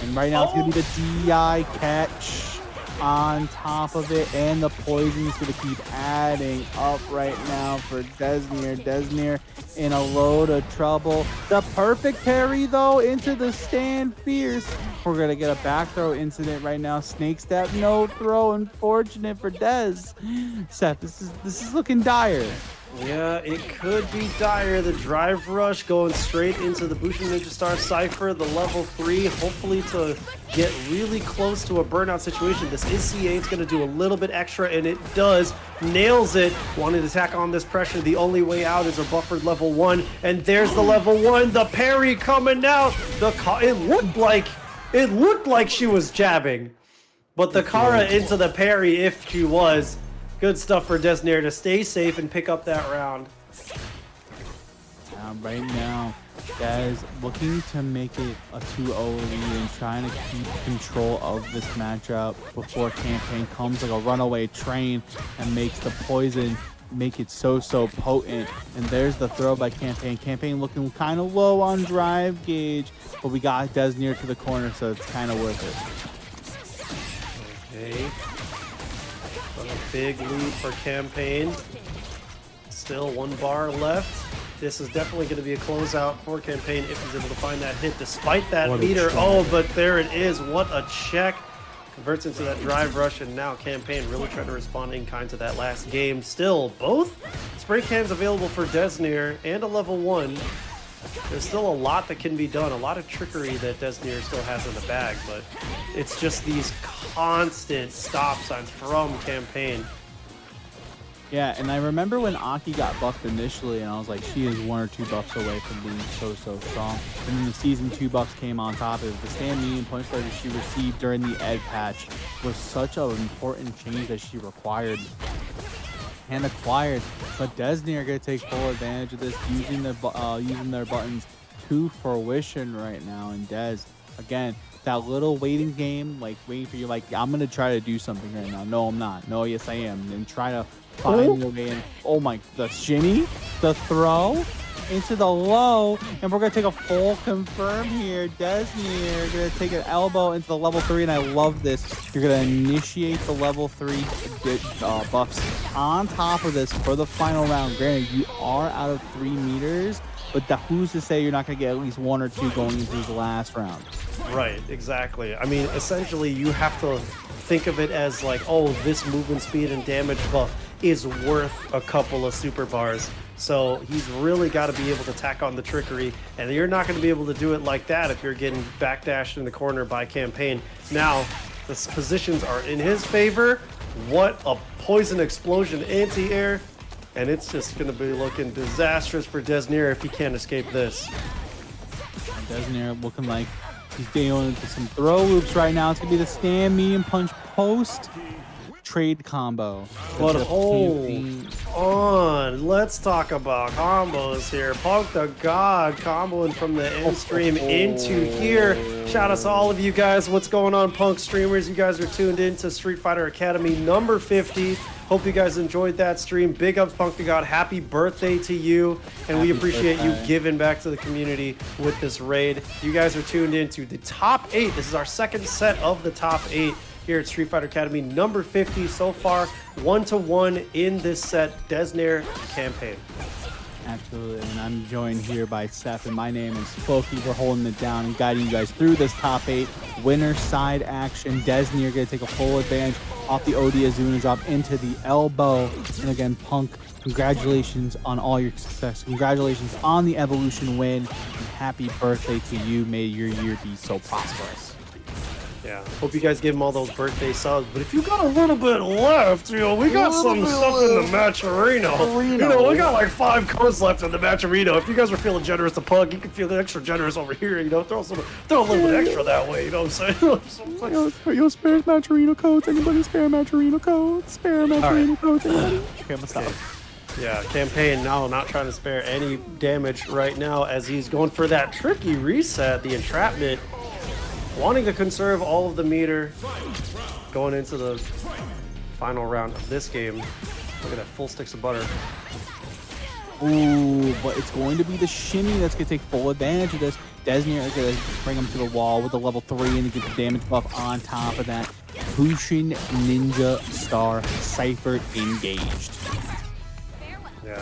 Speaker 2: and right now it's gonna be the DI catch on top of it, and the poison is gonna keep adding up right now for Deznere. Deznere in a load of trouble. The perfect parry though into the stand fierce. We're gonna get a back throw incident right now. Snake step, no throw. Unfortunate for Dez. Seth, this is looking dire.
Speaker 1: Yeah, it could be dire. The drive rush going straight into the Bushin Ninja Star Cypher, the level 3, hopefully to get really close to a burnout situation. This is CA, it's going to do a little bit extra, and it does. Nails it. Wanted to attack on this pressure. The only way out is a buffered level 1, and there's the level 1. The parry coming out. It looked like she was jabbing, but the Kara into the parry, if she was. Good stuff for Deznere to stay safe and pick up that round.
Speaker 2: Right now, Dez looking to make it a 2-0 lead and trying to keep control of this matchup before Campaign comes like a runaway train and makes the poison make it so potent. And there's the throw by Campaign. Campaign looking kind of low on drive gauge, but we got Deznere to the corner, so it's kind of worth
Speaker 1: it. Okay. A big lead for Campaign. Still 1 bar left. This is definitely going to be a closeout for Campaign if he's able to find that hit despite that meter. Oh, but there it is. What a check. Converts into that drive rush, and now Campaign really trying to respond in kind to that last game. Still, both spray cans available for Deznere and a level 1. There's still a lot that can be done, a lot of trickery that Deznere still has in the bag, but it's just these constant stop signs from Campaign.
Speaker 2: Yeah, and I remember when Aki got buffed initially, and I was like, she is 1 or 2 buffs away from being so strong. And then the season 2 buffs came on top of it. The stand medium punch that she received during the egg patch was such an important change that she required and acquired, but Deznere are going to take full advantage of this, using their buttons to fruition right now. And Dez, again, that little waiting game, like waiting for you, like, I'm going to try to do something right now. No, I'm not. No, yes, I am. And try to find your way in. Oh my, the shimmy, the throw into the low, and we're going to take a full confirm here. Deznere going to take an elbow into the level 3, and I love this. You're going to initiate the level 3 buffs on top of this for the final round. Granted, you are out of 3 meters, but who's to say you're not going to get at least 1 or 2 going into the last round?
Speaker 1: Right, exactly. I mean, essentially, you have to think of it as like, oh, this movement speed and damage buff is worth a couple of super bars. So he's really got to be able to tack on the trickery, and you're not going to be able to do it like that if you're getting backdashed in the corner by Campaign. Now, the positions are in his favor. What a poison explosion anti-air, and it's just going to be looking disastrous for Deznere if he can't escape this.
Speaker 2: Deznere looking like he's dealing into some throw loops right now. It's going to be the stand medium punch post trade combo.
Speaker 1: But hold on, let's talk about combos here. Punk the God comboing from the end stream into here. Shout out to all of you guys. What's going on, Punk streamers? You guys are tuned in to Street Fighter Academy number 50. Hope you guys enjoyed that stream. Big ups, Punk the God. Happy birthday to you, and we appreciate you giving back to the community with this raid. You guys are tuned into the top 8. This is our second set of the top 8 here at Street Fighter Academy number 50 so far. 1-1 in this set. Deznere Campaign.
Speaker 2: Absolutely, and I'm joined here by Seth, and my name is Floki. We're holding it down and guiding you guys through this top 8. Winner side action. Deznere going to take a full advantage off the OD Azuna drop into the elbow. And again, Punk, congratulations on all your success. Congratulations on the Evolution win. And happy birthday to you. May your year be so prosperous.
Speaker 1: Yeah, hope you guys gave him all those birthday subs. But if you got a little bit left, you know, we got some stuff in the Matcherino. You know, we got like 5 codes left in the Matcherino. If you guys are feeling generous to Pug, you can feel extra generous over here. You know, throw a little bit extra that way. You know what I'm saying?
Speaker 2: Yo, spare Matcherino codes. Anybody spare Matcherino codes? Spare Matcherino codes. Anybody? Okay, I'm gonna stop.
Speaker 1: Yeah, Campaign now not trying to spare any damage right now as he's going for that tricky reset, the entrapment. Wanting to conserve all of the meter going into the final round of this game. Look at that, full sticks of butter.
Speaker 2: Ooh, but it's going to be the shimmy that's going to take full advantage of this. Deznere is going to bring him to the wall with the level 3 and to get the damage buff on top of that. Bushin Ninja Star Cypher engaged.
Speaker 1: Yeah.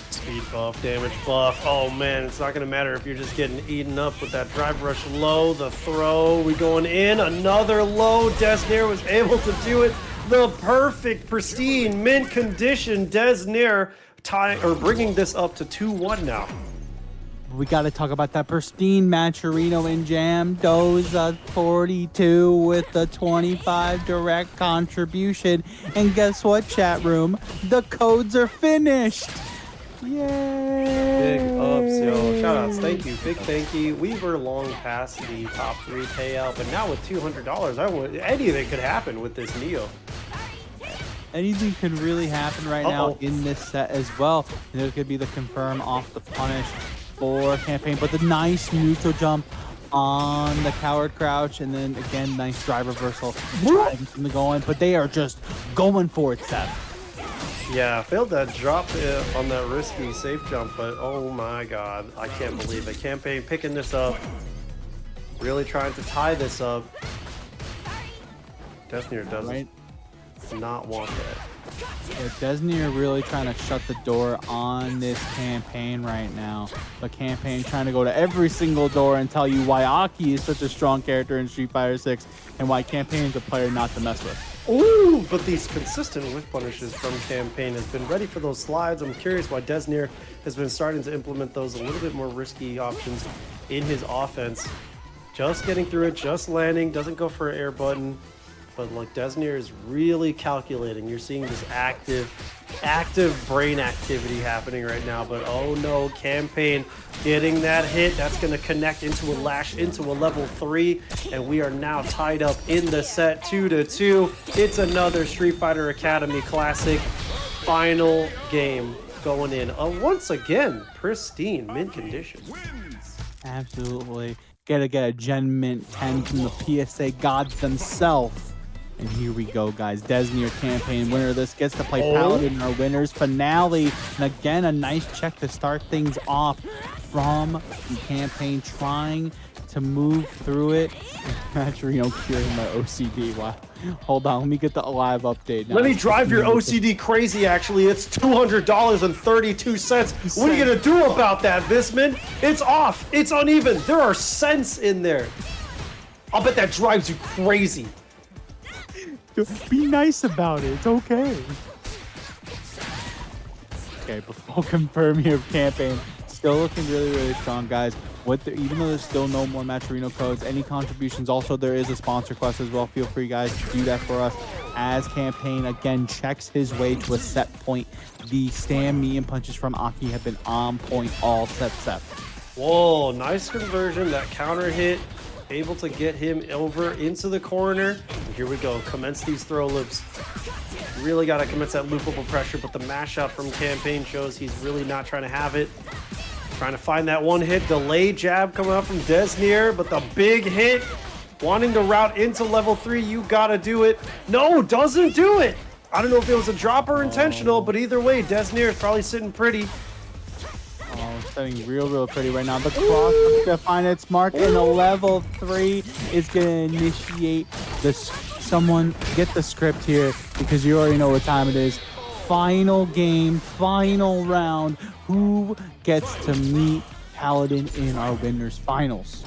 Speaker 1: Speed buff, damage buff. Oh man, it's not gonna matter if you're just getting eaten up with that drive rush low, the throw. We going in, another low. Deznere was able to do it. The perfect, pristine, mint condition. Deznere bringing this up to 2-1 now.
Speaker 2: We got to talk about that pristine Matcherino in Jam. Doza 42 with the 25 direct contribution. And guess what, chat room? The codes are finished. Yay!
Speaker 1: Big ups, yo. Shout outs. Thank you. Big thank you. We were long past the top 3 payout, but now with $200, anything could happen with this Neo.
Speaker 2: Anything can really happen right now in this set as well. And there could be the confirm off the punish for Campaign, but the nice neutral jump on the coward crouch, and then again, nice drive reversal. Trying to get them going, but they are just going for it, Seth.
Speaker 1: Yeah, failed that drop on that risky safe jump, but oh my god, I can't believe it. Campaign picking this up, really trying to tie this up. Deznere does not want that.
Speaker 2: Yeah, Deznere really trying to shut the door on this Campaign right now. But Campaign trying to go to every single door and tell you why Aki is such a strong character in Street Fighter 6 and why Campaign is a player not to mess with.
Speaker 1: Ooh, but these consistent whiff punishes from Campaign has been ready for those slides. I'm curious why Deznere has been starting to implement those a little bit more risky options in his offense. Just getting through it, just landing, doesn't go for an air button. But like Deznere is really calculating. You're seeing this active brain activity happening right now. But oh no, Campaign getting that hit. That's going to connect into a lash into a level 3. And we are now tied up in the set 2-2. It's another Street Fighter Academy Classic final game going in. Once again, pristine mint condition.
Speaker 2: Absolutely. Gotta get a Gen Mint 10 from the PSA gods themselves. And here we go, guys. Deznere Campaign winner of this gets to play Paladin in our winners finale. And again, a nice check to start things off from the Campaign, trying to move through it. Matcherino curing my OCD. Wow. Hold on, let me get the live update now.
Speaker 1: Let me drive your OCD crazy, actually. It's $200.32. What are you going to do about that, Visman? It's off. It's uneven. There are cents in there. I'll bet that drives you crazy.
Speaker 2: Be nice about it. It's okay. Okay, before confirming your Campaign, still looking really, really strong, guys. Even though there's still no more Matcherino codes, any contributions, also there is a sponsor quest as well. Feel free, guys, to do that for us as Campaign again checks his way to a set point. The stand me and punches from Aki have been on point all set.
Speaker 1: Whoa, nice conversion. That counter hit, able to get him over into the corner. And here we go. Commence these throw loops. Really got to commence that loopable pressure, but the mash out from Campaign shows he's really not trying to have it. Trying to find that one hit, delay jab coming out from Deznere, but the big hit, wanting to route into level 3, you gotta do it. No, doesn't do it. I don't know if it was a drop or intentional, but either way, Deznere is probably sitting pretty.
Speaker 2: Oh, setting real pretty right now. The cross is gonna find its mark, and the level 3 is gonna initiate this. Someone get the script here, because you already know what time it is. Final game, final round who gets to meet Paladin in our winners finals.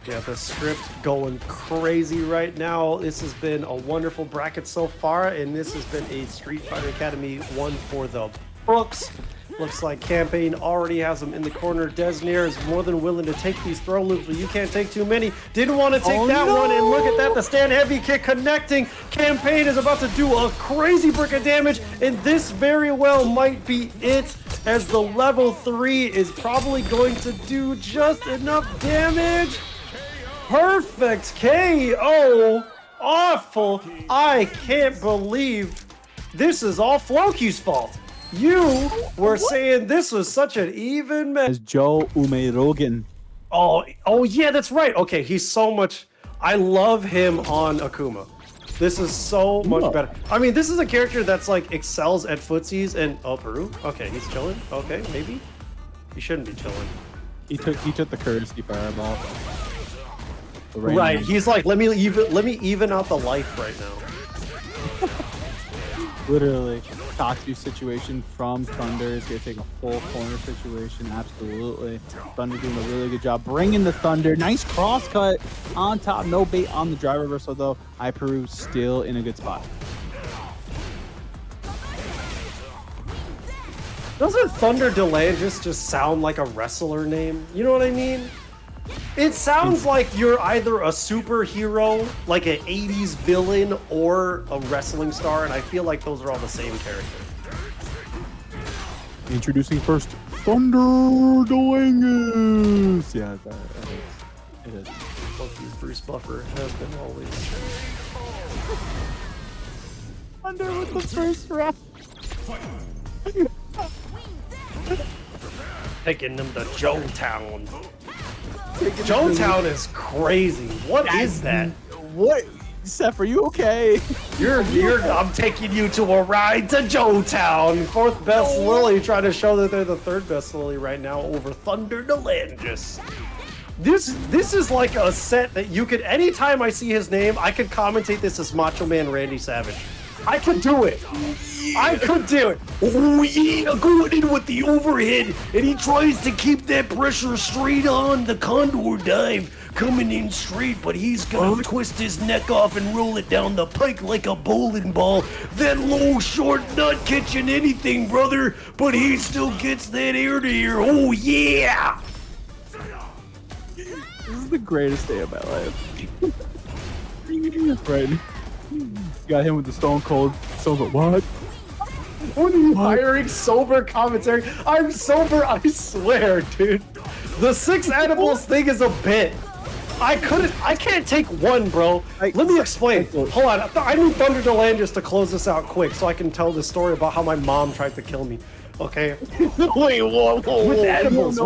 Speaker 1: Yeah, the script going crazy right now. This has been a wonderful bracket so far, and this has been a Street Fighter Academy one for the books. Looks like Campaine already has him in the corner. Deznere is more than willing to take these throw loops, but you can't take too many. Didn't want to take that one, and look at that, the stand heavy kick connecting. Campaine is about to do a crazy brick of damage, and this very well might be it, as the level 3 is probably going to do just enough damage. Perfect KO. Awful. I can't believe this is all Floki's fault. You were saying this was such an even match.
Speaker 2: As Joe Umerogen.
Speaker 1: Oh yeah, that's right. Okay, he's so much. I love him on Akuma. This is so much better. I mean, this is a character that's like excels at footsies and Peru. Okay, he's chilling. Okay, maybe he shouldn't be chilling.
Speaker 2: He took the courtesy fireball.
Speaker 1: Right, he's like, let me even out the life right now.
Speaker 2: Literally, Tatsu situation from Thunder is gonna take a full corner situation. Absolutely, Thunder doing a really good job bringing the Thunder. Nice cross cut on top, no bait on the drive reversal though. iPeru still in a good spot.
Speaker 1: Doesn't Thunder Delanges just sound like a wrestler name? You know what I mean? It sounds like you're either a superhero, like an 80s villain, or a wrestling star, and I feel like those are all the same character.
Speaker 2: Introducing first, Thunder Delanges. Yeah, it is.
Speaker 1: Loki's Bruce Buffer has been always.
Speaker 2: Thunder with the first round.
Speaker 1: Taking them to Joetown. Joetown is crazy. What is that?
Speaker 2: What? Seth, are you okay?
Speaker 1: I'm taking you to a ride to Joetown. Fourth best Lily, trying to show that they're the third best Lily right now over Thunder Delanges. This is like a set that you could, anytime I see his name, I could commentate this as Macho Man Randy Savage. I could do it. I could do it. Oh yeah, going in with the overhead, and he tries to keep that pressure straight on the Condor dive, coming in straight, but he's gonna twist his neck off and roll it down the pike like a bowling ball. That low short not catching anything, brother, but he still gets that air to ear. Oh yeah!
Speaker 2: This is the greatest day of my life. Right. Got him with the Stone Cold. What?
Speaker 1: What are you hiring sober commentary? I'm sober, I swear, dude. The 6 animals thing is a bit. I can't take one, bro. Let me explain. Hold on, I need Thunder Delanges to close this out quick so I can tell the story about how my mom tried to kill me. Okay?
Speaker 3: Wait, whoa.
Speaker 1: With edibles.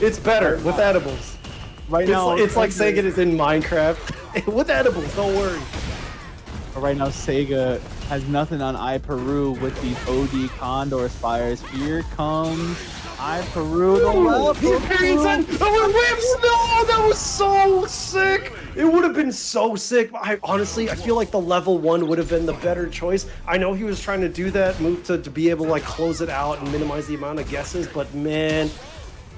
Speaker 1: It's better with edibles.
Speaker 2: Right now,
Speaker 1: it's like saying it is in Minecraft. With edibles, don't worry.
Speaker 2: Right now, Sega has nothing on iPeru with these OD Condor Spires. Here comes iPeru.
Speaker 1: He parries on whips! No, that was so sick! It would have been so sick. Honestly, I feel like the level 1 would have been the better choice. I know he was trying to do that move to be able to like close it out and minimize the amount of guesses, but man,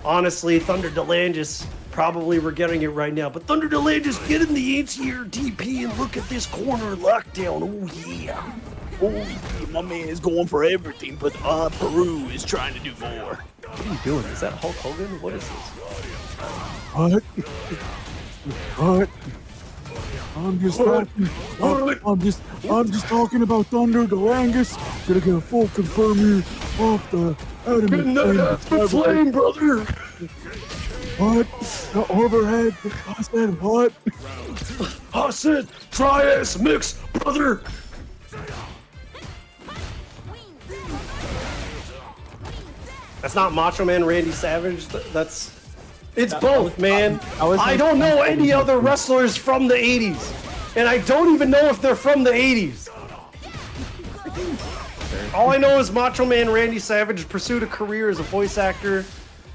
Speaker 1: honestly, Thunder Delanges probably we're getting it right now. But Thunder Delanges getting the anti-air DP, and look at this corner lockdown. Oh yeah.
Speaker 3: Oh, yeah, my man is going for everything, but Peru is trying to do more.
Speaker 1: What are you doing? Is that Hulk Hogan? What is this?
Speaker 2: What? I'm just talking about Thunder Delanges. Gonna get a full confirm here off the
Speaker 1: The flame, brother.
Speaker 2: What? The overhead? I said what?
Speaker 1: I said tri-ass mix, brother. That's not Macho Man Randy Savage. It's both, man. I don't know any other wrestlers from the 80s. And I don't even know if they're from the 80s. All I know is Macho Man Randy Savage pursued a career as a voice actor,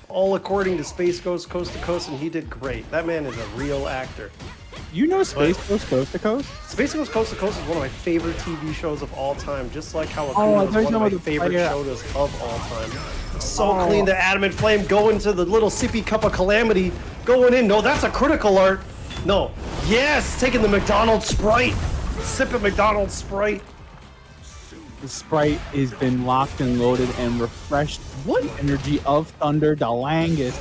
Speaker 1: all according to Space Ghost Coast to Coast, and he did great. That man is a real actor.
Speaker 2: You know Space Coast Coast to Coast?
Speaker 1: Space Coast Coast to Coast is one of my favorite TV shows of all time, just like how
Speaker 2: Oh,
Speaker 1: Akuma
Speaker 2: I
Speaker 1: is
Speaker 2: thought you
Speaker 1: one of
Speaker 2: were
Speaker 1: my
Speaker 2: the
Speaker 1: favorite
Speaker 2: player.
Speaker 1: shows of all time. So clean, the Adamant Flame going to the little sippy cup of calamity, going in. No, that's a critical art. No. Yes, taking the McDonald's Sprite. Sipping McDonald's Sprite.
Speaker 2: The Sprite has been locked and loaded and refreshed. What energy of Thunder, Dalangus,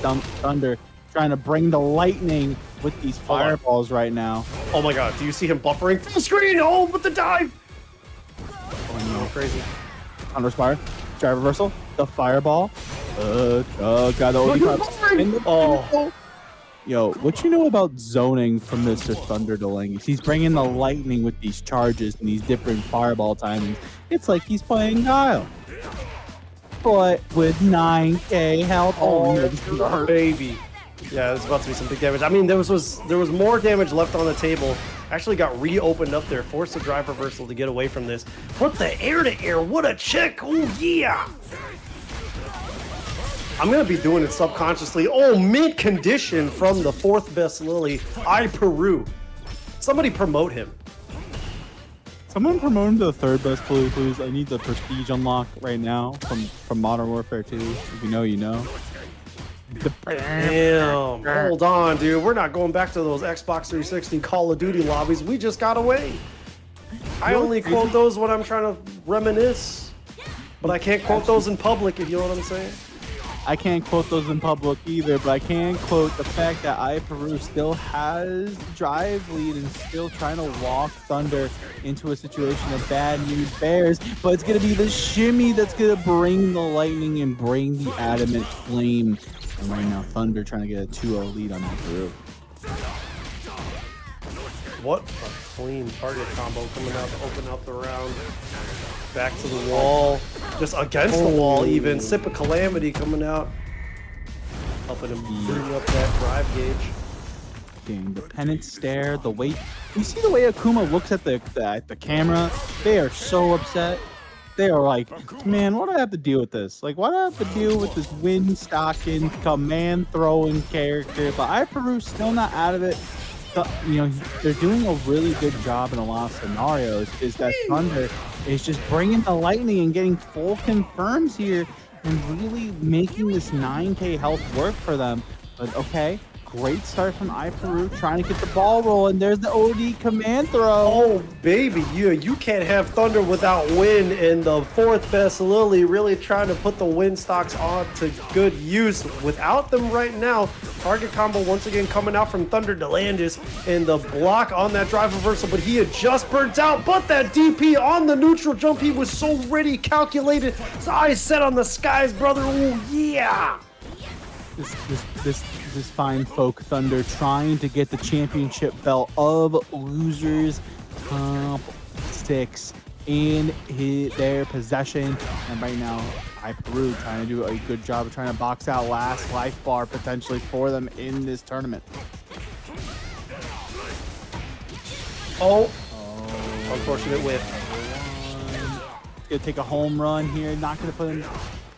Speaker 2: Thunder, trying to bring the lightning with these fireballs right now.
Speaker 1: Oh my god, do you see him buffering? Full screen! Oh, with the dive!
Speaker 2: Oh no.
Speaker 1: Crazy.
Speaker 2: Thunder Spire, drive reversal, the fireball. Got the OD pops. And the
Speaker 1: Oh.
Speaker 2: Yo, what you know about zoning from Mr. Thunder Dalangus? He's bringing the lightning with these charges and these different fireball timings. It's like he's playing Guile. But with 9k health. Oh, no, this is gonna hurt.
Speaker 1: Baby. Yeah, there's about to be some big damage. I mean, there was more damage left on the table. Actually got reopened up there. Forced the drive reversal to get away from this. Put the air to air. What a check. Oh, yeah. I'm going to be doing it subconsciously. Oh, mint condition from the fourth best Lily, iPeru. Somebody promote him.
Speaker 2: Someone promote him to the third best Bloo, please. I need the prestige unlock right now from Modern Warfare 2. If you know, you know.
Speaker 1: Damn. Hold on, dude. We're not going back to those Xbox 360 Call of Duty lobbies. We just got away. I only quote those when I'm trying to reminisce. But I can't quote those in public, if you know what I'm saying.
Speaker 2: I can't quote those in public either, but I can quote the fact that iPeru still has drive lead and still trying to walk Thunder into a situation of bad news bears, but it's going to be the shimmy that's going to bring the lightning and bring the adamant flame. And right now, Thunder trying to get a 2-0 lead on iPeru.
Speaker 1: What a clean target combo coming out to open up the round. Back to the wall. Just against the wall even. Sip of Calamity coming out. Helping him bring up that drive gauge.
Speaker 2: Dang, the pennant stare, the way... You see the way Akuma looks at the camera? They are so upset. They are like, man, what do I have to deal with this? Like, why do I have to deal with this wind-stocking, command-throwing character? But iPeru's still not out of it. You know, they're doing a really good job in a lot of scenarios. Is that Thunder is just bringing the lightning and getting full confirms here and really making this 9k health work for them. But okay, great start from iPeru trying to get the ball rolling. There's the OD command throw.
Speaker 1: Oh, baby, you can't have Thunder without wind, and the fourth best Lily really trying to put the wind stocks on to good use. Without them right now, target combo once again coming out from Thunder Dalandis, and the block on that drive reversal, but he had just burnt out, but that DP on the neutral jump, he was so ready, calculated, his eyes set on the skies, brother. Oh, yeah.
Speaker 2: This fine folk Thunder trying to get the championship belt of losers comp 6 in their possession, and right now iPeru trying to do a good job of trying to box out last life bar potentially for them in this tournament.
Speaker 1: Oh. Unfortunate whiff.
Speaker 2: Gonna take a home run here, not gonna put him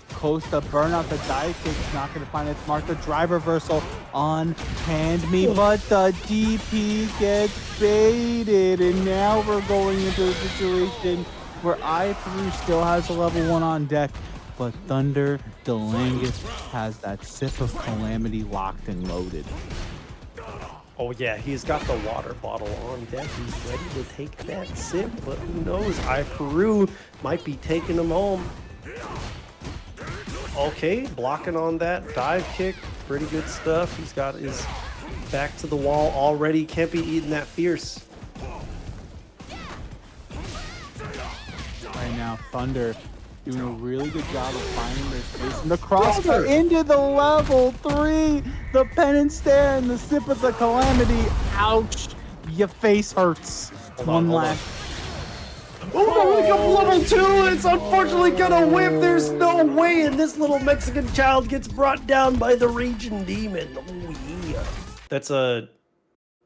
Speaker 2: close to burn out the dive kick. Not going to find it smart. The drive reversal on hand me, but the DP gets baited, and now we're going into a situation where iPeru still has a level 1 on deck, but Thunder Dalangus has that sip of calamity locked and loaded.
Speaker 1: Oh yeah, he's got the water bottle on deck. He's ready to take that sip, but who knows? iPeru might be taking him home. Okay, blocking on that dive kick. Pretty good stuff. He's got his back to the wall already. Can't be eating that fierce.
Speaker 2: Right now, Thunder doing a really good job of finding their space. And the crossbar into the level 3. The pennant stare and the sip of the calamity. Ouch. Your face hurts. One last.
Speaker 1: Oh, level 2. It's unfortunately gonna whiff. There's no way. And this little Mexican child gets brought down by the Raging Demon. Oh, yeah. That's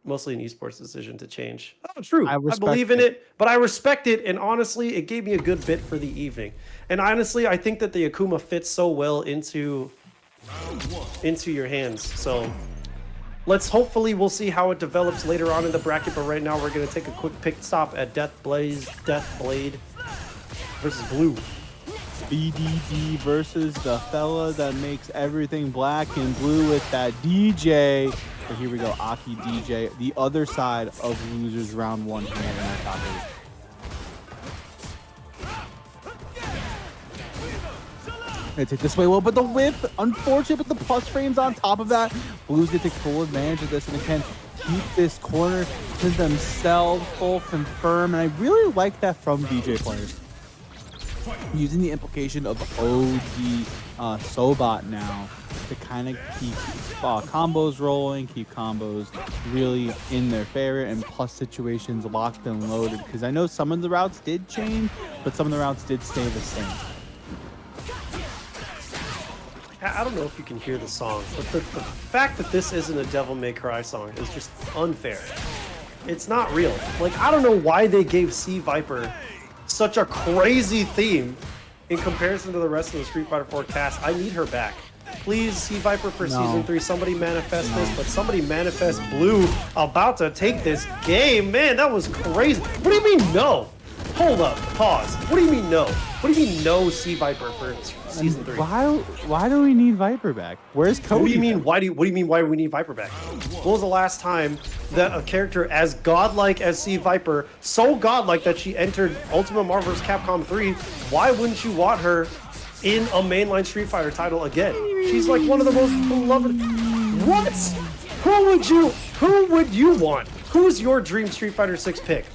Speaker 1: mostly an esports decision to change. Oh, true. I believe in it, but I respect it. And honestly, it gave me a good bit for the evening. And honestly, I think that the Akuma fits so well into your hands. So Let's hopefully we'll see how it develops later on in the bracket, but right now we're gonna take a quick pick stop at BlazeDeathBlade versus Bloo.
Speaker 2: BDD versus the fella that makes everything black and blue with that DeeJay. But here we go, Aki DeeJay, the other side of losers round 1 here in our top 8. Gonna take this way well, but the whip, unfortunate, but the plus frames on top of that. Blues get to full advantage of this and they can keep this corner to themselves, full confirm. And I really like that from DeeJay players. Using the implication of OG Sobot now to kind of keep combos rolling, keep combos really in their favor, and plus situations locked and loaded. Because I know some of the routes did change, but some of the routes did stay the same.
Speaker 1: I don't know if you can hear the song, but the fact that this isn't a Devil May Cry song is just unfair. It's not real. Like, I don't know why they gave C Viper such a crazy theme in comparison to the rest of the Street Fighter 4 cast. I need her back. Please, C Viper for Season 3, somebody manifest this, but somebody manifest Bloo about to take this game. Man, that was crazy. What do you mean no? Hold up, pause. What do you mean no? What do you mean no C Viper for Season 3?
Speaker 2: Why do we need Viper back? Where's Cody?
Speaker 1: What do you mean? What do you mean? Why do we need Viper back? When was the last time that a character as godlike as C Viper, so godlike that she entered Ultimate Marvel vs. Capcom 3? Why wouldn't you want her in a mainline Street Fighter title again? She's like one of the most beloved. What? Who would you want? Who's your dream Street Fighter 6 pick?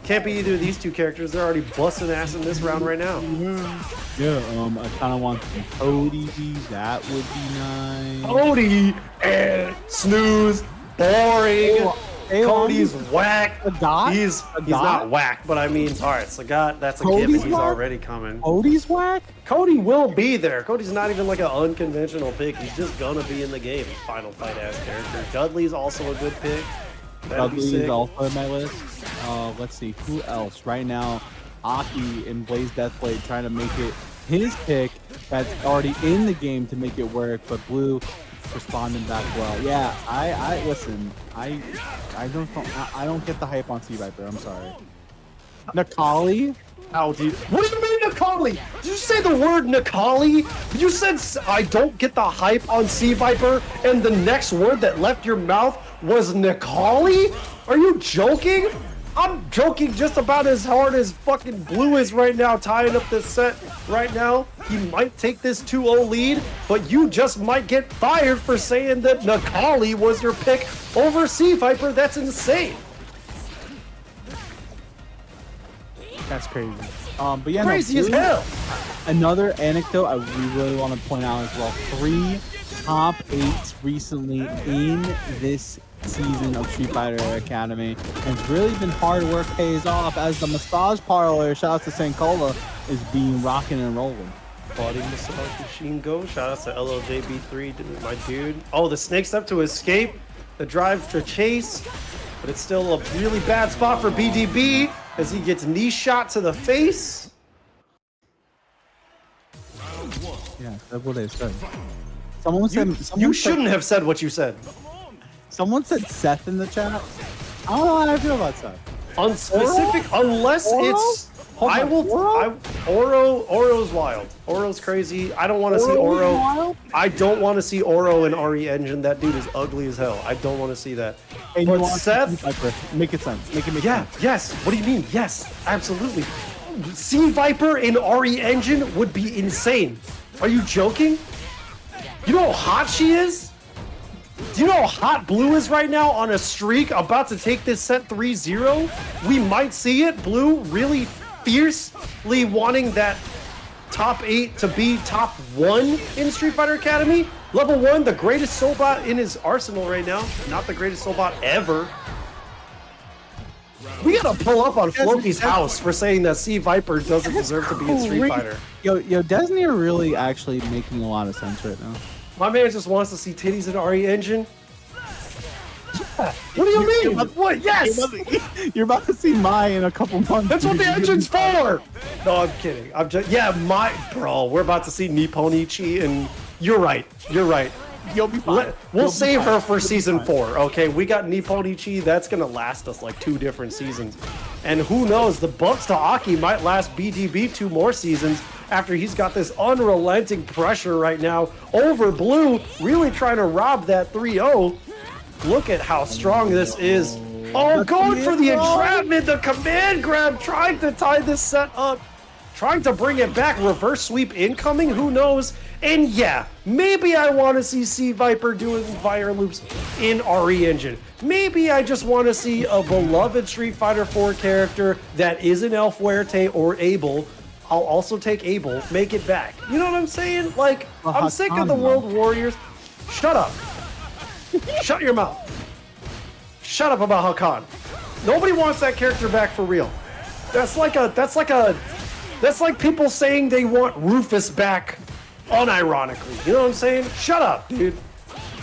Speaker 1: Can't be either of these two characters. They're already busting ass in this round right now.
Speaker 2: Yeah, I kind of want Cody. That would be nice.
Speaker 1: Cody, snooze, boring. Cody's whack. He's not whack, but I mean, all right, Sagat, that's a given. He's already coming.
Speaker 2: Cody's whack?
Speaker 1: Cody will be there. Cody's not even like an unconventional pick. He's just gonna be in the game. Final fight ass character. Dudley's also a good pick.
Speaker 2: Dudley is also in my list. Let's see, who else? Right now, Aki and BlazeDeathBlade trying to make it his pick that's already in the game to make it work, but Blue responding back well. Yeah, I listen, I don't get the hype on C Viper, I'm sorry. Nakali?
Speaker 1: What do you mean Nakali? Did you say the word Nakali? You said I don't get the hype on C Viper, and the next word that left your mouth was Nakali? Are you joking? I'm joking just about as hard as fucking Blue is right now, tying up this set right now. He might take this 2-0 lead, but you just might get fired for saying that Nakali was your pick over C Viper. That's insane.
Speaker 2: That's crazy. But yeah,
Speaker 1: crazy as hell.
Speaker 2: Another anecdote I really want to point out as well. 3 top 8s recently in this season of Street Fighter Academy. And it's really been hard work pays off as the massage parlor, shout out to Sankola, is being rocking and rolling.
Speaker 1: Body massage machine go. Shout out to LLJB3, my dude. Oh, the snake step to escape. The drive to chase. But it's still a really bad spot for BDB as he gets knee shot to the face.
Speaker 2: Yeah, that's what they said. Someone said
Speaker 1: you shouldn't have said what you said.
Speaker 2: Someone said Seth in the chat. I don't know how I feel about Seth.
Speaker 1: Unspecific, unless it's. I will. Oro's wild. Oro's crazy. I don't want to see Oro. I don't want to see Oro in RE Engine. That dude is ugly as hell. I don't want to see that.
Speaker 2: And
Speaker 1: but Seth,
Speaker 2: make it sense. Make it make sense.
Speaker 1: Yes. What do you mean? Yes, absolutely. C Viper in RE Engine would be insane. Are you joking? You know how hot she is? Do you know how hot Blue is right now on a streak, about to take this set 3-0? We might see it. Blue really fiercely wanting that top 8 to be top 1 in Street Fighter Academy. Level 1, the greatest Soulbot in his arsenal right now. Not the greatest Soulbot ever. We gotta pull up on Floki's house for saying that C Viper doesn't deserve to be in Street Fighter.
Speaker 2: Yo, Deznere really actually making a lot of sense right now.
Speaker 1: My man just wants to see titties in RE Engine. Yeah. What do you mean? What? Yes!
Speaker 2: You're about to see Mai in a couple months.
Speaker 1: That's what the engine's for! No, I'm kidding. I'm just, yeah, bro, we're about to see Nipponichi, and you're right. You're right.
Speaker 2: You'll be fine.
Speaker 1: We'll save her for season 4, okay? We got Nipponichi. That's gonna last us like 2 different seasons. And who knows, the buffs to Aki might last BDB 2 more seasons after he's got this unrelenting pressure right now over Blue, really trying to rob that 3-0. Look at how strong this is. Oh, going for the entrapment, the command grab, trying to tie this set up. Trying to bring it back, reverse sweep incoming, who knows? And yeah, maybe I want to see Sea Viper doing fire loops in RE Engine. Maybe I just want to see a beloved Street Fighter 4 character that isn't El Fuerte or Abel. I'll also take Abel, make it back. You know what I'm saying? Like, I'm sick of the World Warriors. Shut up. Shut your mouth. Shut up about Hakan. Nobody wants that character back for real. That's like people saying they want Rufus back unironically. You know what I'm saying? Shut up, dude.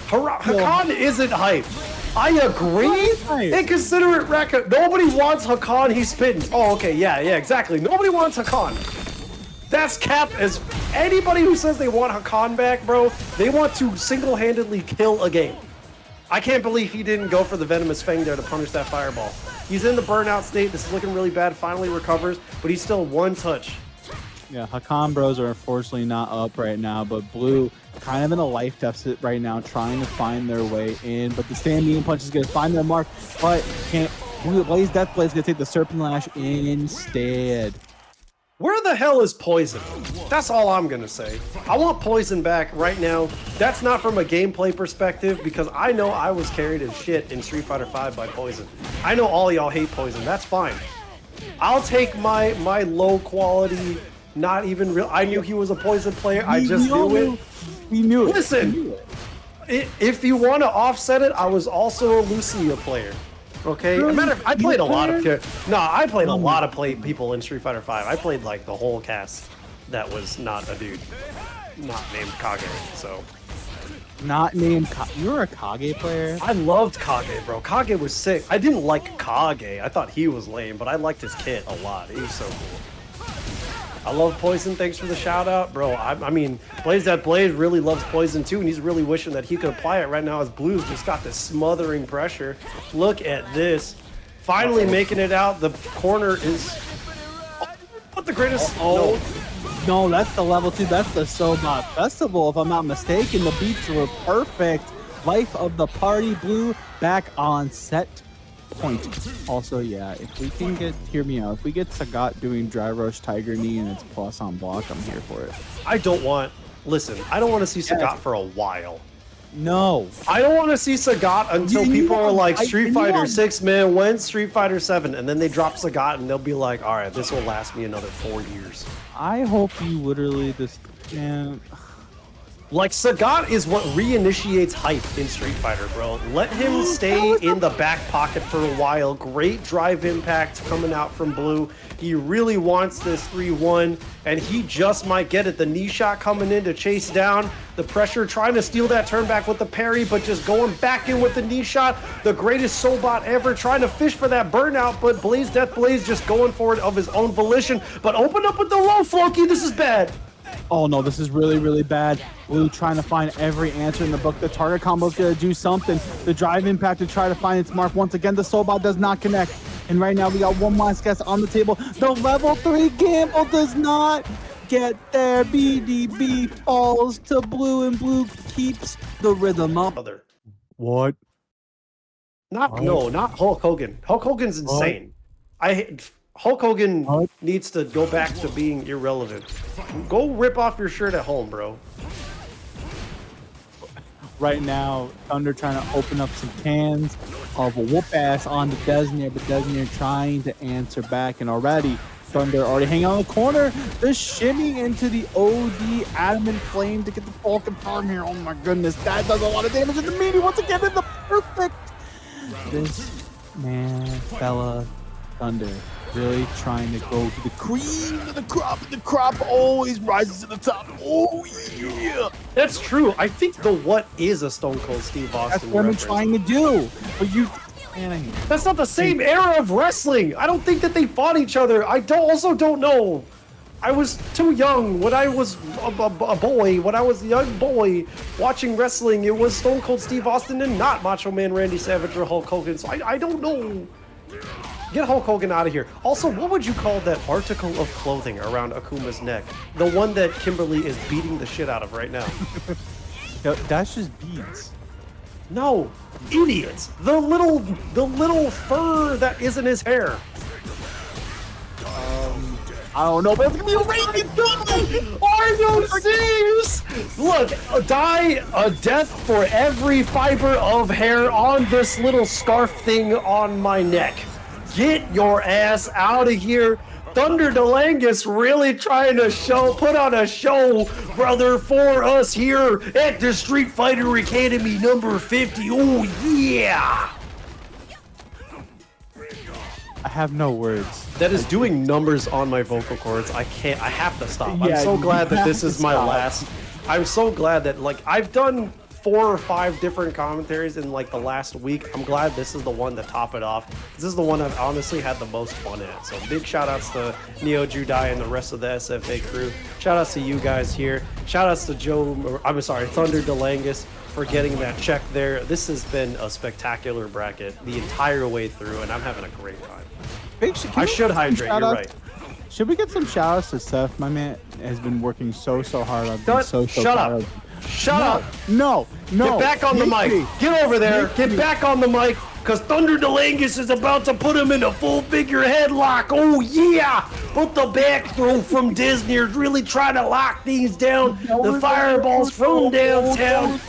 Speaker 1: Hakan isn't hype. I agree. InconsiderateRaccoon. Nobody wants Hakan. He's spitting. Oh, okay. Yeah, exactly. Nobody wants Hakan. That's cap as anybody who says they want Hakan back, bro. They want to single-handedly kill a game. I can't believe he didn't go for the Venomous Fang there to punish that fireball. He's in the burnout state. This is looking really bad. Finally recovers, but he's still 1 touch.
Speaker 2: Yeah, Hakan bros are unfortunately not up right now, but Blue kind of in a life deficit right now, trying to find their way in. But the standing punch is going to find their mark, but can't. BlazeDeathBlade is going to take the Serpent Lash instead.
Speaker 1: Where the hell is Poison? That's all I'm gonna say. I want Poison back right now. That's not from a gameplay perspective, because I know I was carried as shit in Street Fighter V by Poison. I know all y'all hate Poison. That's fine. I'll take my low quality, not even real. I knew he was a Poison player. I just knew it.
Speaker 2: We knew it.
Speaker 1: Listen, if you want to offset it, I was also a Lucia player. Okay, I played a lot of I played a lot of people in Street Fighter V. I played like the whole cast that was not a dude, not named Kage. So,
Speaker 2: not named Kage. You were a Kage player.
Speaker 1: I loved Kage, bro. Kage was sick. I didn't like Kage. I thought he was lame, but I liked his kit a lot. He was so cool. I love Poison. Thanks for the shout out, bro. I mean, BlazeDeathBlade really loves Poison too, and he's really wishing that he could apply it right now as Blue's just got this smothering pressure. Look at this. Finally making it out. The corner is what the greatest.
Speaker 2: No, that's the level 2. That's the Sobot Festival, if I'm not mistaken. The beats were perfect. Life of the party. Blue back on set point. Also, yeah, if we can hear me out, if we get Sagat doing dry rush Tiger Knee and it's plus on block, I'm here for it.
Speaker 1: I don't want to see Sagat for a while.
Speaker 2: No.
Speaker 1: I don't want to see Sagat until people are like, Street Fighter 6, man, when's Street Fighter 7? And then they drop Sagat and they'll be like, all right, this will last me another 4 years.
Speaker 2: I hope you literally just, man.
Speaker 1: Like, Sagat is what reinitiates hype in Street Fighter, bro. Let him stay in the back pocket for a while. Great drive impact coming out from Blue. He really wants this 3-1, and he just might get it. The knee shot coming in to chase down. The pressure trying to steal that turn back with the parry, but just going back in with the knee shot. The greatest Sobot ever, trying to fish for that burnout, but BlazeDeathBlade just going for it of his own volition. But open up with the low, Floki. This is bad.
Speaker 2: Oh no, this is really, really bad. Blue trying to find every answer in the book. The target combo is going to do something. The drive impact to try to find its mark. Once again, the Sobot does not connect. And right now, we got one last guess on the table. The level 3 gamble does not get there. BDB falls to Blue, and Blue keeps the rhythm up. What?
Speaker 1: Not Hulk Hogan. Hulk Hogan's insane. Hulk Hogan needs to go back to being irrelevant. Go rip off your shirt at home, bro.
Speaker 2: Right now, Thunder trying to open up some cans of a whoop ass onto Deznere, but Deznere trying to answer back, and already Thunder already hanging on the corner. They're shimmying into the OD Adamant Flame to get the Falcon farm here. Oh my goodness, that does a lot of damage to the meaty once again in the perfect. This man, fella, Thunder, really trying to go to the cream of the crop, and the crop always rises to the top. Oh yeah,
Speaker 1: that's true. I think the what is a Stone Cold Steve Austin.
Speaker 2: That's what I'm trying to do. But you, man,
Speaker 1: that's not the same era of wrestling. I don't think that they fought each other. I also don't know. I was too young when I was a boy. When I was a young boy watching wrestling, it was Stone Cold Steve Austin and not Macho Man Randy Savage or Hulk Hogan. So I don't know. Get Hulk Hogan out of here. Also, what would you call that article of clothing around Akuma's neck? The one that Kimberly is beating the shit out of right now.
Speaker 2: Yo, that's just beads.
Speaker 1: No, idiots. The little fur that isn't his hair.
Speaker 3: I don't know, but it's gonna be a rain.
Speaker 1: Are you serious? Look, a death for every fiber of hair on this little scarf thing on my neck. Get your ass out of here. Thunder DeLangus really trying to put on a show, brother, for us here at the Street Fighter Academy number 50. Oh, yeah.
Speaker 2: I have no words.
Speaker 1: That is doing numbers on my vocal cords. I have to stop.
Speaker 2: Yeah,
Speaker 1: I'm so
Speaker 2: you
Speaker 1: glad that
Speaker 2: have
Speaker 1: this
Speaker 2: to
Speaker 1: is my
Speaker 2: stop.
Speaker 1: last. I'm so glad that, like, I've done 4 or 5 different commentaries in, like, the last week. I'm glad this is the one to top it off. This is the one I've honestly had the most fun at. So big shout outs to Neo Judai and the rest of the SFA crew. Shout outs to you guys here. Shout outs to Thunder DeLangus for getting that check there. This has been a spectacular bracket the entire way through, and I'm having a great time. I should hydrate, you're right.
Speaker 2: Should we get some shout outs to Seth? My man has been working so hard. I've been so
Speaker 1: Shut
Speaker 2: proud
Speaker 1: up.
Speaker 2: of-
Speaker 1: Shut up.
Speaker 2: No.
Speaker 1: Get back on the mic. Get over there. Get back on the mic, because Thunder DeLangus is about to put him in a full figure headlock. Oh, yeah. Put the back throw from Deznere, really trying to lock these down. The fireballs from downtown.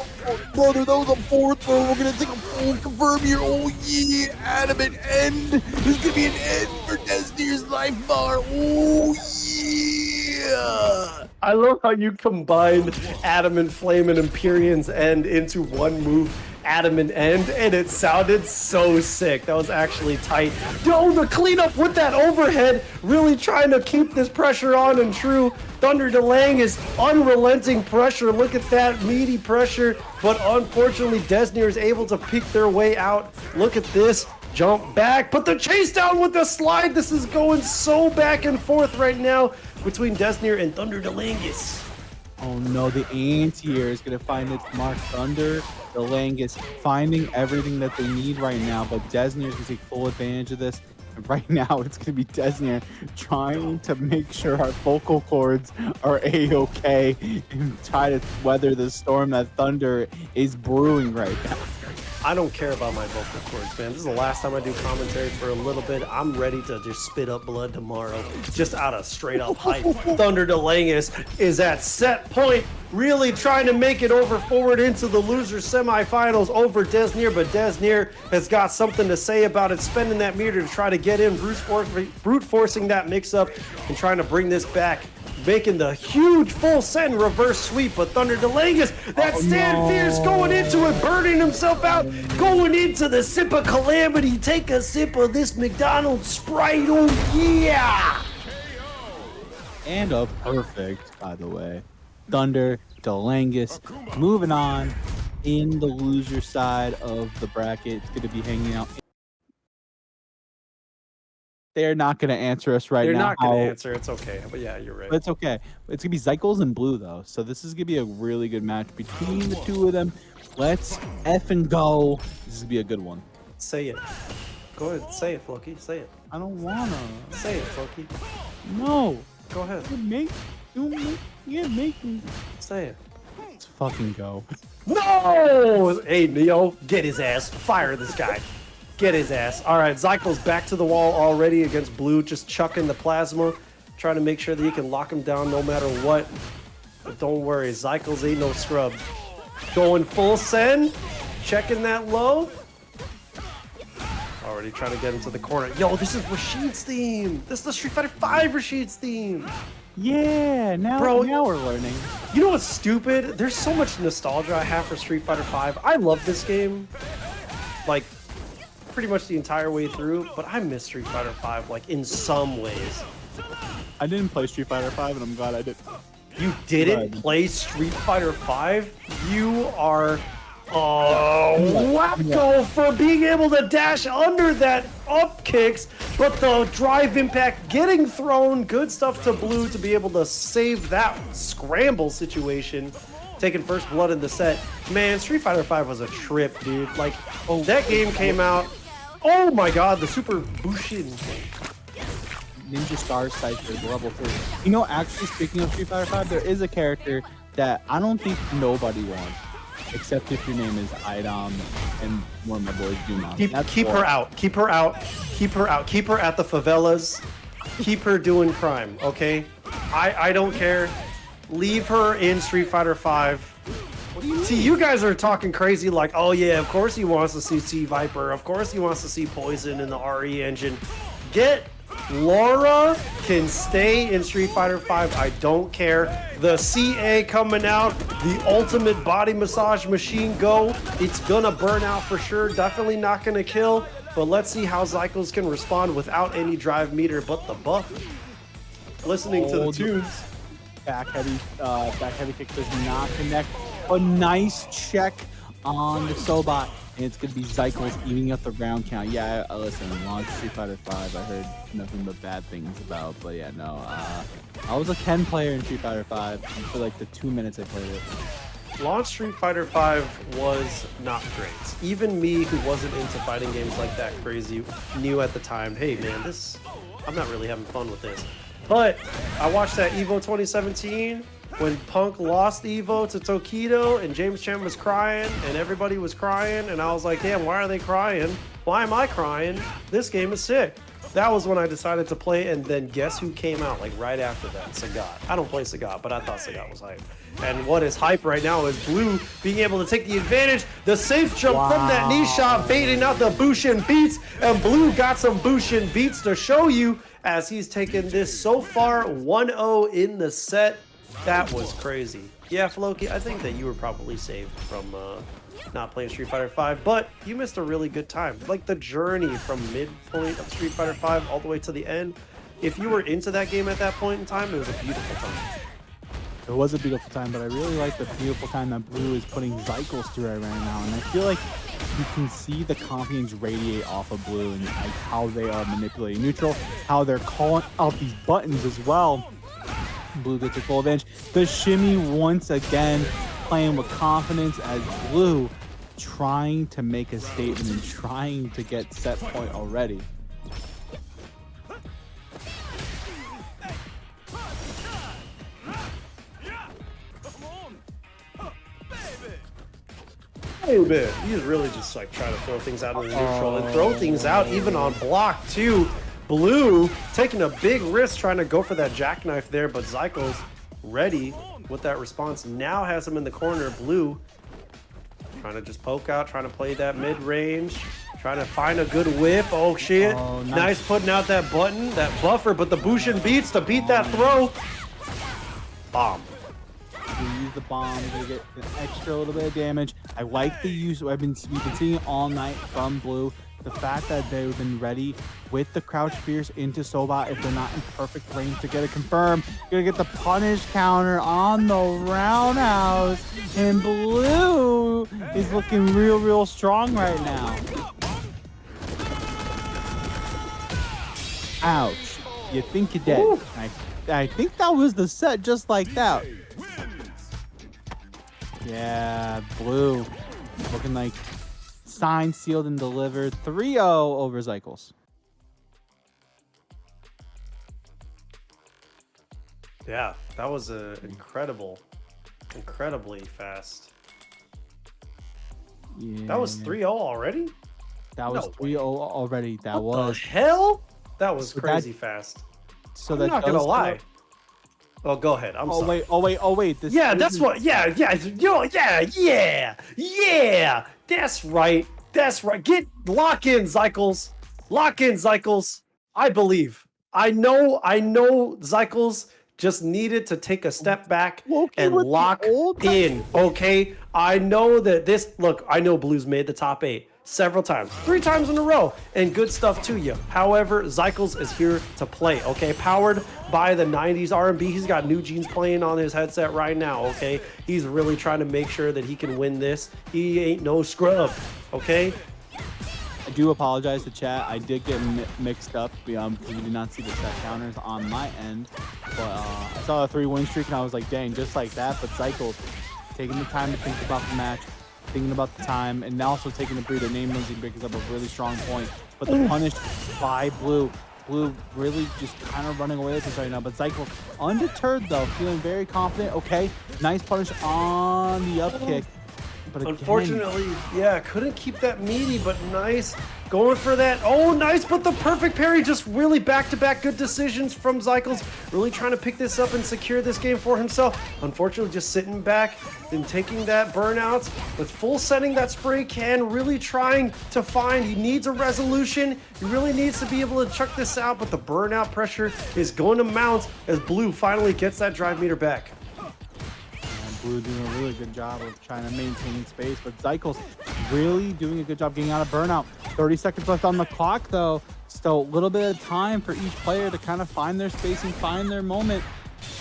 Speaker 3: Brother, that was a 4th throw. We're gonna take a full confirm here. Oh yeah, adamant end. There's gonna be an end for Destiny's life bar. Oh yeah.
Speaker 1: I love how you combined Adamant Flame and Empyrean's End into one move, Adamant End, and it sounded so sick. That was actually tight. Yo, the cleanup with that overhead, really trying to keep this pressure on and true. Thunder DeLangus unrelenting pressure. Look at that meaty pressure, but unfortunately Deznere is able to peek their way out. Look at this. Jump back, put the chase down with the slide. This is going so back and forth right now between Deznere and Thunder DeLangus.
Speaker 2: Oh no, the anti-air is going to find its mark. Thunder DeLangus finding everything that they need right now, but Deznere is going to take full advantage of this. And right now, it's going to be Deznere trying to make sure our vocal cords are A-okay and try to weather the storm that Thunder is brewing right now.
Speaker 1: I don't care about my vocal cords, man. This is the last time I do commentary for a little bit. I'm ready to just spit up blood tomorrow, just out of straight up hype. Thunder DeLangus is at set point, really trying to make it forward into the loser semifinals over Deznere, but Deznere has got something to say about it, spending that meter to try to get in, brute forcing that mix up and trying to bring this back, making the huge full send reverse sweep. But Thunder DeLangus, that stand fierce, going into it, burning himself out, going into the sip of calamity. Take a sip of this McDonald's Sprite. Oh yeah!
Speaker 2: And a perfect, by the way. Thunder DeLangus moving on in the loser side of the bracket. It's going to be hanging out. They're not going to answer us right now.
Speaker 1: They're not going to answer. It's okay. But yeah, you're right.
Speaker 2: But it's okay. It's going to be Zykles and Bloo, though. So this is going to be a really good match between the two of them. Let's effing go. This is going to be a good one.
Speaker 1: Say it. Go ahead. Say it, Floki. Say it.
Speaker 2: I don't want to.
Speaker 1: Say it, Floki.
Speaker 2: No.
Speaker 1: Go ahead.
Speaker 2: You're making.
Speaker 1: Say it.
Speaker 2: Let's fucking go.
Speaker 1: No! Hey, Neo, get his ass. Fire this guy. Get his ass. All right, Zykles back to the wall already against Bloo, just chucking the plasma, trying to make sure that he can lock him down no matter what. But don't worry, Zykles ain't no scrub. Going full send, checking that low. Already trying to get into the corner. Yo, this is Rashid's theme. This is the Street Fighter V Rashid's theme.
Speaker 2: Yeah, now we're learning.
Speaker 1: You know what's stupid? There's so much nostalgia I have for Street Fighter V. I love this game, like, pretty much the entire way through, but I miss Street Fighter V, like, in some ways.
Speaker 2: I didn't play Street Fighter V, and I'm glad I did.
Speaker 1: You didn't play Street Fighter V? You are Oh, wacko for being able to dash under that up kicks, but the drive impact getting thrown. Good stuff to Blue to be able to save that scramble situation. Taking first blood in the set. Man, Street Fighter V was a trip, dude. Like, that game came out. Oh my god, the Super Bushin thing.
Speaker 2: Ninja Star Cypher level 3. You know, actually, speaking of Street Fighter V, there is a character that I don't think nobody wants. Except if your name is Idom and one of my boys do not.
Speaker 1: Keep her out. Keep her out. Keep her out. Keep her at the favelas. Keep her doing crime, okay? I don't care. Leave her in Street Fighter V. What do you mean? See, you guys are talking crazy like, oh yeah, of course he wants to see C-Viper. Of course he wants to see Poison in the RE engine. Get Laura can stay in Street Fighter V. I don't care. The CA coming out, the ultimate body massage machine go. It's gonna burn out for sure. Definitely not gonna kill. But let's see how Zykles can respond without any drive meter but the buff. Listening to the tunes.
Speaker 2: Back heavy kick does not connect. A nice check on the Sobot. And it's going to be Zykles eating up the round count. Yeah, listen, launch Street Fighter V, I heard nothing but bad things about. But yeah, no, I was a Ken player in Street Fighter V for like the 2 minutes I played it.
Speaker 1: Launch Street Fighter V was not great. Even me, who wasn't into fighting games like that crazy, knew at the time, hey man, I'm not really having fun with this. But I watched that EVO 2017 when Punk lost EVO to Tokido and James Chen was crying and everybody was crying and I was like, damn, why are they crying? Why am I crying? This game is sick. That was when I decided to play, and then guess who came out like right after that? Sagat. I don't play Sagat, but I thought Sagat was hype. And what is hype right now is Blue being able to take the advantage, the safe jump from that knee shot, baiting out the Bushin beats, and Blue got some Bushin beats to show you as he's taken this so far 1-0 in the set. That was crazy. Yeah, Floki, I think that you were probably saved from not playing Street Fighter V, but you missed a really good time. Like the journey from midpoint of Street Fighter V all the way to the end. If you were into that game at that point in time, it was a beautiful time.
Speaker 2: It was a beautiful time, but I really like the beautiful time that Blue is putting Zykles through right now. And I feel like you can see the confidence radiate off of Blue and like how they are manipulating neutral, how they're calling out these buttons as well. Blue gets a full advantage. The shimmy once again playing with confidence as Blue trying to make a statement and trying to get set point already.
Speaker 1: A little bit. He's really just like trying to throw things out of the neutral and throw things out even on block too. Blue taking a big risk trying to go for that jackknife there, but Zykles ready with that response. Now has him in the corner. Blue trying to just poke out, trying to play that mid-range, trying to find a good whip. Oh shit. Oh, nice putting out that button, that buffer, but the Bushin beats to beat that throw. Bomb.
Speaker 2: We use the bomb to get an extra little bit of damage. I like the use. We've been seeing it all night from Blue. The fact that they've been ready with the crouch spears into Sobot if they're not in perfect range to get a confirm. Gonna get the punish counter on the roundhouse. And Blue is looking real strong right now. Ouch. You think you're dead. I think that was the set just like that. Yeah, Blue looking like signed, sealed, and delivered. 3-0 over Zykles.
Speaker 1: Yeah, that was incredibly fast.
Speaker 2: Yeah.
Speaker 1: That was 3-0 already?
Speaker 2: That was 3-0 already. That
Speaker 1: what
Speaker 2: was
Speaker 1: the hell? That was crazy fast.
Speaker 2: So
Speaker 1: I'm not gonna lie. Oh, go ahead. I'm sorry.
Speaker 2: Oh wait.
Speaker 1: Yeah, that's what. Yeah. That's right. Lock in, Zykles. Lock in, Zykles. I believe. I know Zykles just needed to take a step back and lock in. Okay. I know that this. Look, I know Blue's made the top 8. several times, 3 times in a row, and good stuff to you. However, Zykles is here to play, okay? Powered by the 90s R&B. He's got New Jeans playing on his headset right now, okay? He's really trying to make sure that he can win this. He ain't no scrub, okay?
Speaker 2: I do apologize to chat. I did get mixed up because we did not see the set counters on my end. But I saw a 3-win streak and I was like, dang, just like that. But Zykles taking the time to think about the match, thinking about the time, and also taking the breather. Name Lindsay brings up a really strong point. But the punish by Bloo. Bloo really just kind of running away with this right now. But Zykles undeterred though, feeling very confident. Okay, nice punish on the up kick. But
Speaker 1: unfortunately, yeah, couldn't keep that meaty, but nice. Going for that. Oh, nice, but the perfect parry. Just really back-to-back good decisions from Zykles. Really trying to pick this up and secure this game for himself. Unfortunately, just sitting back and taking that burnout, but full setting that spray can, really trying to find. He needs a resolution. He really needs to be able to chuck this out, but the burnout pressure is going to mount as Bloo finally gets that drive meter back.
Speaker 2: Bloo doing a really good job of trying to maintain space, but Zykles really doing a good job getting out of burnout. 30 seconds left on the clock though. Still a little bit of time for each player to kind of find their space and find their moment.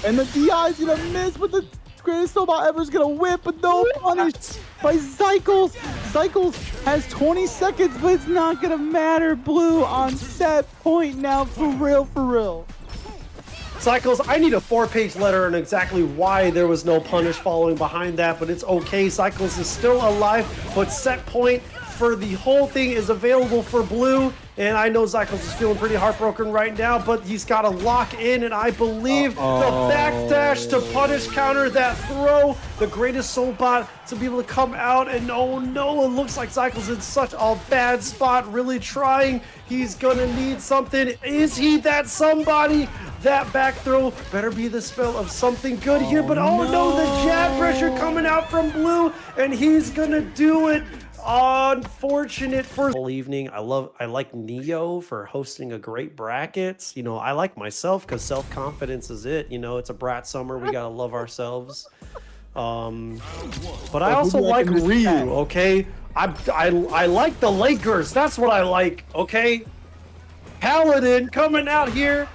Speaker 2: And the DI is gonna miss, but the greatest snowball ever is gonna whip, but no punish by Zykles. Zykles has 20 seconds, but it's not gonna matter. Bloo on set point now, for real, for real.
Speaker 1: Zykles, I need a 4-page letter on exactly why there was no punish following behind that, but it's okay. Zykles is still alive, but set point for the whole thing is available for Bloo, and I know Zykles is feeling pretty heartbroken right now, but he's got to lock in, and I believe the backdash to punish counter that throw, the greatest soul bot to be able to come out, and oh no, it looks like Zykles in such a bad spot, really trying. He's gonna need something. Is he that somebody? That back throw better be the spell of something good here, but oh no, the jab pressure coming out from Bloo, and he's gonna do it. Unfortunate for whole evening. I like Neo for hosting a great brackets. You know, I like myself because self-confidence is it. You know, it's a brat summer. We gotta love ourselves. But I also like Ryu. Okay, I like the LAGrs. That's what I like. Okay, Paladin coming out here,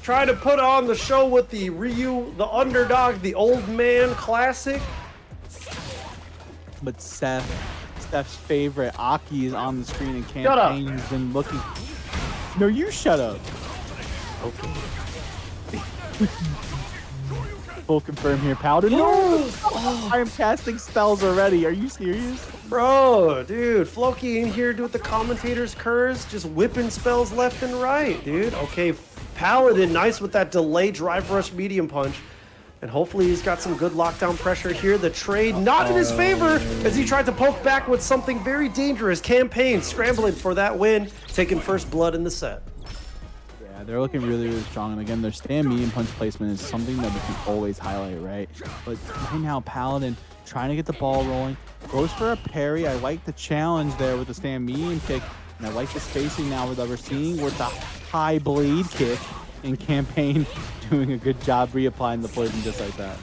Speaker 1: trying to put on the show with the Ryu, the underdog, the old man classic.
Speaker 2: But Steph's favorite, Aki, is on the screen, and Campaine has been looking. No, you shut up.
Speaker 1: Okay.
Speaker 2: Full confirm here, Paladin. No! I am casting spells already. Are you serious?
Speaker 1: Bro, dude, Floki in here with the commentator's curse, just whipping spells left and right, dude. Okay, Paladin, nice with that delayed drive rush medium punch. And hopefully he's got some good lockdown pressure here. The trade not in his favor as he tried to poke back with something very dangerous. Campaign scrambling for that win, taking first blood in the set.
Speaker 2: Yeah, they're looking really, really strong. And again, their stand medium punch placement is something that we can always highlight, right? But right now, Paladin trying to get the ball rolling. Goes for a parry. I like the challenge there with the stand medium kick. And I like the spacing now that we're seeing with the high blade kick. And Campaign doing a good job reapplying the poison just like that.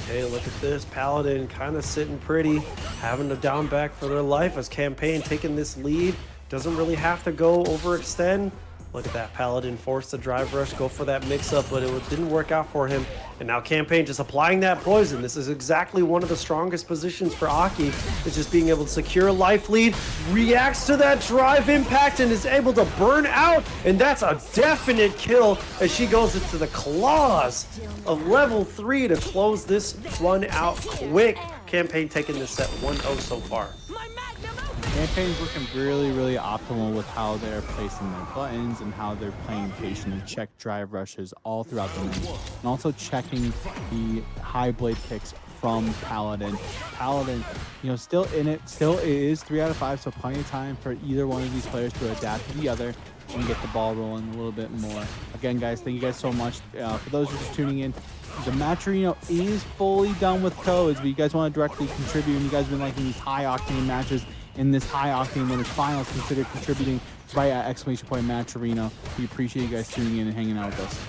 Speaker 1: Okay, look at this. Paladin kind of sitting pretty, having to down back for their life as Campaign taking this lead. Doesn't really have to go overextend. Look at that. Paladin forced the drive rush, go for that mix-up, but it didn't work out for him. And now Campaign just applying that poison. This is exactly one of the strongest positions for Aki, is just being able to secure a life lead, reacts to that drive impact, and is able to burn out. And that's a definite kill as she goes into the claws of level 3 to close this run out quick. Campaign taking this set 1-0 so far.
Speaker 2: Campaign's looking really, really optimal with how they're placing their buttons and how they're playing patient and check drive rushes all throughout the match. And also checking the high blade kicks from Paladin. Paladin, you know, still in it, still is 3 out of 5, so plenty of time for either one of these players to adapt to the other and get the ball rolling a little bit more. Again, guys, thank you guys so much. For those who are just tuning in, the match arena is fully done with codes, but you guys want to directly contribute, and you guys have been liking these high octane matches in this high octane winners finals, consider contributing via !match arena. We appreciate you guys tuning in and hanging out with us.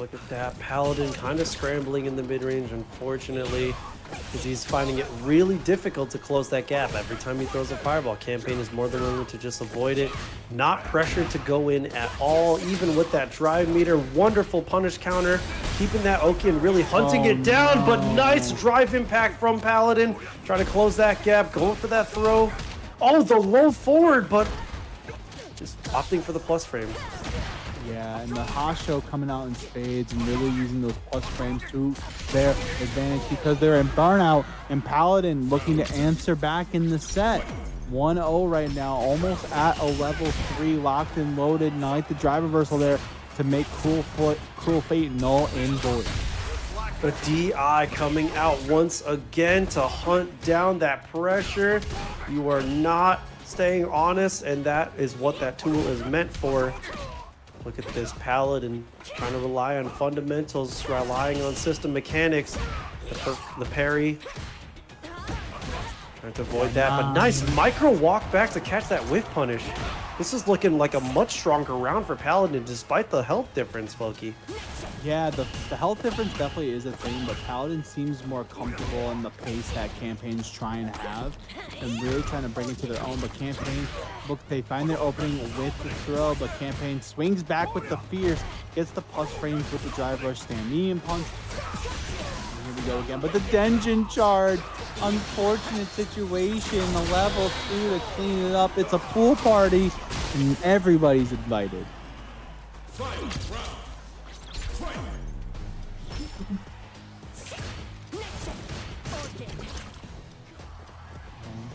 Speaker 1: look at that. Paladin kind of scrambling in the mid-range, unfortunately, because he's finding it really difficult to close that gap. Every time he throws a fireball, Campaine is more than willing to just avoid it. Not pressured to go in at all, even with that drive meter. Wonderful punish counter, keeping that Oki really hunting it down, but nice drive impact from Paladin. Trying to close that gap, going for that throw. Oh, the low forward, but just opting for the plus frames.
Speaker 2: Yeah, and the Hasho coming out in spades and really using those plus frames to their advantage because they're in burnout, and Paladin looking to answer back in the set. 1-0 right now, almost at a level 3, locked and loaded. Night the drive reversal there to make Cruel Fate null and void.
Speaker 1: The DI coming out once again to hunt down that pressure. You are not staying honest, and that is what that tool is meant for. Look at this Paladin trying to rely on fundamentals, relying on system mechanics. The parry. Trying to avoid that, but nice micro walk back to catch that whiff punish. This is looking like a much stronger round for Paladin despite the health difference, Floki.
Speaker 2: Yeah, the health difference definitely is a thing, but Paladin seems more comfortable in the pace that Campaign's trying to have and really trying to bring it to their own. But Campaign, look, they find their opening with the throw, but Campaign swings back with the fierce, gets the plus frames with the drive rush, stand knee and punch. Here we go again, but the Denjin charge, unfortunate situation, the level 2 to clean it up. It's a pool party, and everybody's invited.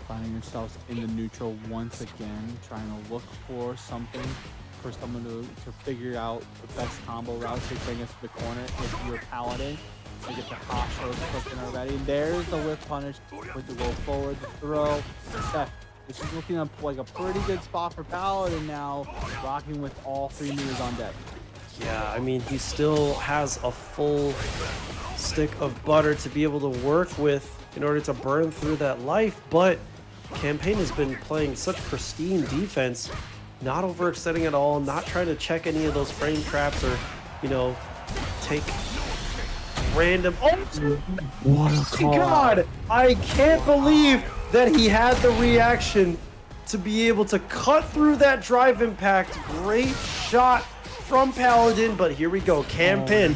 Speaker 2: Finding yourselves in the neutral once again, trying to look for something, for someone to figure out the best combo route to bring us to the corner. If you're Paladin, to get the hot shows cooking already. There's the whip punish with the go forward, the throw, the set. This is looking up like a pretty good spot for Paladin now, rocking with all 3 meters on deck.
Speaker 1: Yeah, I mean, he still has a full stick of butter to be able to work with in order to burn through that life, but Campaign has been playing such pristine defense, not overextending at all, not trying to check any of those frame traps or, you know, take random... Oh,
Speaker 2: what a call.
Speaker 1: God! I can't believe that he had the reaction to be able to cut through that drive impact. Great shot from Paladin, but here we go. Campaign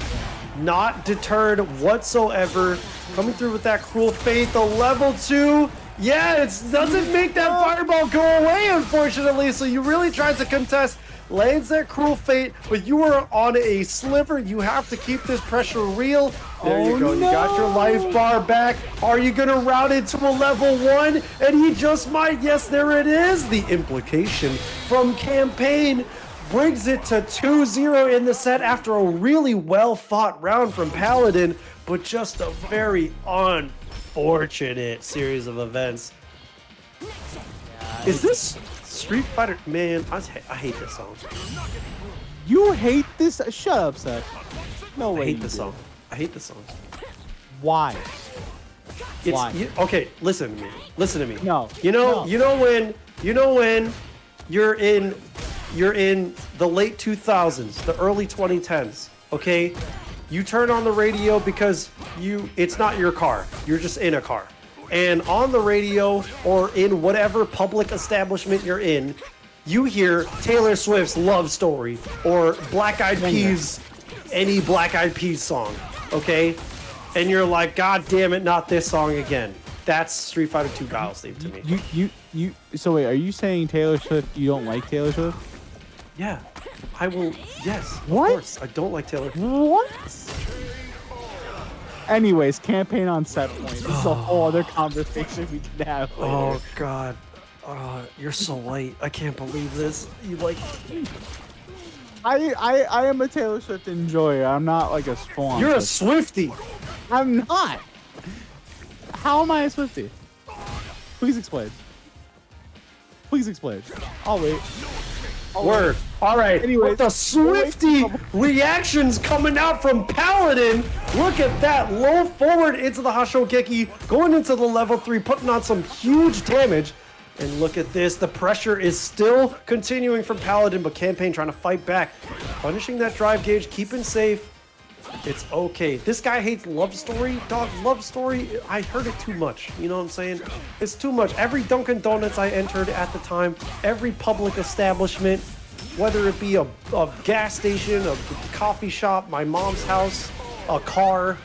Speaker 1: not deterred whatsoever. Coming through with that Cruel Fate, the level 2. Yeah, it doesn't make that fireball go away, unfortunately. So you really tried to contest, lands that Cruel Fate, but you were on a sliver. You have to keep this pressure real. There you go. You got your life bar back. Are you going to route it to a level 1? And he just might. Yes, there it is. The implication from Campaign brings it to 2-0 in the set after a really well-fought round from Paladin, but just a very unfortunate series of events. Is this Street Fighter? Man, I hate this song.
Speaker 2: You hate this? Shut up, Seth. No way.
Speaker 1: I hate this song. I hate this song.
Speaker 2: Why?
Speaker 1: It's okay. Listen to me. Listen to me.
Speaker 2: No.
Speaker 1: You know when you're in the late 2000s, the early 2010s. Okay, you turn on the radio because it's not your car. You're just in a car, and on the radio or in whatever public establishment you're in, you hear Taylor Swift's Love Story or Black Eyed Peas, any Black Eyed Peas song. Okay, and you're like, God damn it, not this song again. That's Street Fighter 2 Guile's theme to me.
Speaker 2: You. So wait, are you saying Taylor Swift? You don't like Taylor Swift?
Speaker 1: Yeah, I will. Yes,
Speaker 2: what?
Speaker 1: Of course. I don't like Taylor.
Speaker 2: What? Anyways, Campaign on set point. This is a whole other conversation we can have later.
Speaker 1: Oh God, you're so white. I can't believe this. You like?
Speaker 2: I am a Taylor Swift enjoyer. I'm not like a spawn.
Speaker 1: You're a Swiftie.
Speaker 2: I'm not. How am I a Swiftie? Please explain. Please explain. I'll wait.
Speaker 1: Word. All right.
Speaker 2: Anyways,
Speaker 1: with the Swiftie reactions coming out from Paladin. Look at that. Low forward into the Hashokeki, going into the level 3, putting on some huge damage. And look at this. The pressure is still continuing from Paladin, but Campaign trying to fight back. Punishing that drive gauge, keeping safe. It's okay. This guy hates Love Story. Dog, Love Story, I heard it too much. You know what I'm saying? It's too much. Every Dunkin' Donuts I entered at the time, every public establishment, whether it be a gas station, a coffee shop, my mom's house, a car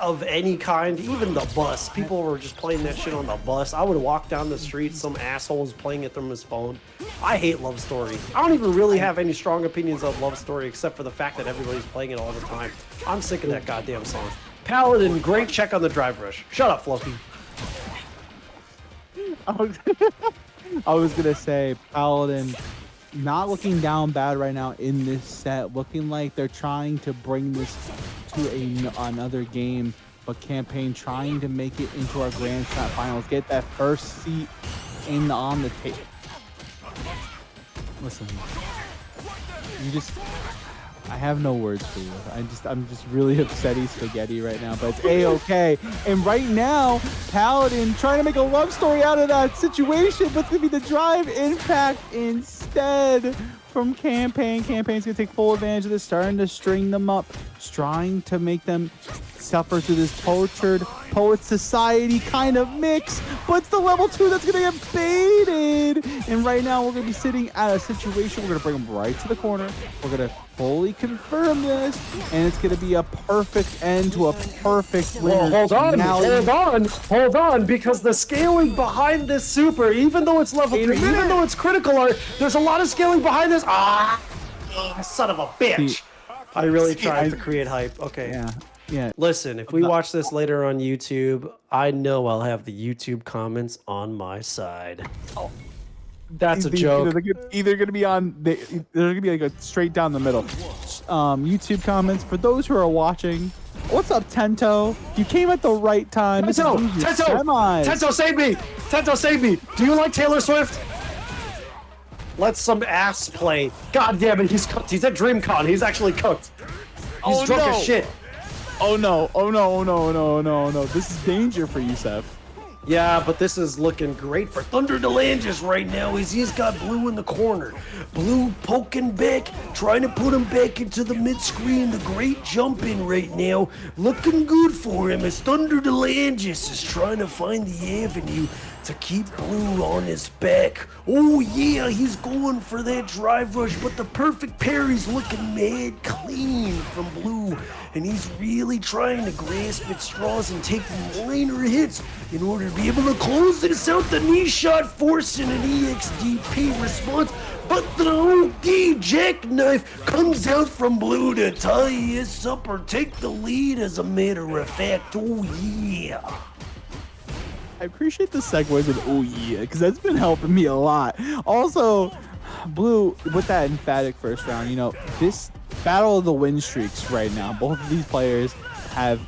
Speaker 1: of any kind, even the bus. People were just playing that shit on the bus. I would walk down the street, some asshole was playing it from his phone. I hate Love Story. I don't even really have any strong opinions of Love Story except for the fact that everybody's playing it all the time. I'm sick of that goddamn song. Paladin, great check on the drive rush. Shut up, Floki.
Speaker 2: I was gonna say Paladin not looking down bad right now in this set, looking like they're trying to bring this to another game, but Campaign trying to make it into our Grand Slam finals, get that first seat on the table. Listen, I have no words for you. I'm just really upsetty spaghetti right now, but it's A-okay. And right now, Paladin trying to make a love story out of that situation, but it's gonna be the drive impact instead from Campaign. Campaign's gonna take full advantage of this, starting to string them up, trying to make them suffer through this tortured poet society kind of mix, but it's the level 2 that's gonna get baited. And right now we're gonna be sitting at a situation, we're gonna bring them right to the corner, we're gonna fully confirm this, and it's gonna be a perfect end to a perfect winner.
Speaker 1: Well, hold on, because the scaling behind this super, even though it's level 3, even though it's critical art, there's a lot of scaling behind this. Son of a bitch. I really tried to create hype. Okay.
Speaker 2: Yeah.
Speaker 1: Listen, if we watch this later on YouTube, I know I'll have the YouTube comments on my side. Oh, that's a joke.
Speaker 2: Either gonna be on, they're gonna be like a straight down the middle. YouTube comments for those who are watching. What's up, Tento? You came at the right time.
Speaker 1: Tento, save me! Tento, save me! Do you like Taylor Swift? Let some ass play. God damn it, he's cooked. He's at DreamCon. He's actually cooked. He's drunk as shit.
Speaker 2: Oh no. This is danger for you, Seth.
Speaker 1: Yeah, but this is looking great for Thunder Delangis right now. He's got Bloo in the corner. Bloo poking back, trying to put him back into the mid-screen. The great jump in right now. Looking good for him as Thunder Delangis is trying to find the avenue to keep Bloo on his back. Oh yeah, he's going for that drive rush, but the perfect parry's looking mad clean from Bloo. And he's really trying to grasp at straws and take minor hits in order to be able to close this out. The knee shot forcing an EXDP response, but the OD jackknife comes out from Bloo to tie us up or take the lead, as a matter of fact. Oh yeah.
Speaker 2: I appreciate the segues with oh yeah, because that's been helping me a lot. Also, Bloo, with that emphatic first round, you know, this battle of the win streaks right now, both of these players have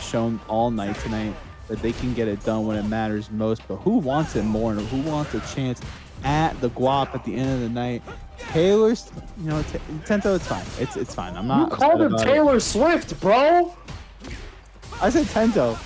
Speaker 2: shown all night tonight that they can get it done when it matters most, but who wants it more and who wants a chance at the guap at the end of the night? Taylor's, you know, Tento, it's fine. It's fine. I'm not.
Speaker 1: You called him Taylor Swift, bro.
Speaker 2: I said Tento.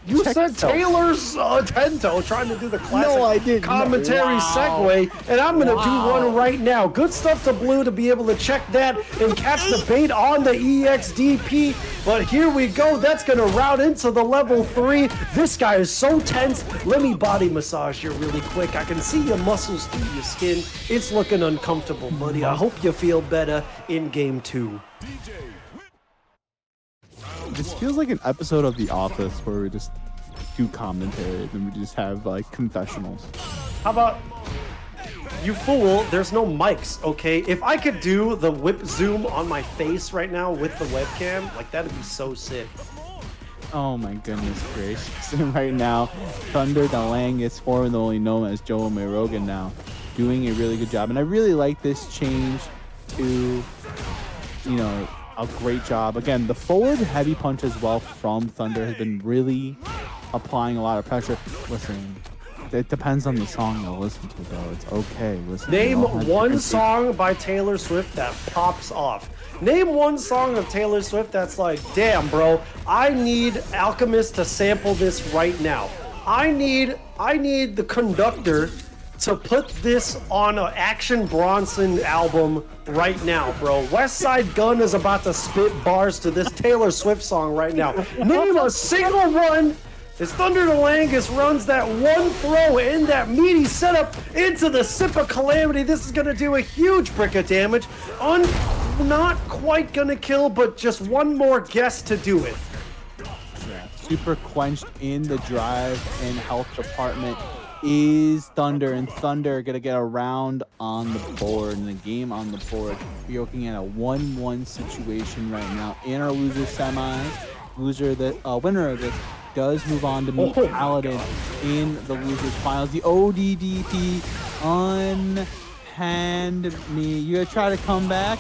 Speaker 1: You said Taylor's Tento, trying to do the classic commentary segue, and I'm going to do one right now. Good stuff to Bloo to be able to check that and catch the bait on the EXDP, but here we go. That's going to route into the level 3. This guy is so tense. Let me body massage you really quick. I can see your muscles through your skin. It's looking uncomfortable, buddy. I hope you feel better in game 2.
Speaker 2: This feels like an episode of The Office where we just do commentary and we just have like confessionals.
Speaker 1: How about, you fool, there's no mics, okay? If I could do the whip zoom on my face right now with the webcam, like that'd be so sick.
Speaker 2: Oh my goodness gracious. And right now, Thunder Delangis, formerly known as Joe Rogan now, doing a really good job. And I really like this change to, you know, a great job. Again, the forward heavy punch as well from Thunder has been really applying a lot of pressure. Listen, it depends on the song you'll listen to, though. It's okay. Listen,
Speaker 1: name one song by Taylor Swift that pops off. Name one song of Taylor Swift that's like, damn, bro, I need Alchemist to sample this right now. I need the conductor to put this on an Action Bronson album right now, bro. West Side Gun is about to spit bars to this Taylor Swift song right now. Name a single one. As Thunder the Langus runs that one throw in that meaty setup into the Sip of Calamity. This is going to do a huge brick of damage. Not quite going to kill, but just one more guess to do it.
Speaker 2: Yeah, super quenched in the drive and health department is Thunder, and Thunder gonna get a round on the board and the game on the board. We're looking at a 1-1 situation right now in our loser semis. Winner of this does move on to meet Paladin in the losers finals. The ODDP unhand me. You gonna try to come back?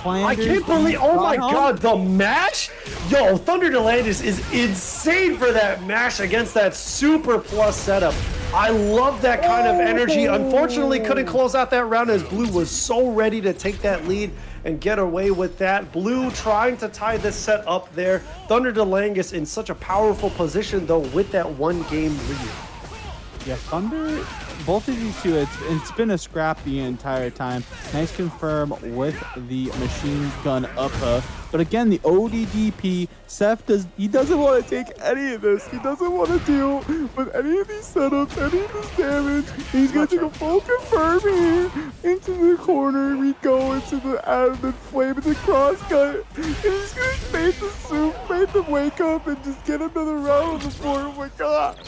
Speaker 2: Flanders,
Speaker 1: I can't believe, oh my god, the mash? Yo, Thunder Delandis is insane for that mash against that super plus setup. I love that kind of energy. Unfortunately, couldn't close out that round as Blue was so ready to take that lead and get away with that. Blue trying to tie this set up there. Thunder Delangus in such a powerful position, though, with that one-game lead.
Speaker 2: Yeah, Thunder, both of these two, it's been a scrap the entire time. Nice confirm with the machine gun upper. But again, the ODDP, Seth doesn't want to take any of this. He doesn't want to deal with any of these setups, any of this damage. He's going to take a full confirm here into the corner. We go into the adamant flame and the crosscut. And he's going to make the soup, make them wake up and just get another round on the board. Oh my god.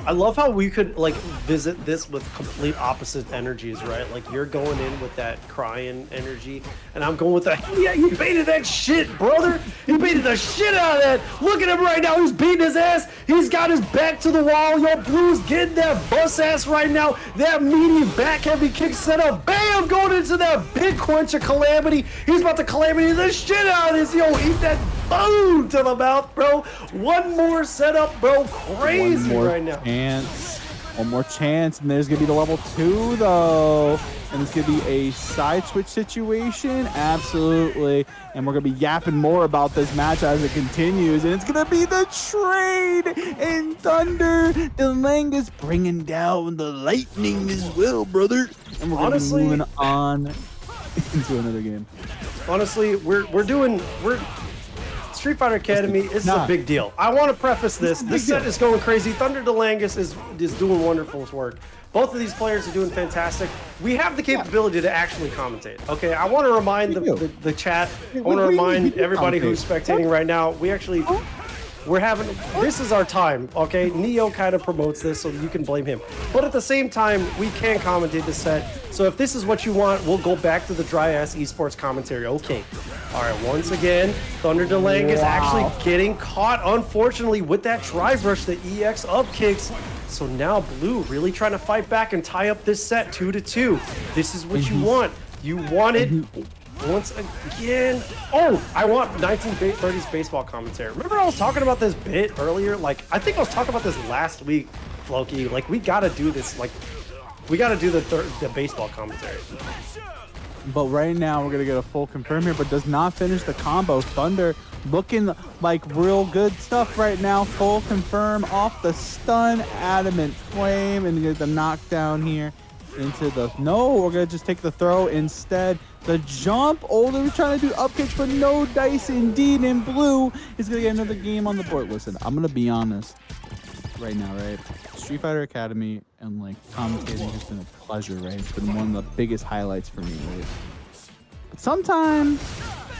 Speaker 1: I love how we could like visit this with complete opposite energies, right? Like you're going in with that crying energy, and I'm going with the yeah, you baited that shit, brother. You baited the shit out of that. Look at him right now. He's beating his ass. He's got his back to the wall. Yo, Blue's getting that bus ass right now. That meaty back heavy kick set up. Bam! Going into that big quench of Calamity. He's about to Calamity the shit out of this. Yo, eat that boom to the mouth, bro. One more setup, bro. Crazy right now.
Speaker 2: One more chance, and there's gonna be the level 2 though, and it's gonna be a side switch situation, absolutely. And we're gonna be yapping more about this match as it continues, and it's gonna be the trade, and Thunder Delangus bringing down the lightning as well, brother. And we're gonna be moving on into another game.
Speaker 1: Honestly, we're Street Fighter Academy is a big deal. I want to preface this. This set is going crazy. Thunder Delangus is doing wonderful work. Both of these players are doing fantastic. We have the capability to actually commentate. Okay, I want to remind the chat. I want to remind everybody who's spectating right now. This is our time, okay? Neo kind of promotes this, so you can blame him. But at the same time, we can commentate the set. So if this is what you want, we'll go back to the dry-ass esports commentary. Okay. All right, once again, Thunder Delang is actually getting caught, unfortunately, with that drive rush, the EX up kicks. So now Blue really trying to fight back and tie up this set 2-2. This is what you want. You want it. Once again, I want 1930s baseball commentary. Remember I was talking about this bit earlier? Like, I think I was talking about this last week, Floki. Like, we gotta do this. Like, we gotta do the baseball commentary.
Speaker 2: But right now, we're gonna get a full confirm here, but does not finish the combo. Thunder looking like real good stuff right now. Full confirm off the stun, adamant flame, and get the knockdown here into the... No, we're gonna just take the throw instead. The jump, they're trying to do up kicks, but no dice indeed, and Blue is gonna get another game on the board. Listen, I'm gonna be honest right now, right? Street Fighter Academy and like commentating has been a pleasure, right? It's been one of the biggest highlights for me, right? But sometimes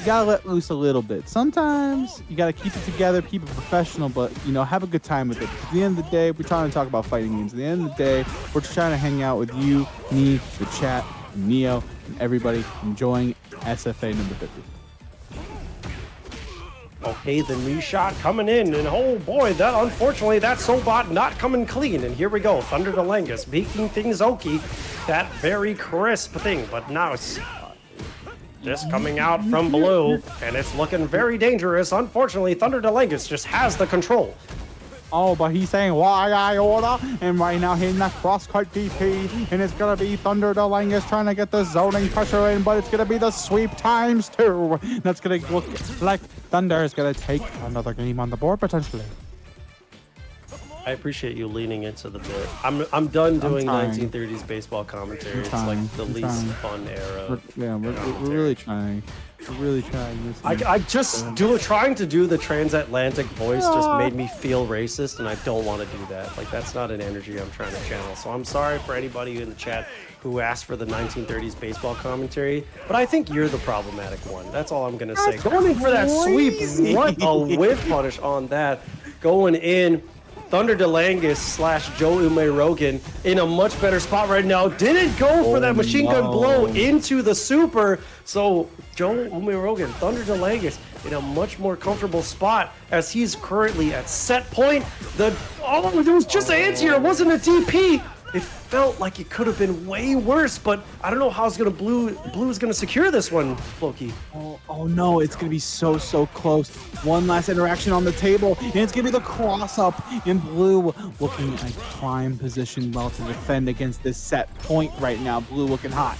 Speaker 2: you gotta let loose a little bit. Sometimes you gotta keep it together, keep it professional, but you know, have a good time with it. At the end of the day, we're trying to talk about fighting games. At the end of the day, we're just trying to hang out with you, me, the chat, Neo, and everybody enjoying SFA number 50.
Speaker 1: Okay, the knee shot coming in, and oh boy, unfortunately that Sobot not coming clean. And here we go, Thunder Delangus making things okie, that very crisp thing, but now it's just coming out from Blue, and it's looking very dangerous. Unfortunately, Thunder Delangus just has the control.
Speaker 2: But he's saying why I order, and right now hitting that cross-cut DP, and it's gonna be Thunder Delangus trying to get the zoning pressure in, but it's gonna be the sweep ×2. That's gonna look like Thunder is gonna take another game on the board potentially.
Speaker 1: I appreciate you leaning into the bit. I'm done doing
Speaker 2: trying.
Speaker 1: 1930s baseball commentary. It's
Speaker 2: trying.
Speaker 1: like the
Speaker 2: I'm
Speaker 1: least
Speaker 2: trying.
Speaker 1: fun era.
Speaker 2: We're really trying. We're really trying.
Speaker 1: I just trying to do the transatlantic voice just made me feel racist, and I don't want to do that. Like, that's not an energy I'm trying to channel. So I'm sorry for anybody in the chat who asked for the 1930s baseball commentary, but I think you're the problematic one. That's all I'm gonna say. Going in for that sweep, what a whiff punish on that. Going in, Thunder DeLangus / Joe Ume-Rogan in a much better spot right now. Didn't go for that machine gun blow into the super. So Joe Ume-Rogan, Thunder DeLangus in a much more comfortable spot as he's currently at set point. It was just an anti-air, it wasn't a DP. It felt like it could have been way worse, but I don't know how it's gonna Bloo's gonna secure this one, Floki.
Speaker 2: Oh no, it's gonna be so close. One last interaction on the table, and it's gonna be the cross up in Bloo looking at prime position well to defend against this set point right now. Bloo looking hot.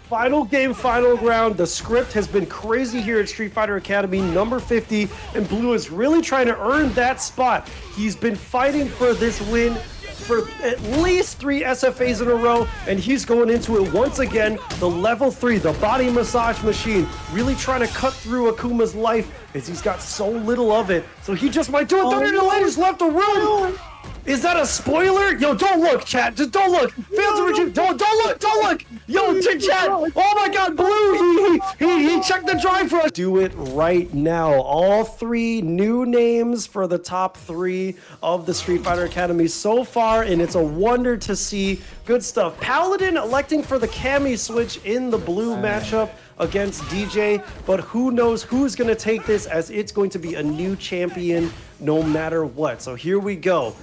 Speaker 1: Final game, final round. The script has been crazy here at Street Fighter Academy, number 50, and Bloo is really trying to earn that spot. He's been fighting for this win for at least 3 SFAs in a row, and he's going into it once again. The level 3, the body massage machine, really trying to cut through Akuma's life as he's got so little of it. So he just might do it. Thunder DeLangus left the room. Is that a spoiler? Yo, don't look, chat. Just don't look. Failed to retrieve. Don't look. Yo, chat. Oh my God, Bloo. He checked the drive for us. Do it right now. All 3 new names for the top 3 of the Street Fighter Academy so far, and it's a wonder to see. Good stuff. Paladin electing for the Cammy switch in the Blue matchup against DeeJay, but who knows who's going to take this, as it's going to be a new champion no matter what. So here we go.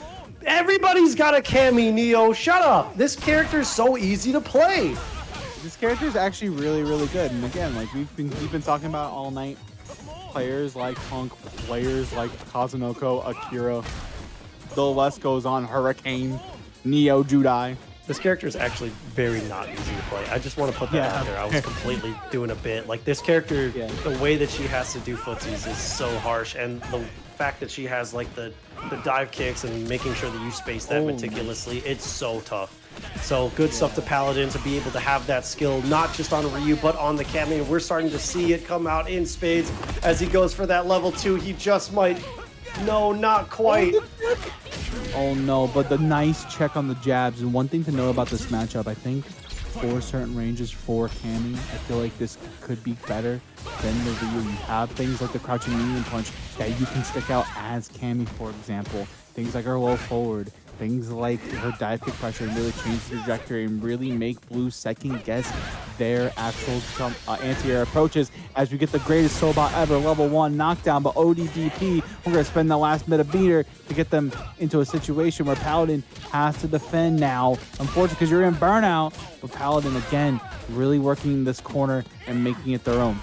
Speaker 1: Everybody's got a Cammy, Neo. Shut up. This character's so easy to play.
Speaker 2: This character is actually really good. And again, like we've been talking about all night, players like Punk, players like Kazunoko, Akira. The list goes on. Hurricane, Neo, Judai.
Speaker 1: This character is actually very not easy to play. I just want to put that out there. I was completely doing a bit. Like, this character, the way that she has to do footsies is so harsh, and the fact that she has like the dive kicks and making sure that you space that meticulously, it's so tough. So good stuff to Paladin to be able to have that skill, not just on Ryu, but on the Cammy. And we're starting to see it come out in spades as he goes for that level 2. He just might. No, not quite.
Speaker 2: Oh no, but the nice check on the jabs. And one thing to know about this matchup, I think for certain ranges for Cammy, I feel like this could be better than the Ryu. You have things like the crouching medium punch that you can stick out as Cammy, for example. Things like her low forward, things like her dive kick pressure, and really change the trajectory and really make Bloo second guess their actual anti-air approaches as we get the greatest Sobot ever, level 1 knockdown. But ODDP, we're going to spend the last bit of meter to get them into a situation where Paladin has to defend now. Unfortunately, because you're in burnout, but Paladin, again, really working this corner and making it their own.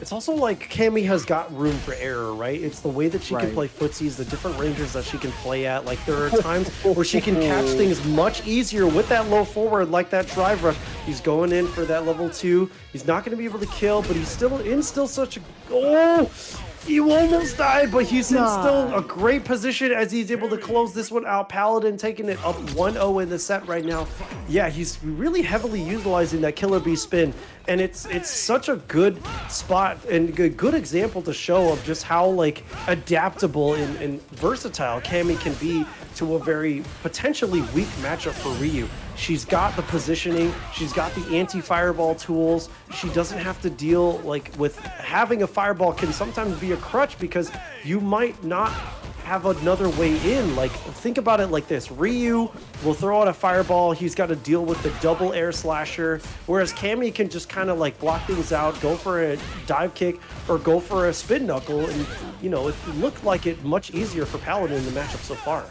Speaker 1: It's also like Cammy has got room for error, right? It's the way that she can play footsies, the different ranges that she can play at. Like, there are times where she can catch things much easier with that low forward, like that drive rush. He's going in for that level 2. He's not going to be able to kill, but he's still in such a... Oh! You almost died, but he's in still a great position as he's able to close this one out. Paladin taking it up 1-0 in the set right now. Yeah, he's really heavily utilizing that Killer Bee spin, and it's such a good spot and a good example to show of just how like adaptable and versatile Cammy can be to a very potentially weak matchup for Ryu. She's got the positioning, she's got the anti-fireball tools. She doesn't have to deal like with having a fireball can sometimes be a crutch because you might not have another way in. Like, think about it like this. Ryu will throw out a fireball, he's got to deal with the double air slasher, whereas Cammy can just kind of like block things out, go for a dive kick or go for a spin knuckle, and you know, it looked like it much easier for Paladin in the matchup so far.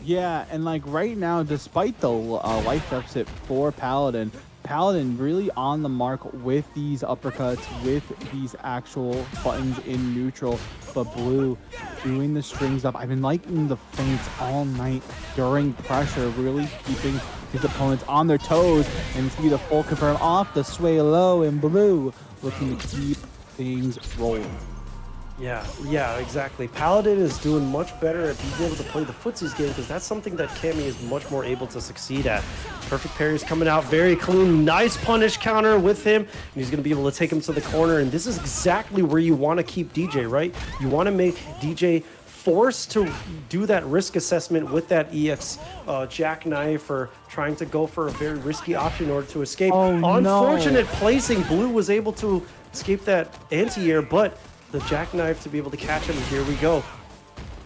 Speaker 2: Yeah, and like right now, despite the life deficit for Paladin, Paladin really on the mark with these uppercuts, with these actual buttons in neutral, but Bloo doing the strings up. I've been liking the feints all night during pressure, really keeping his opponents on their toes, and it's gonna be the full confirm off the sway low, and Bloo looking to keep things rolling.
Speaker 1: Yeah, exactly. Paladin is doing much better at being able to play the footsies game because that's something that Cammy is much more able to succeed at. Perfect parries coming out very clean. Nice punish counter with him. And he's going to be able to take him to the corner. And this is exactly where you want to keep DeeJay, right? You want to make DeeJay forced to do that risk assessment with that EX jackknife or trying to go for a very risky option in order to escape. Unfortunate placing. Blue was able to escape that anti-air, but the jackknife to be able to catch him. Here we go.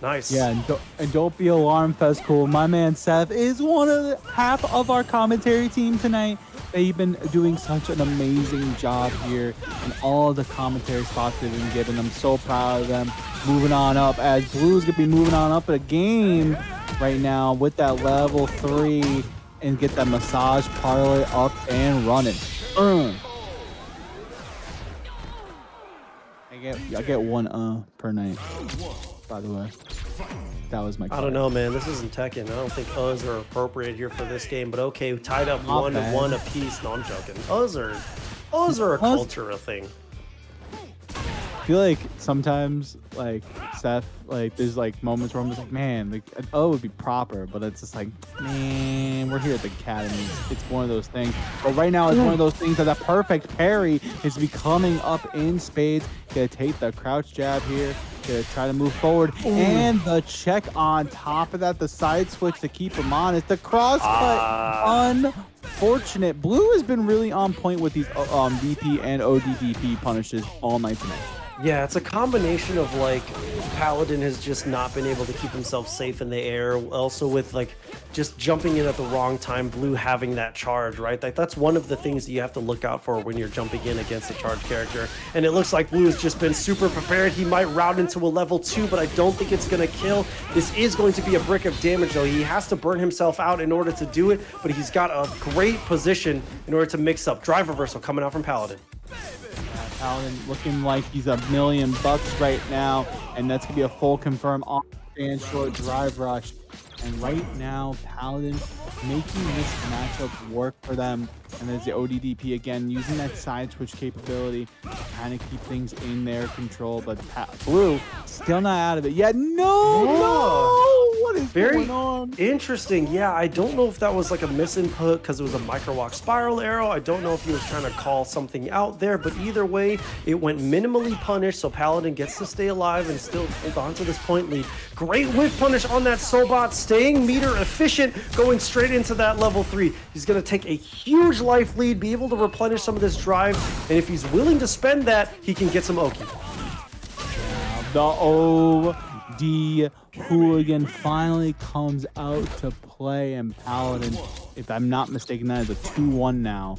Speaker 1: Nice.
Speaker 2: Yeah, and don't be alarmed, Fezcool. My man Seth is half of our commentary team tonight. They've been doing such an amazing job here, and all of the commentary spots they've been given. I'm so proud of them. Moving on up, as Blue's gonna be moving on up in a game right now with that level 3 and get that massage parlay up and running. I get one per night, by the way. That was my card.
Speaker 1: I don't know, man. This isn't Tekken. I don't think Us are appropriate here for this game, but okay, tied up 1-1 apiece. No, I'm joking. Us are a culture thing.
Speaker 2: I feel like sometimes, like, Seth, like, there's, like, moments where I'm just like, man, like, an O would be proper, but it's just like, man, we're here at the Academy. It's one of those things. But right now, it's one of those things that perfect parry is becoming up in spades. Gonna take the crouch jab here. Gonna try to move forward. And the check on top of that, the side switch to keep him on. It's the cross cut. Unfortunate. Blue has been really on point with these VP and ODDP punishes all night tonight.
Speaker 1: Yeah, it's a combination of like Paladin has just not been able to keep himself safe in the air. Also with like just jumping in at the wrong time, Blue having that charge, right? Like that's one of the things that you have to look out for when you're jumping in against a charged character. And it looks like Blue has just been super prepared. He might route into a level 2, but I don't think it's gonna kill. This is going to be a brick of damage though. He has to burn himself out in order to do it, but he's got a great position in order to mix up. Drive reversal coming out from Paladin.
Speaker 2: Paladin looking like he's $1 million right now, and that's gonna be a full confirm on and short drive rush. And right now, Paladin making this matchup work for them. And there's the ODDP again, using that side switch capability to kind of keep things in their control. But Blue still not out of it yet. No! What is going on?
Speaker 1: Interesting. Yeah, I don't know if that was like a misinput because it was a micro walk spiral arrow. I don't know if he was trying to call something out there, but either way, it went minimally punished, so Paladin gets to stay alive and still hold on to this point lead. Great whiff punish on that Sobot, staying meter efficient, going straight into that level 3. He's going to take a huge life lead, be able to replenish some of this drive, and if he's willing to spend that, he can get some Oki.
Speaker 2: The OD Hooligan finally comes out to play, and Paladin, if I'm not mistaken, that is a 2-1 now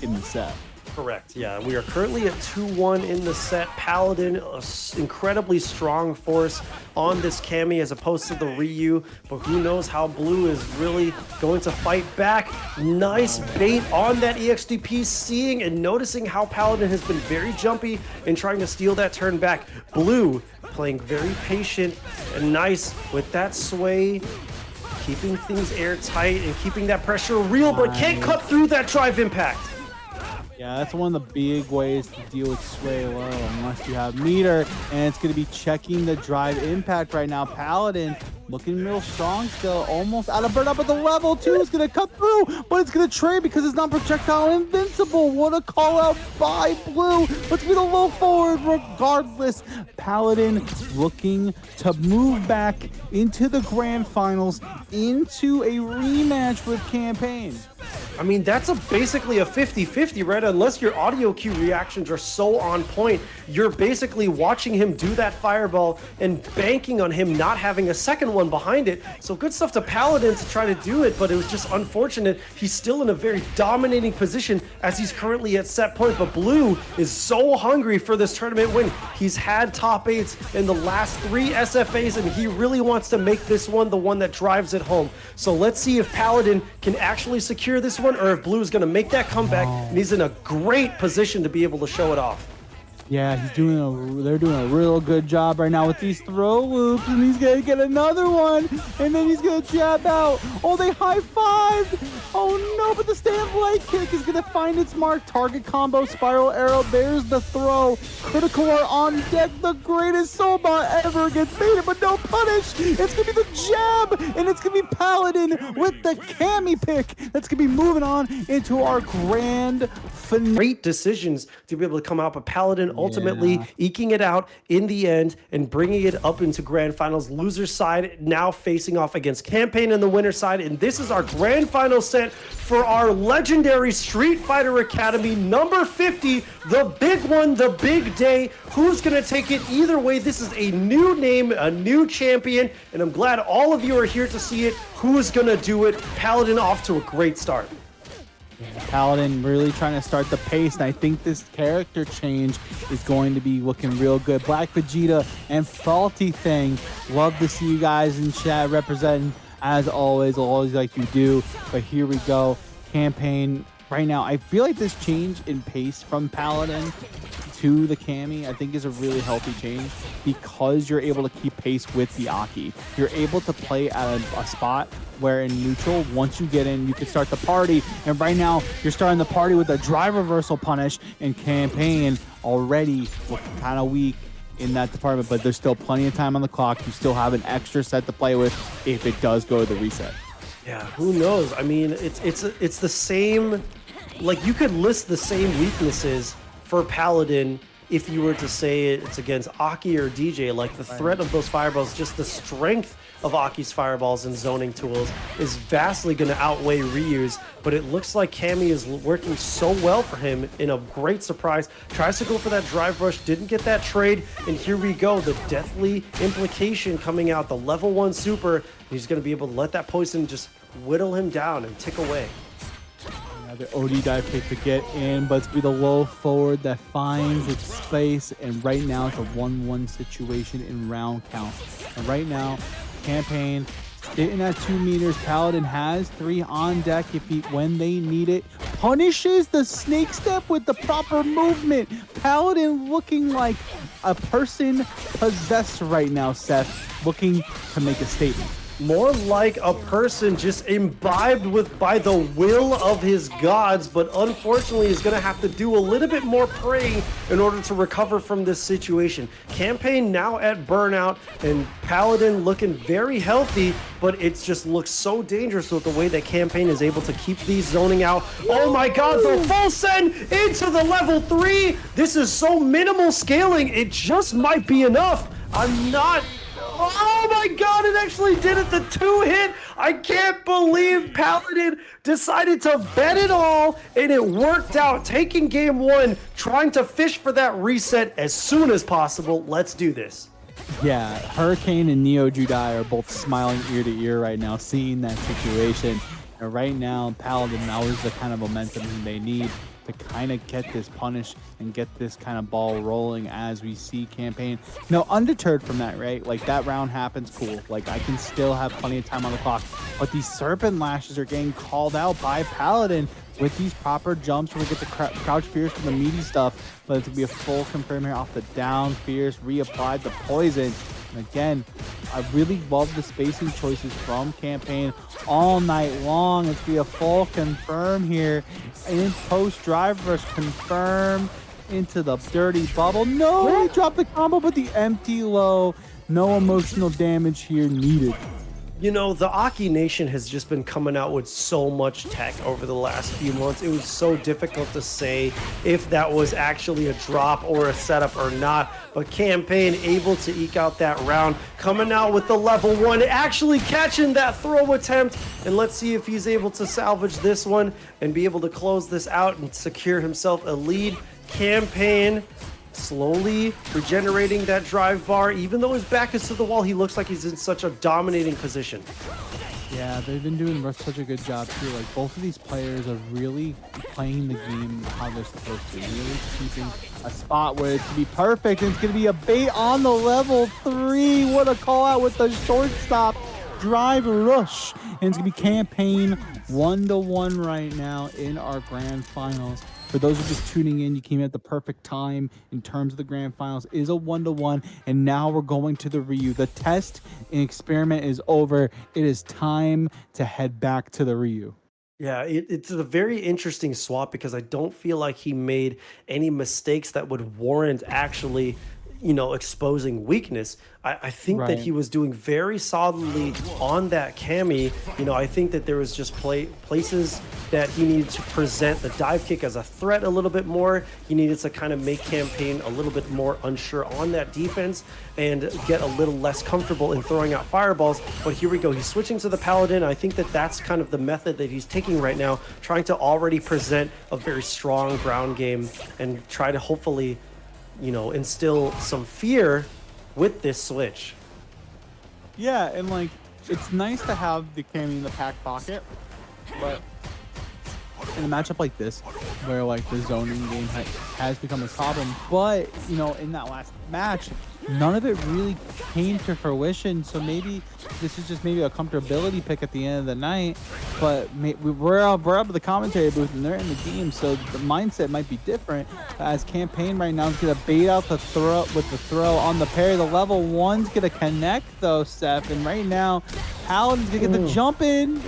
Speaker 2: in the set.
Speaker 1: Correct, yeah. We are currently at 2-1 in the set. Paladin, an incredibly strong force on this Cammy as opposed to the Ryu, but who knows how Blue is really going to fight back. Nice bait on that EXDP, seeing and noticing how Paladin has been very jumpy and trying to steal that turn back. Blue playing very patient and nice with that sway, keeping things airtight and keeping that pressure real, but can't cut through that drive impact.
Speaker 2: Yeah, that's one of the big ways to deal with sway low, unless you have meter, and it's going to be checking the drive impact right now. Paladin looking real strong still, almost out of burn up at the level 2. Is going to cut through, but it's going to trade because it's not projectile invincible. What a call out by Blue. Let's be the low forward regardless. Paladin looking to move back into the grand finals, into a rematch with Campaine.
Speaker 1: I mean, that's basically a 50-50, right? Unless your audio cue reactions are so on point, you're basically watching him do that fireball and banking on him not having a second one behind it. So good stuff to Paladin to try to do it, but it was just unfortunate. He's still in a very dominating position as he's currently at set point, but Blue is so hungry for this tournament win. He's had top 8s in the last 3 SFAs, and he really wants to make this one the one that drives it home. So let's see if Paladin can actually secure this one, or if Blue is going to make that comeback, and he's in a great position to be able to show it off.
Speaker 2: Yeah, they're doing a real good job right now with these throw loops, and he's gonna get another one, and then he's gonna jab out. Oh, they high-fived! Oh no, but the stand light kick is gonna find its mark. Target combo, spiral arrow, there's the throw. Critical are on deck, the greatest soulbot ever gets baited, but no punish! It's gonna be the jab, and it's gonna be Paladin with the Cammy pick. That's gonna be moving on into our grand finale.
Speaker 1: Great decisions to be able to come out, but Paladin ultimately eking it out in the end and bringing it up into grand finals. Loser side now facing off against Campaign in the winner side, and this is our grand final set for our legendary Street Fighter Academy number 50, the big one, the big day. Who's gonna take it? Either way, this is a new name, a new champion, and I'm glad all of you are here to see it. Who's gonna do it? Paladin off to a great start.
Speaker 2: Paladin really trying to start the pace, and I think this character change is going to be looking real good. Black Vegeta and Faulty Thing, love to see you guys in chat representing as always like you do. But here we go, Campaign right now. I feel like this change in pace from Paladin to the Cammy, I think is a really healthy change because you're able to keep pace with the Aki. You're able to play at a spot where in neutral, once you get in, you can start the party. And right now, you're starting the party with a drive reversal punish, and Campaign already looking kind of weak in that department, but there's still plenty of time on the clock. You still have an extra set to play with if it does go to the reset.
Speaker 1: Yeah, who knows? I mean, it's the same. Like, you could list the same weaknesses for Paladin if you were to say it's against Aki or DeeJay. Like, the threat of those fireballs, just the strength of Aki's fireballs and zoning tools is vastly going to outweigh Ryu's, but it looks like Cammy is working so well for him in a great surprise. Tries to go for that drive rush, didn't get that trade, and here we go, the deathly implication coming out, the level 1 super. He's going to be able to let that poison just whittle him down and tick away.
Speaker 2: The OD dive kick to get in, but it's be the low forward that finds its space, and right now it's a 1-1 situation in round count. And right now, Campaign sitting at 2 meters. Paladin has 3 on deck when they need it. Punishes the snake step with the proper movement. Paladin looking like a person possessed right now, Seth, looking to make a statement.
Speaker 1: More like a person just imbibed by the will of his gods, but unfortunately is going to have to do a little bit more praying in order to recover from this situation. Campaign now at burnout, and Paladin looking very healthy, but it just looks so dangerous with the way that Campaign is able to keep these zoning out. Oh my god, the full send into the level 3! This is so minimal scaling, it just might be enough. I'm not... Oh my god, it actually did it, the 2-hit! I can't believe Paladin decided to bet it all, and it worked out. Taking game 1, trying to fish for that reset as soon as possible. Let's do this.
Speaker 2: Yeah, Hurricane and Neo Judai are both smiling ear to ear right now, seeing that situation. And right now, Paladin now is the kind of momentum they need to kind of get this punish and get this kind of ball rolling as we see Campaign. No, undeterred from that, right? Like, that round happens, cool. Like, I can still have plenty of time on the clock. But these Serpent Lashes are getting called out by Paladin with these proper jumps where we get the crouch fierce from the meaty stuff. But it's going to be a full confirm here off the down fierce, reapplied the poison. And again, I really love the spacing choices from Campaign all night long. It's be a full confirm here. In post drive rush, confirm into the dirty bubble. No, he dropped the combo, but the empty low. No emotional damage here needed.
Speaker 1: You know, the Aki Nation has just been coming out with so much tech over the last few months. It was so difficult to say if that was actually a drop or a setup or not. But Campaign able to eke out that round, coming out with the level 1, actually catching that throw attempt. And let's see if he's able to salvage this one and be able to close this out and secure himself a lead. Campaign slowly regenerating that drive bar. Even though his back is to the wall, he looks like he's in such a dominating position.
Speaker 2: Yeah, they've been doing such a good job too. Like, both of these players are really playing the game how they're supposed to. Really keeping a spot where it's going to be perfect. And it's going to be a bait on the level 3. What a call out with the shortstop. drive rush. And it's going to be Campaign 1-1 right now in our grand finals. For those who are just tuning in, you came at the perfect time in terms of the grand finals. It is a 1-1, and now we're going to the Ryu. The test and experiment is over. It is time to head back to the Ryu.
Speaker 1: Yeah, it's a very interesting swap because I don't feel like he made any mistakes that would warrant actually, exposing weakness. I think that
Speaker 2: Right.
Speaker 1: he was doing very solidly on that Cammy. I think that there was just places that he needed to present the dive kick as a threat a little bit more. He needed to kind of make Campaign a little bit more unsure on that defense and get a little less comfortable in throwing out fireballs. But here we go. He's switching to the Paladin. I think that that's kind of the method that he's taking right now, trying to already present a very strong ground game and try to hopefully instill some fear with this switch.
Speaker 2: Yeah, and like, it's nice to have the Cammy in the back pocket, but in a matchup like this, where like the zoning game has become a problem, but in that last match, none of it really came to fruition. So maybe this is just maybe a comfortability pick at the end of the night. But we're up at the commentary booth and they're in the game, so the mindset might be different. As Campaign right now is gonna bait out the throw with the throw on the parry. The level 1's gonna connect though, Steph, and right now Paladin's gonna get the jump in.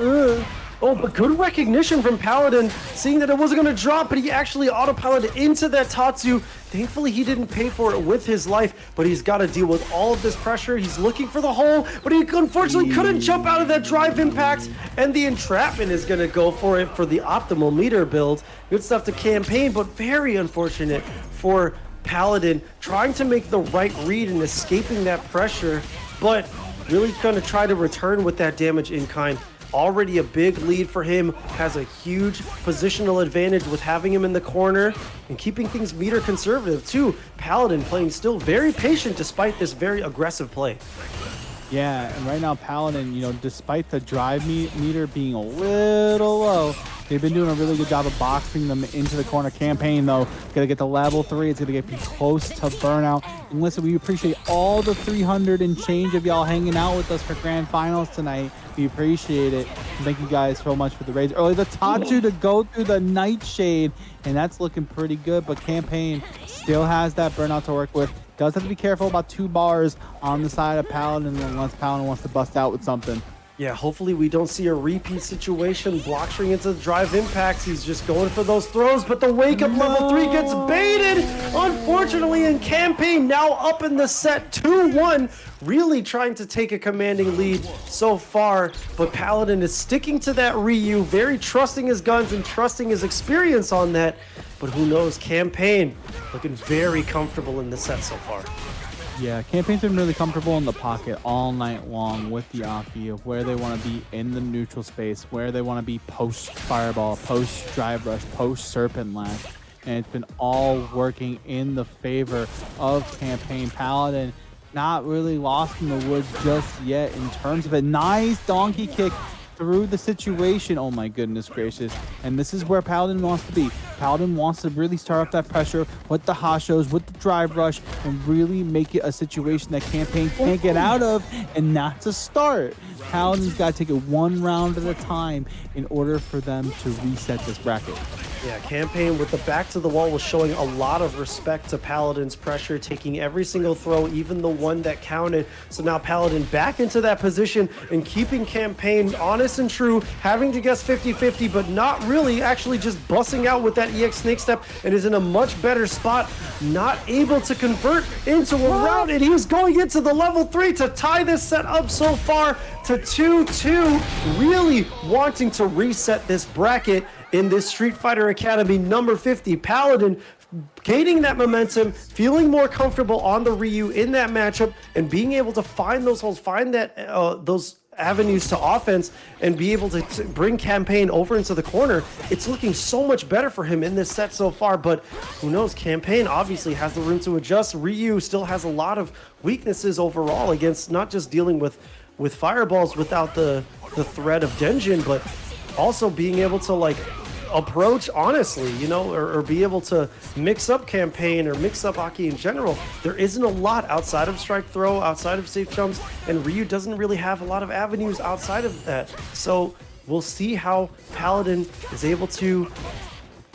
Speaker 1: Oh, but good recognition from Paladin, seeing that it wasn't going to drop, but he actually autopiloted into that Tatsu. Thankfully, he didn't pay for it with his life, but he's got to deal with all of this pressure. He's looking for the hole, but he unfortunately couldn't jump out of that drive impact, and the entrapment is going to go for it for the optimal meter build. Good stuff to Campaign, but very unfortunate for Paladin, trying to make the right read and escaping that pressure, but really going to try to return with that damage in kind. Already a big lead for him, has a huge positional advantage with having him in the corner and keeping things meter conservative too. Paladin playing still very patient despite this very aggressive play.
Speaker 2: Yeah, and right now Paladin, despite the drive meter being a little low, they've been doing a really good job of boxing them into the corner. Campaign though, gonna get to level 3. It's gonna get close to burnout. And listen, we appreciate all the 300 and change of y'all hanging out with us for grand finals tonight. We appreciate it. Thank you guys so much for the raids early. The Tatsu to go through the Nightshade, and that's looking pretty good. But Campaign still has that burnout to work with. Does have to be careful about 2 bars on the side of Paladin unless Paladin wants to bust out with something.
Speaker 1: Yeah, hopefully we don't see a repeat situation. Block string into the drive impacts. He's just going for those throws, but the wake up level 3 gets baited, unfortunately, and Campaign now up in the set 2-1. Really trying to take a commanding lead so far, but Paladin is sticking to that Ryu, very trusting his guns and trusting his experience on that. But who knows, Campaign looking very comfortable in the set so far.
Speaker 2: Yeah, Campaign's been really comfortable in the pocket all night long with the Aki of where they want to be in the neutral space, where they want to be post fireball, post drive rush, post serpent lash. And it's been all working in the favor of Campaign. Paladin not really lost in the woods just yet in terms of a nice donkey kick through the situation. Oh my goodness gracious. And this is where Paladin wants to be. Paladin wants to really start up that pressure with the Hashos, with the drive rush, and really make it a situation that Campaign can't get out of, and not to start. Paladin's got to take it 1 round at a time in order for them to reset this bracket.
Speaker 1: Yeah, Campaign with the back to the wall was showing a lot of respect to Paladin's pressure, taking every single throw, even the one that counted. So now Paladin back into that position and keeping Campaign honest and true, having to guess 50-50, but not really, actually just busting out with that EX snake step, and is in a much better spot, not able to convert into a round, and he's going into the level 3 to tie this set up so far to 2-2, really wanting to reset this bracket in this Street Fighter Academy number 50. Paladin gaining that momentum, feeling more comfortable on the Ryu in that matchup, and being able to find those holes, find that those avenues to offense, and be able to bring Campaign over into the corner. It's looking so much better for him in this set so far, but who knows, Campaign obviously has the room to adjust. Ryu still has a lot of weaknesses overall against not just dealing with fireballs without the threat of Denjin, but also being able to approach honestly, you know, or be able to mix up Campaign or mix up Aki in general. There isn't a lot outside of strike throw, outside of safe jumps, and Ryu doesn't really have a lot of avenues outside of that. So we'll see how Paladin is able to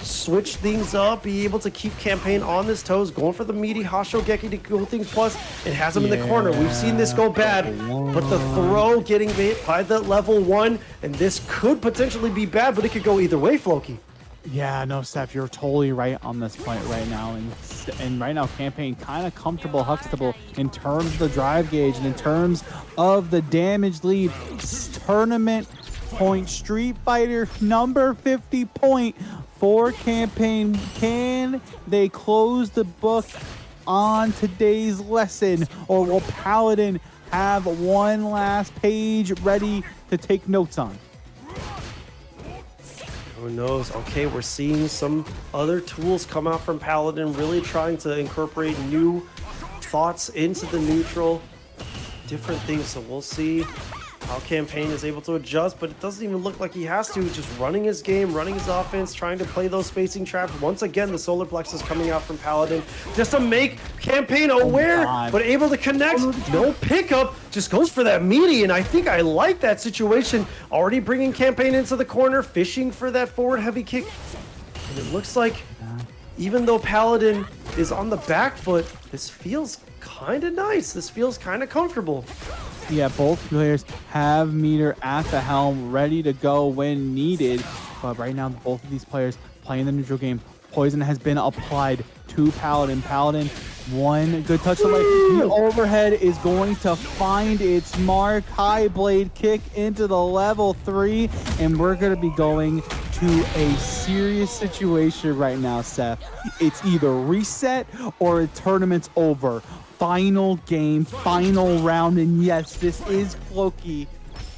Speaker 1: switch things up, be able to keep Campaign on his toes, going for the meaty Hashogeki to go things plus. It has him in the corner. We've seen this go bad, but the throw getting bait by the level 1, and this could potentially be bad, but it could go either way, Floki.
Speaker 2: Yeah, no, Steph, you're totally right on this point right now. And right now, Campaign kind of comfortable, Huxtable in terms of the drive gauge and in terms of the damage lead. Tournament point, Street Fighter number 50 point for Campaign. Can they close the book on today's lesson, or will Paladin have one last page ready to take notes on?
Speaker 1: Who knows? Okay, we're seeing some other tools come out from Paladin, really trying to incorporate new thoughts into the neutral, different things. So we'll see how Campaign is able to adjust, but it doesn't even look like he has to. Just running his game, running his offense, trying to play those spacing traps. Once again, the solar plexus coming out from Paladin just to make Campaign aware, but able to connect. No pickup, just goes for that meaty, and I think I like that situation. Already bringing Campaign into the corner, fishing for that forward heavy kick. And it looks like even though Paladin is on the back foot, this feels kind of nice. This feels kind of comfortable.
Speaker 2: Yeah, both players have meter at the helm, ready to go when needed. But right now, both of these players playing the neutral game. Poison has been applied to Paladin. Paladin, one good touch away. The overhead is going to find its mark. High blade kick into the level 3. And we're going to be going to a serious situation right now, Seth. It's either reset or a tournament's over. Final game, final round, and yes, this is Floki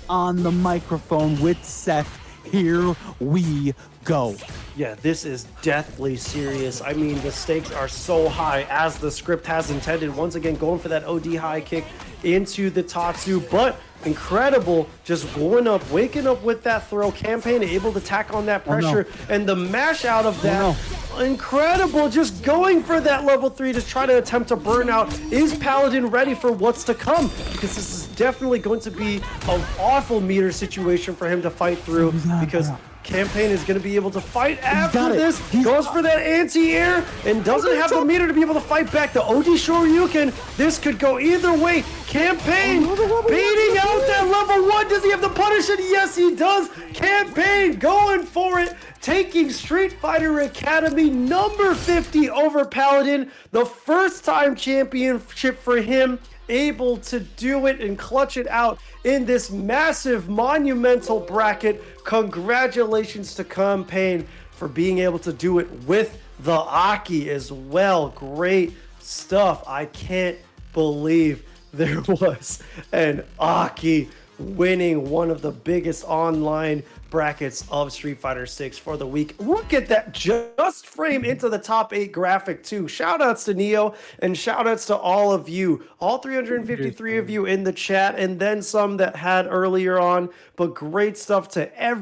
Speaker 2: on the microphone with Seth. Here we go.
Speaker 1: Yeah, this is deathly serious. I mean, the stakes are so high as the script has intended. Once again, going for that OD high kick into the Tatsu, but incredible, just going up, waking up with that throw. Campaign able to tack on that pressure, and the mash out of that. Incredible, just going for that level 3 to try to attempt to burn out. Is Paladin ready for what's to come? Because this is definitely going to be an awful meter situation for him to fight through, because Campaign is going to be able to fight after this. Goes for that anti-air and doesn't have the meter to be able to fight back. The OD Shoryuken, this could go either way. Campaign beating out that level 1. Does he have the punish? And yes, he does. Campaign going for it, taking Street Fighter Academy number 50 over Paladin. The first time championship for him, able to do it and clutch it out in this massive monumental bracket. Congratulations to Campaign for being able to do it with the Aki as well. Great stuff. I can't believe there was an Aki winning one of the biggest online brackets of Street Fighter 6 for the week. Look at that, just frame into the top 8 graphic too. Shout outs to Neo and shout outs to all of you, all 353 of you in the chat, and then some that had earlier on, but great stuff to everyone.